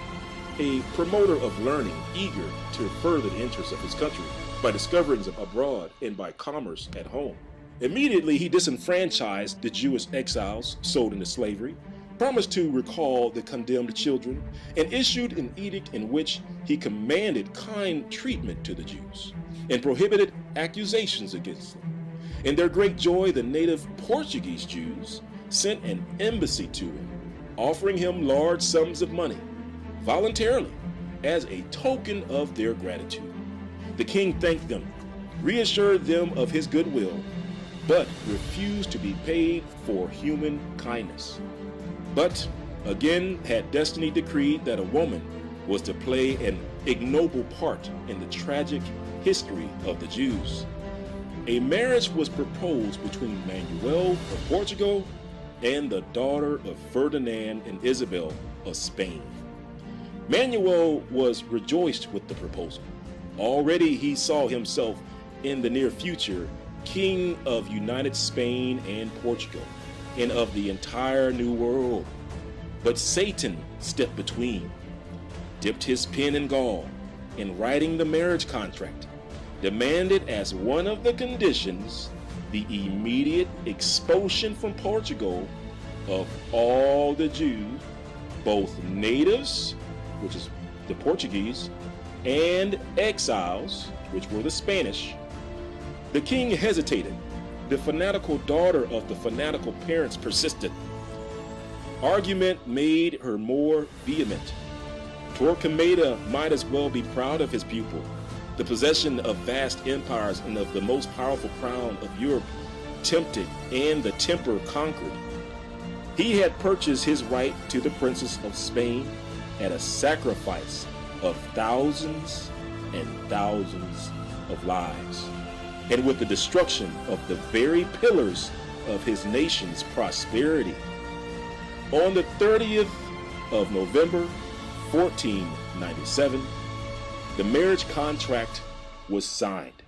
a promoter of learning, eager to further the interests of his country by discoveries abroad and by commerce at home. Immediately, he disenfranchised the Jewish exiles sold into slavery, promised to recall the condemned children, and issued an edict in which he commanded kind treatment to the Jews and prohibited accusations against them. In their great joy, the native Portuguese Jews sent an embassy to him, offering him large sums of money voluntarily as a token of their gratitude. The king thanked them, reassured them of his goodwill, but refused to be paid for human kindness. But again had destiny decreed that a woman was to play an ignoble part in the tragic history of the Jews. A marriage was proposed between Manuel of Portugal and the daughter of Ferdinand and Isabel of Spain. Manuel was rejoiced with the proposal. Already he saw himself in the near future king of united Spain and Portugal, and of the entire New World. But Satan stepped between, dipped his pen in gall, and writing the marriage contract, demanded as one of the conditions the immediate expulsion from Portugal of all the Jews, both natives, which is the Portuguese, and exiles, which were the Spanish. The king hesitated. The fanatical daughter of the fanatical parents persisted. Argument made her more vehement. Torquemada might as well be proud of his pupil. The possession of vast empires and of the most powerful crown of Europe tempted and the temper conquered. He had purchased his right to the princess of Spain at a sacrifice of thousands and thousands of lives, and with the destruction of the very pillars of his nation's prosperity. On the 30th of November, 1497, the marriage contract was signed.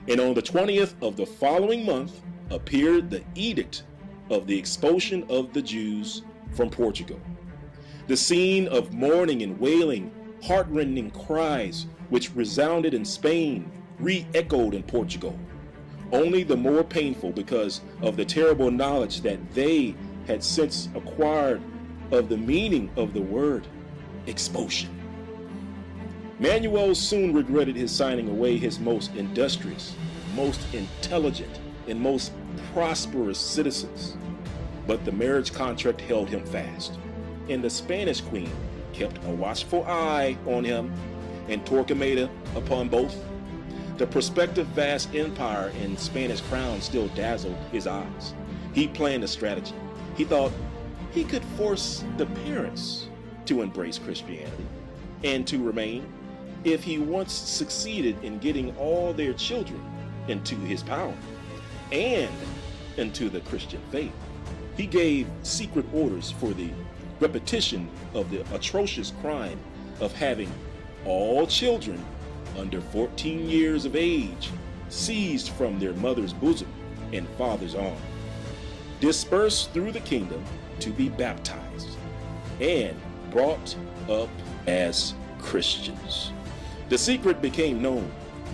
And on the 20th of the following month appeared the edict of the expulsion of the Jews from Portugal. The scene of mourning and wailing, heartrending cries which resounded in Spain re-echoed in Portugal, only the more painful because of the terrible knowledge that they had since acquired of the meaning of the word expulsion. Manuel soon regretted his signing away his most industrious, most intelligent, and most prosperous citizens, but the marriage contract held him fast, and the Spanish queen kept a watchful eye on him, and Torquemada upon both. The prospective vast empire and Spanish crown still dazzled his eyes. He planned a strategy. He thought he could force the parents to embrace Christianity and to remain if he once succeeded in getting all their children into his power and into the Christian faith. He gave secret orders for the repetition of the atrocious crime of having all children under 14 years of age, seized from their mother's bosom and father's arm, dispersed through the kingdom to be baptized, and brought up as Christians. The secret became known.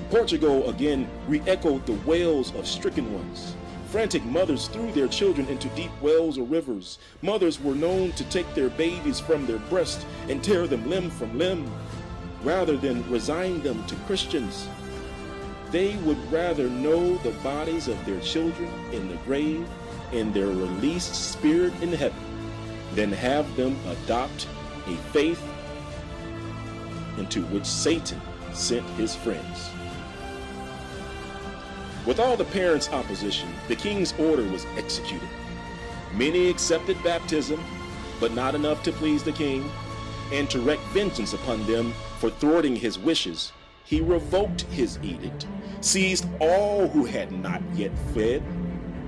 Portugal again re-echoed the wails of stricken ones. Frantic mothers threw their children into deep wells or rivers. Mothers were known to take their babies from their breast and tear them limb from limb, rather than resign them to Christians. They would rather know the bodies of their children in the grave and their released spirit in heaven than have them adopt a faith into which Satan sent his friends. With all the parents' opposition, the king's order was executed. Many accepted baptism, but not enough to please the king, and to wreak vengeance upon them for thwarting his wishes, he revoked his edict, seized all who had not yet fled,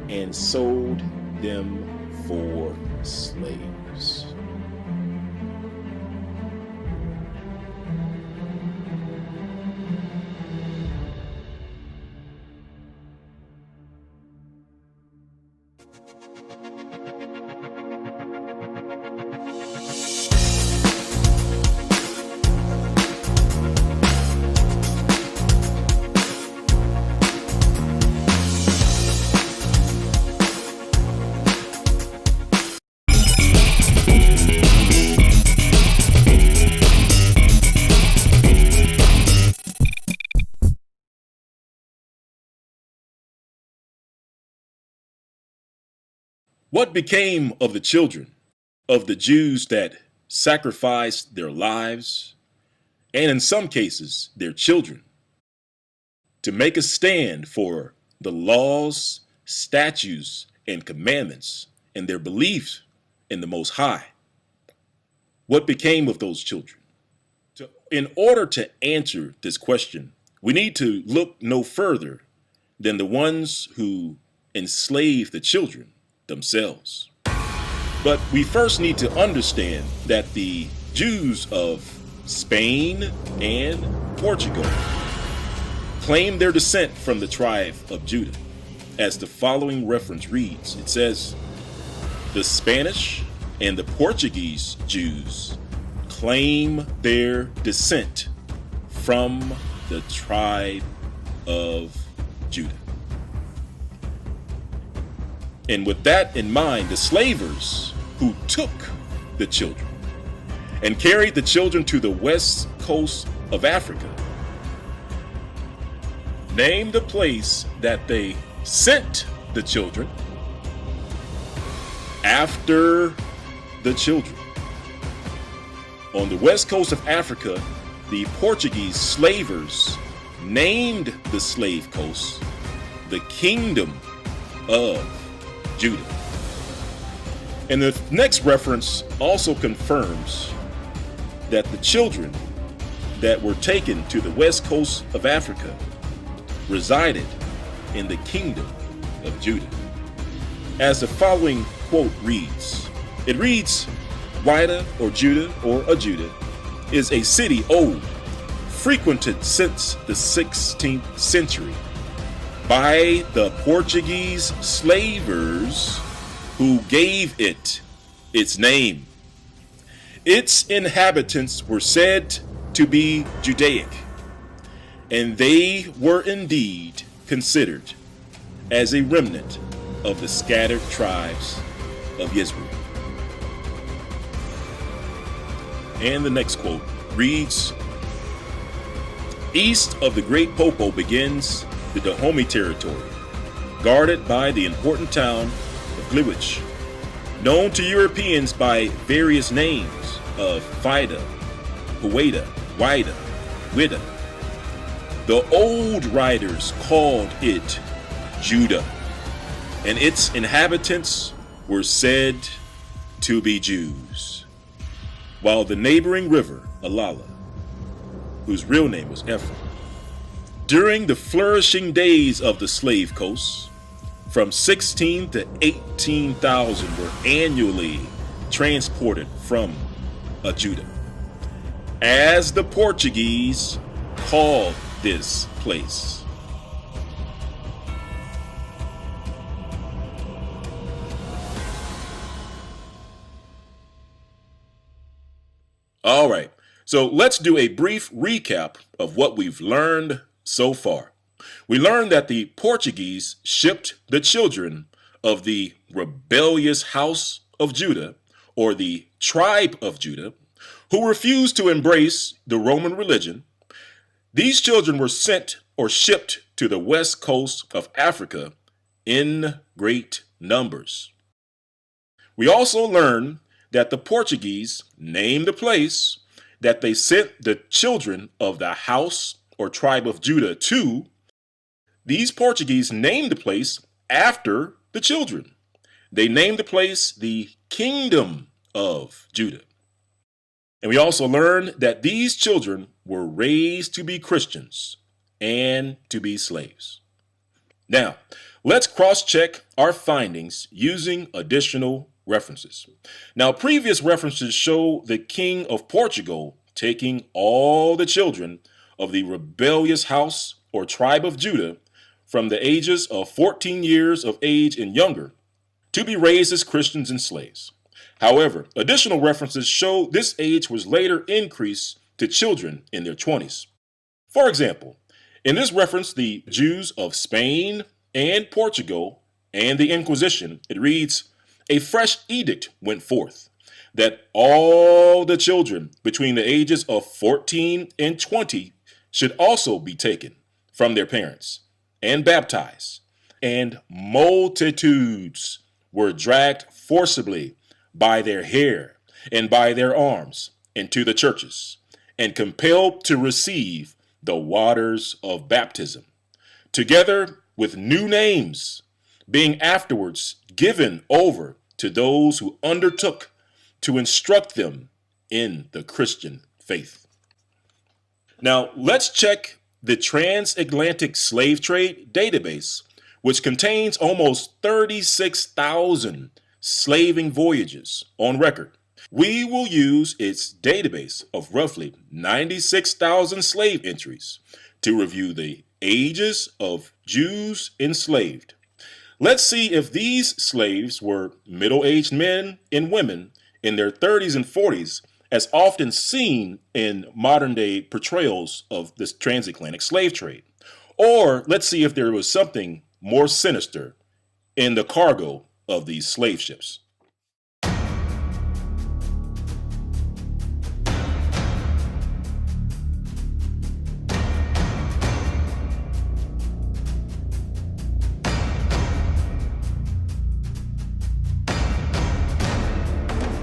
and sold them for slaves. What became of the children of the Jews that sacrificed their lives, and in some cases their children, to make a stand for the laws, statutes, and commandments and their beliefs in the Most High? What became of those children? In order to answer this question, we need to look no further than the ones who enslaved the children themselves. But we first need to understand that the Jews of Spain and Portugal claim their descent from the tribe of Judah, as the following reference reads. It says, "The Spanish and the Portuguese Jews claim their descent from the tribe of Judah." And with that in mind, the slavers who took the children and carried the children to the west coast of Africa named the place that they sent the children after the children. On the west coast of Africa, the Portuguese slavers named the slave coast the Kingdom of Judah. And the next reference also confirms that the children that were taken to the west coast of Africa resided in the Kingdom of Judah. As the following quote reads, it reads, "Wida or Judah or a Judah is a city old, frequented since the 16th century by the Portuguese slavers who gave it its name. Its inhabitants were said to be Judaic, and they were indeed considered as a remnant of the scattered tribes of Israel." And the next quote reads, "East of the Great Popo begins the Dahomey territory, guarded by the important town of Gliwice, known to Europeans by various names of Fida, Hueda, Wida, Wida. The old writers called it Judah, and its inhabitants were said to be Jews, while the neighboring river, Alala, whose real name was Ephraim, during the flourishing days of the slave coast, from 16 to 18,000 were annually transported from Judah, as the Portuguese called this place? All right, so let's do a brief recap of what we've learned so far. We learned that the Portuguese shipped the children of the rebellious house of Judah, or the tribe of Judah, who refused to embrace the Roman religion. These children were sent or shipped to the west coast of Africa in great numbers. We also learned that the Portuguese named the place that they sent the children of the house or tribe of Judah to. These Portuguese named the place after the children. They named the place the Kingdom of Judah. And we also learned that these children were raised to be Christians and to be slaves. Now, let's cross-check our findings using additional references. Now, previous references show the king of Portugal taking all the children of the rebellious house or tribe of Judah from the ages of 14 years of age and younger to be raised as Christians and slaves. However, additional references show this age was later increased to children in their 20s. For example, in this reference, the Jews of Spain and Portugal and the Inquisition, it reads, "A fresh edict went forth that all the children between the ages of 14 and 20 should also be taken from their parents and baptized, and multitudes were dragged forcibly by their hair and by their arms into the churches, and compelled to receive the waters of baptism, together with new names, being afterwards given over to those who undertook to instruct them in the Christian faith." Now, let's check the transatlantic slave trade database, which contains almost 36,000 slaving voyages on record. We will use its database of roughly 96,000 slave entries to review the ages of Jews enslaved. Let's see if these slaves were middle-aged men and women in their 30s and 40s, as often seen in modern-day portrayals of this transatlantic slave trade. Or let's see if there was something more sinister in the cargo of these slave ships.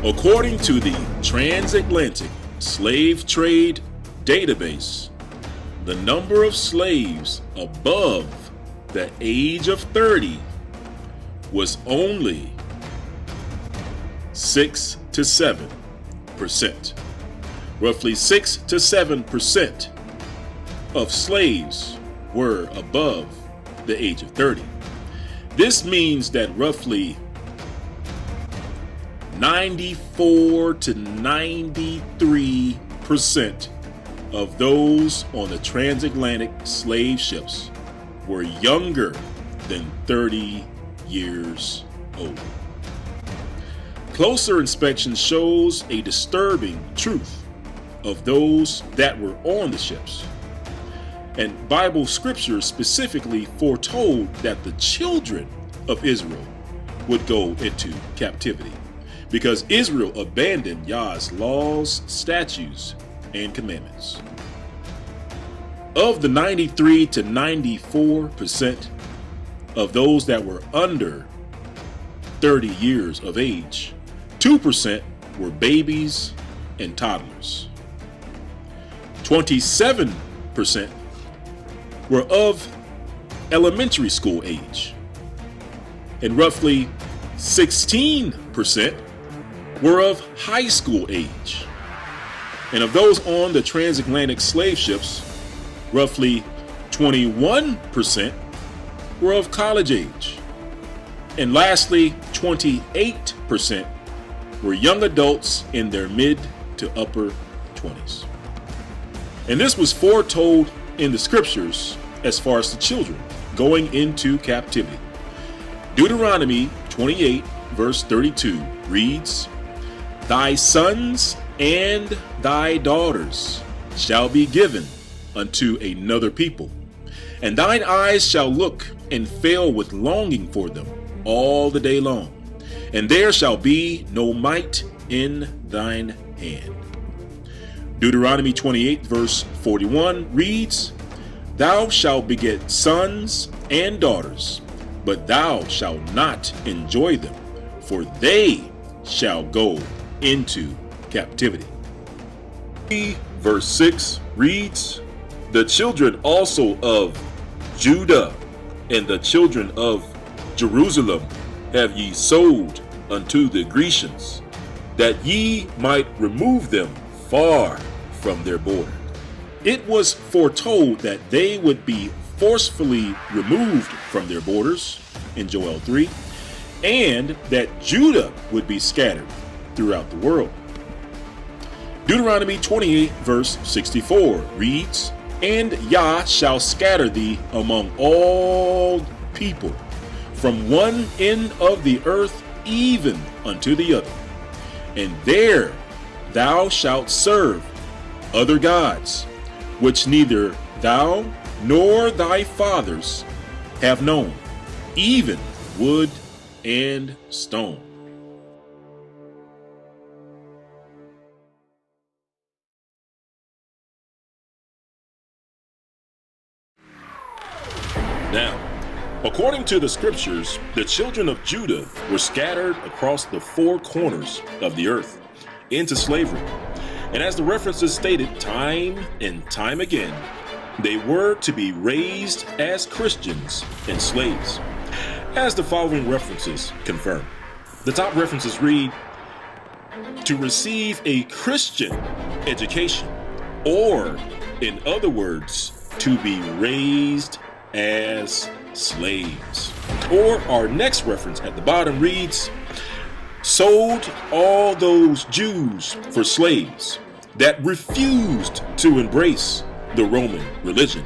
According to the Transatlantic Slave Trade Database, the number of slaves above the age of 30 was only 6 to 7%. Roughly 6 to 7% of slaves were above the age of 30. This means that roughly 94 to 93% of those on the transatlantic slave ships were younger than 30 years old. Closer inspection shows a disturbing truth of those that were on the ships. And Bible scripture specifically foretold that the children of Israel would go into captivity, because Israel abandoned Yah's laws, statutes, and commandments. Of the 93 to 94% of those that were under 30 years of age, 2% were babies and toddlers. 27% were of elementary school age, and roughly 16% were of high school age. And of those on the transatlantic slave ships, roughly 21% were of college age. And lastly, 28% were young adults in their mid to upper 20s. And this was foretold in the scriptures as far as the children going into captivity. Deuteronomy 28 verse 32 reads, "Thy sons and thy daughters shall be given unto another people, and thine eyes shall look and fail with longing for them all the day long, and there shall be no might in thine hand." Deuteronomy 28 verse 41 reads, "Thou shalt beget sons and daughters, but thou shalt not enjoy them, for they shall go into captivity." Verse 6 reads, "The children also of Judah and the children of Jerusalem have ye sold unto the Grecians, that ye might remove them far from their border." It was foretold that they would be forcefully removed from their borders in Joel 3, and that Judah would be scattered throughout the world. Deuteronomy 28 verse 64 reads, "And Yah shall scatter thee among all people, from one end of the earth even unto the other, and there thou shalt serve other gods, which neither thou nor thy fathers have known, even wood and stone." Now, according to the scriptures, the children of Judah were scattered across the four corners of the earth into slavery. And as the references stated time and time again, they were to be raised as Christians and slaves, as the following references confirm. The top references read, "To receive a Christian education," or in other words, to be raised as slaves. Or our next reference at the bottom reads, "Sold all those Jews for slaves that refused to embrace the Roman religion,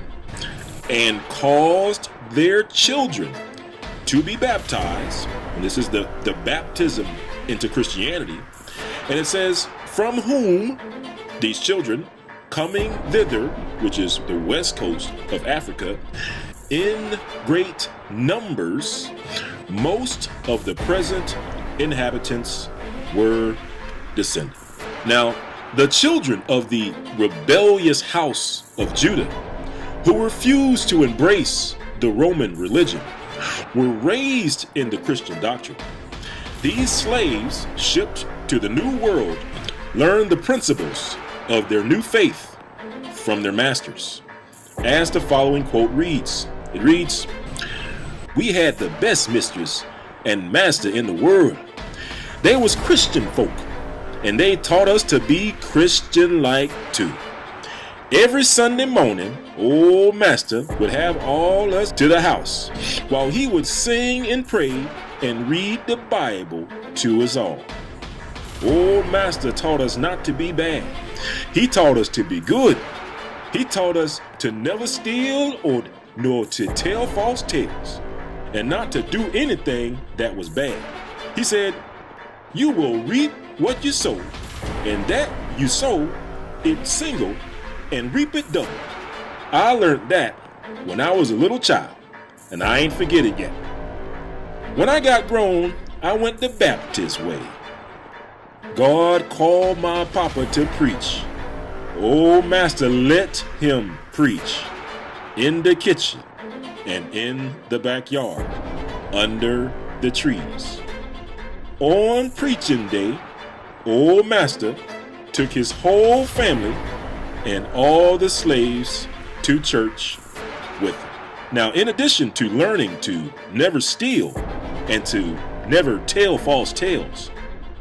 and caused their children to be baptized." And this is the baptism into Christianity. And it says, "From whom these children coming thither," which is the west coast of Africa, "in great numbers, most of the present inhabitants were descended." Now, the children of the rebellious house of Judah, who refused to embrace the Roman religion, were raised in the Christian doctrine. These slaves shipped to the New World learned the principles of their new faith from their masters. As the following quote reads, it reads, "We had the best mistress and master in the world. They was Christian folk, and they taught us to be Christian-like too. Every Sunday morning, old master would have all us to the house, while he would sing and pray and read the Bible to us all. Old master taught us not to be bad. He taught us to be good. He taught us to never steal nor to tell false tales, and not to do anything that was bad. He said, you will reap what you sow, and that you sow it single and reap it double. I learned that when I was a little child, and I ain't forget it yet. When I got grown, I went the Baptist way. God called my papa to preach. Old master let him preach in the kitchen and in the backyard under the trees. On preaching day, old master took his whole family and all the slaves to church with him. Now, in addition to learning to never steal and to never tell false tales,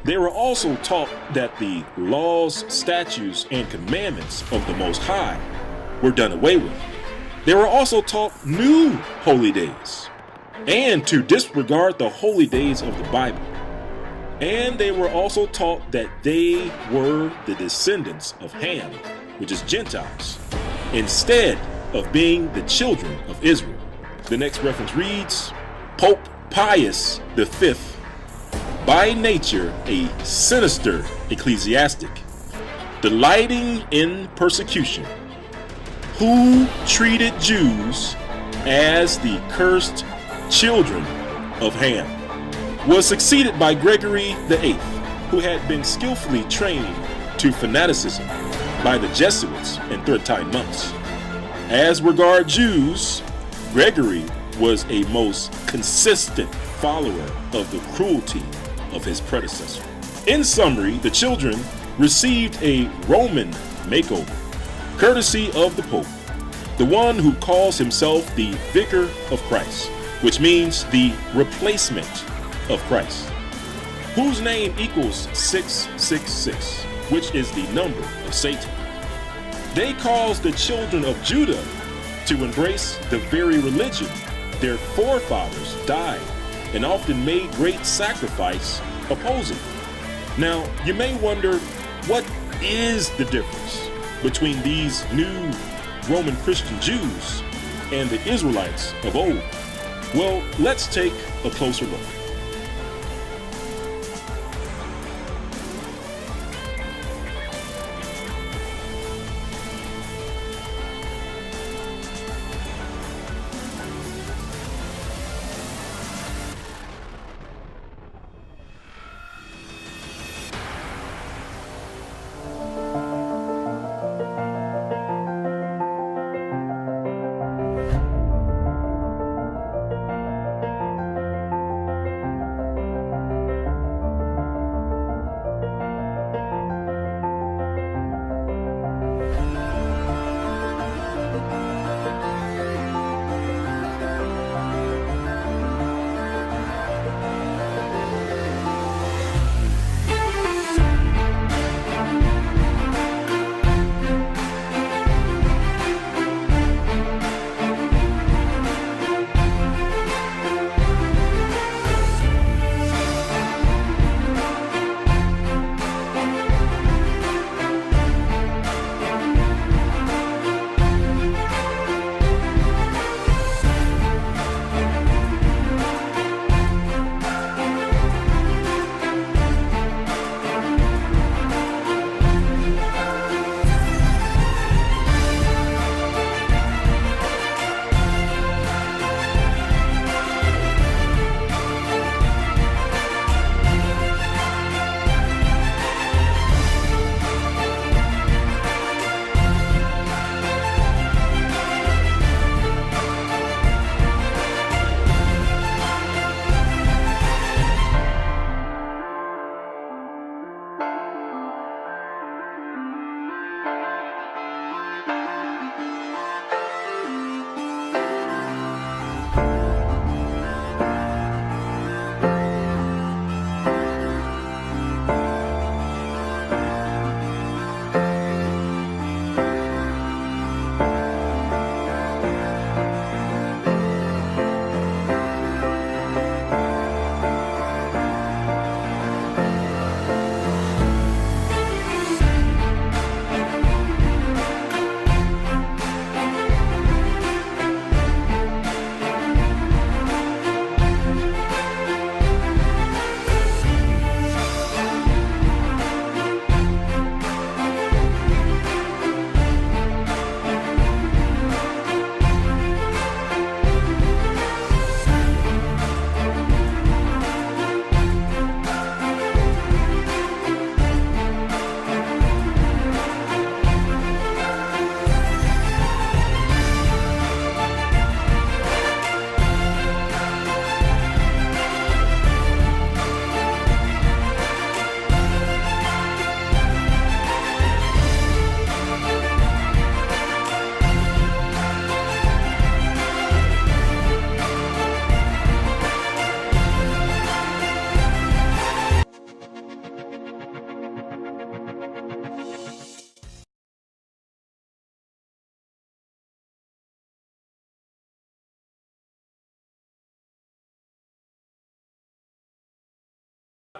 they were also taught that the laws, statutes, and commandments of the Most High were done away with. They were also taught new holy days and to disregard the holy days of the Bible. And they were also taught that they were the descendants of Ham, which is Gentiles. Instead, of being the children of Israel. The next reference reads, Pope Pius V, by nature a sinister ecclesiastic, delighting in persecution, who treated Jews as the cursed children of Ham, was succeeded by Gregory VIII, who had been skillfully trained to fanaticism by the Jesuits and Tridentine monks. As regard Jews, Gregory was a most consistent follower of the cruelty of his predecessor. In summary, the children received a Roman makeover, courtesy of the Pope, the one who calls himself the Vicar of Christ, which means the replacement of Christ, whose name equals 666, which is the number of Satan. They caused the children of Judah to embrace the very religion their forefathers died and often made great sacrifice opposing. Now, you may wonder, what is the difference between these new Roman Christian Jews and the Israelites of old? Well, let's take a closer look.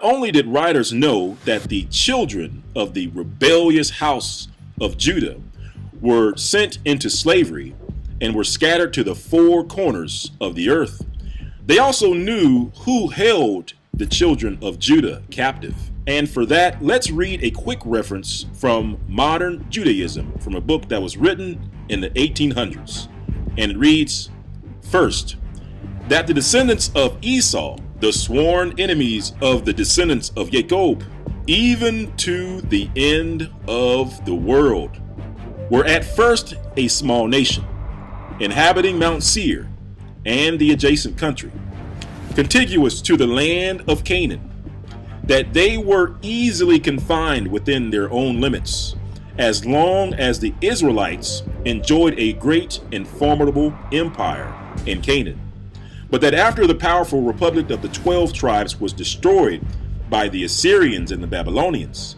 Only did writers know that the children of the rebellious house of Judah were sent into slavery, and were scattered to the four corners of the earth. They also knew who held the children of Judah captive. And for that, let's read a quick reference from Modern Judaism from a book that was written in the 1800s. And it reads, first, that the descendants of Esau, the sworn enemies of the descendants of Jacob, even to the end of the world, were at first a small nation, inhabiting Mount Seir and the adjacent country, contiguous to the land of Canaan, that they were easily confined within their own limits, as long as the Israelites enjoyed a great and formidable empire in Canaan. But that after the powerful republic of the 12 tribes was destroyed by the Assyrians and the Babylonians,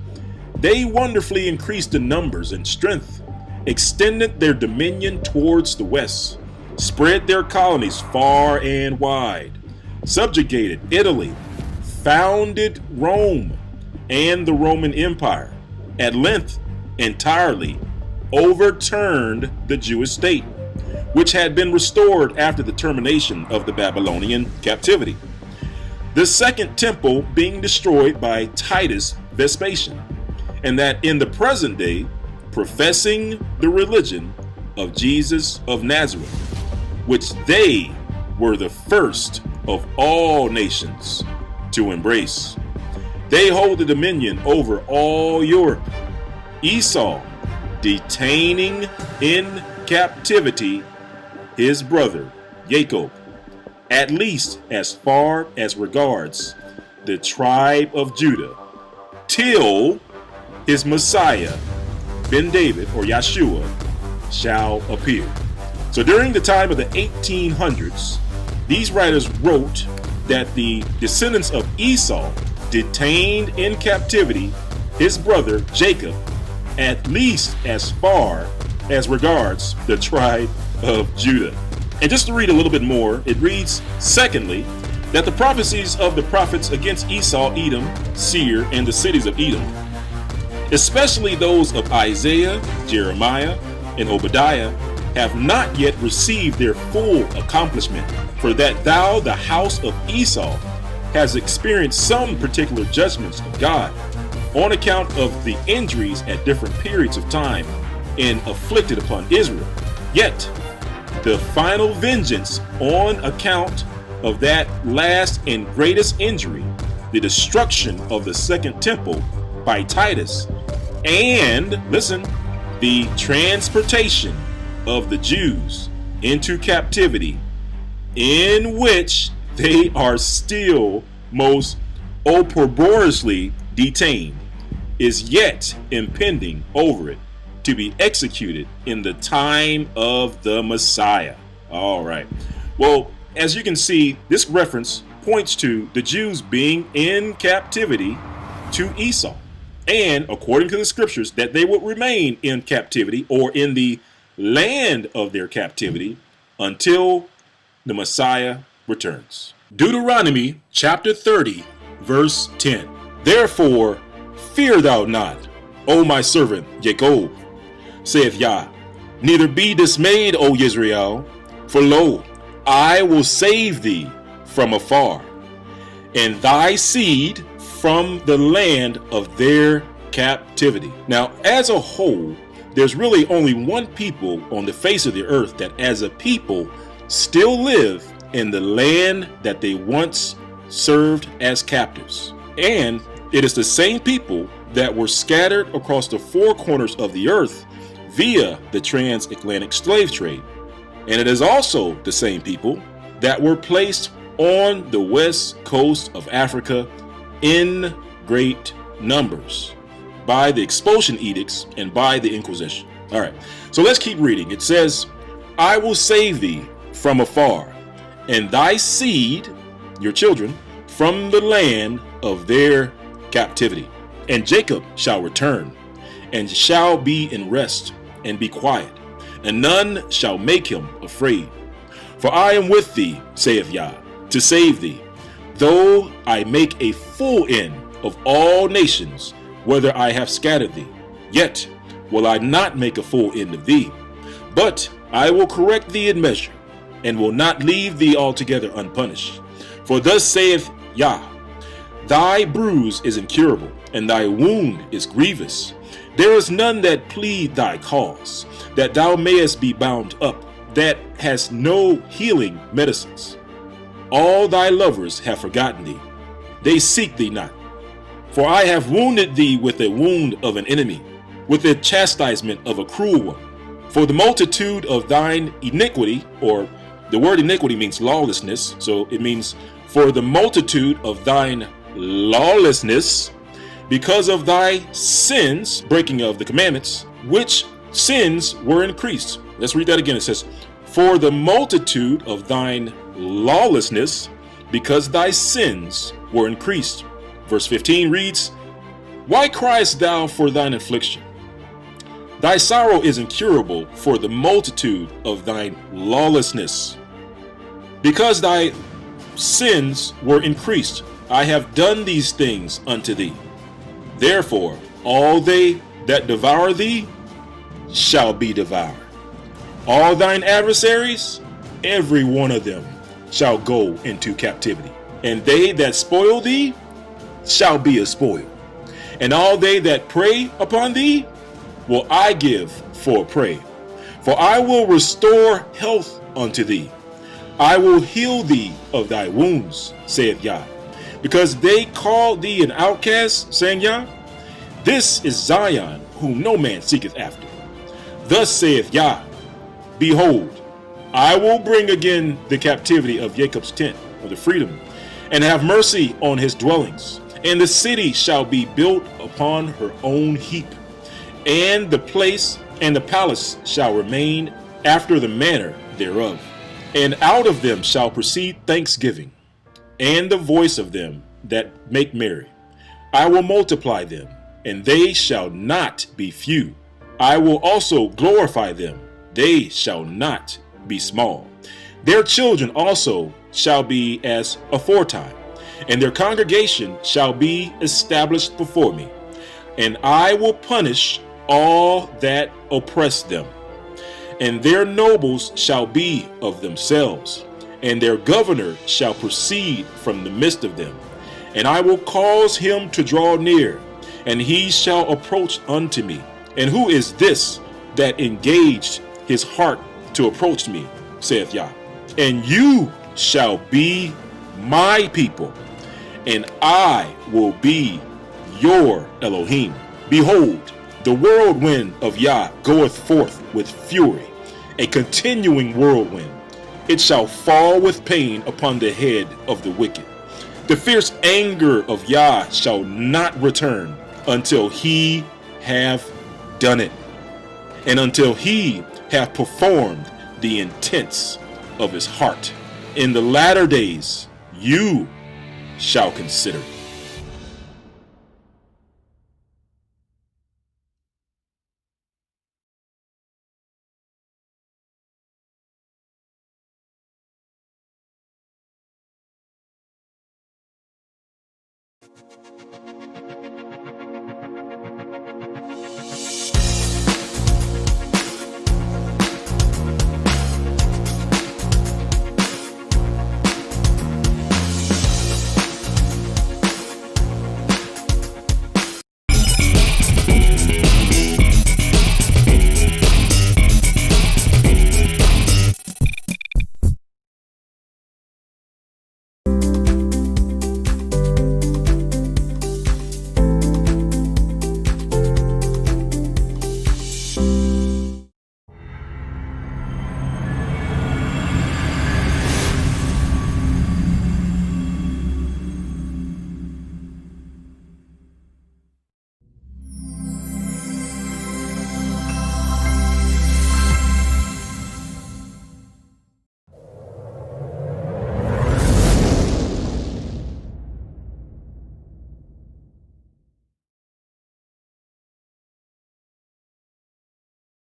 they wonderfully increased in numbers and strength, extended their dominion towards the west, spread their colonies far and wide, subjugated Italy, founded Rome and the Roman Empire, at length entirely overturned the Jewish state, which had been restored after the termination of the Babylonian captivity. The second temple being destroyed by Titus Vespasian, and that in the present day, professing the religion of Jesus of Nazareth, which they were the first of all nations to embrace. They hold the dominion over all Europe. Esau detaining in captivity his brother Jacob, at least as far as regards the tribe of Judah, till his Messiah, Ben David or Yeshua, shall appear. So during the time of the 1800s, these writers wrote that the descendants of Esau detained in captivity his brother Jacob, at least as far as regards the tribe of Judah. And just to read a little bit more, it reads, secondly, that the prophecies of the prophets against Esau, Edom, Seir, and the cities of Edom, especially those of Isaiah, Jeremiah, and Obadiah, have not yet received their full accomplishment, for that thou, the house of Esau, has experienced some particular judgments of God on account of the injuries at different periods of time and afflicted upon Israel. Yet the final vengeance on account of that last and greatest injury, the destruction of the second temple by Titus, and listen, the transportation of the Jews into captivity, in which they are still most opprobriously detained, is yet impending over it, to be executed in the time of the Messiah. All right. Well, as you can see, this reference points to the Jews being in captivity to Esau. And according to the scriptures, that they would remain in captivity or in the land of their captivity until the Messiah returns. Deuteronomy chapter 30, verse 10. Therefore, fear thou not, O my servant Jacob, saith Yah, neither be dismayed, O Israel, for lo, I will save thee from afar, and thy seed from the land of their captivity. Now, as a whole, there's really only one people on the face of the earth that as a people still live in the land that they once served as captives. And it is the same people that were scattered across the four corners of the earth via the transatlantic slave trade. And it is also the same people that were placed on the west coast of Africa in great numbers by the expulsion edicts and by the Inquisition. All right, so let's keep reading. It says, I will save thee from afar, and thy seed, your children, from the land of their captivity. And Jacob shall return, and shall be in rest, and be quiet, and none shall make him afraid. For I am with thee, saith Yah, to save thee, though I make a full end of all nations, whether I have scattered thee. Yet will I not make a full end of thee, but I will correct thee in measure, and will not leave thee altogether unpunished. For thus saith Yah, thy bruise is incurable, and thy wound is grievous. There is none that plead thy cause, that thou mayest be bound up, that has no healing medicines. All thy lovers have forgotten thee, they seek thee not. For I have wounded thee with a wound of an enemy, with the chastisement of a cruel one. For the multitude of thine iniquity, or the word iniquity means lawlessness, so it means for the multitude of thine lawlessness, because of thy sins, breaking of the commandments, which sins were increased. Let's read that again. It says, for the multitude of thine lawlessness, because thy sins were increased. Verse 15 reads, why criest thou for thine affliction? Thy sorrow is incurable for the multitude of thine lawlessness. Because thy sins were increased, I have done these things unto thee. Therefore, all they that devour thee shall be devoured. All thine adversaries, every one of them, shall go into captivity. And they that spoil thee shall be a spoil. And all they that prey upon thee will I give for a prey. For I will restore health unto thee. I will heal thee of thy wounds, saith Yah. Because they call thee an outcast, saying Yah, this is Zion, whom no man seeketh after. Thus saith Yah, behold, I will bring again the captivity of Jacob's tent, or the freedom, and have mercy on his dwellings. And the city shall be built upon her own heap, and the place and the palace shall remain after the manner thereof. And out of them shall proceed thanksgiving, and the voice of them that make merry. I will multiply them, and they shall not be few. I will also glorify them, they shall not be small. Their children also shall be as aforetime, and their congregation shall be established before me. And I will punish all that oppress them, and their nobles shall be of themselves, and their governor shall proceed from the midst of them. And I will cause him to draw near, and he shall approach unto me. And who is this that engaged his heart to approach me, saith Yah? And you shall be my people, and I will be your Elohim. Behold, the whirlwind of Yah goeth forth with fury, a continuing whirlwind. It shall fall with pain upon the head of the wicked. The fierce anger of Yah shall not return until he have done it, and until he have performed the intents of his heart. In the latter days you shall consider.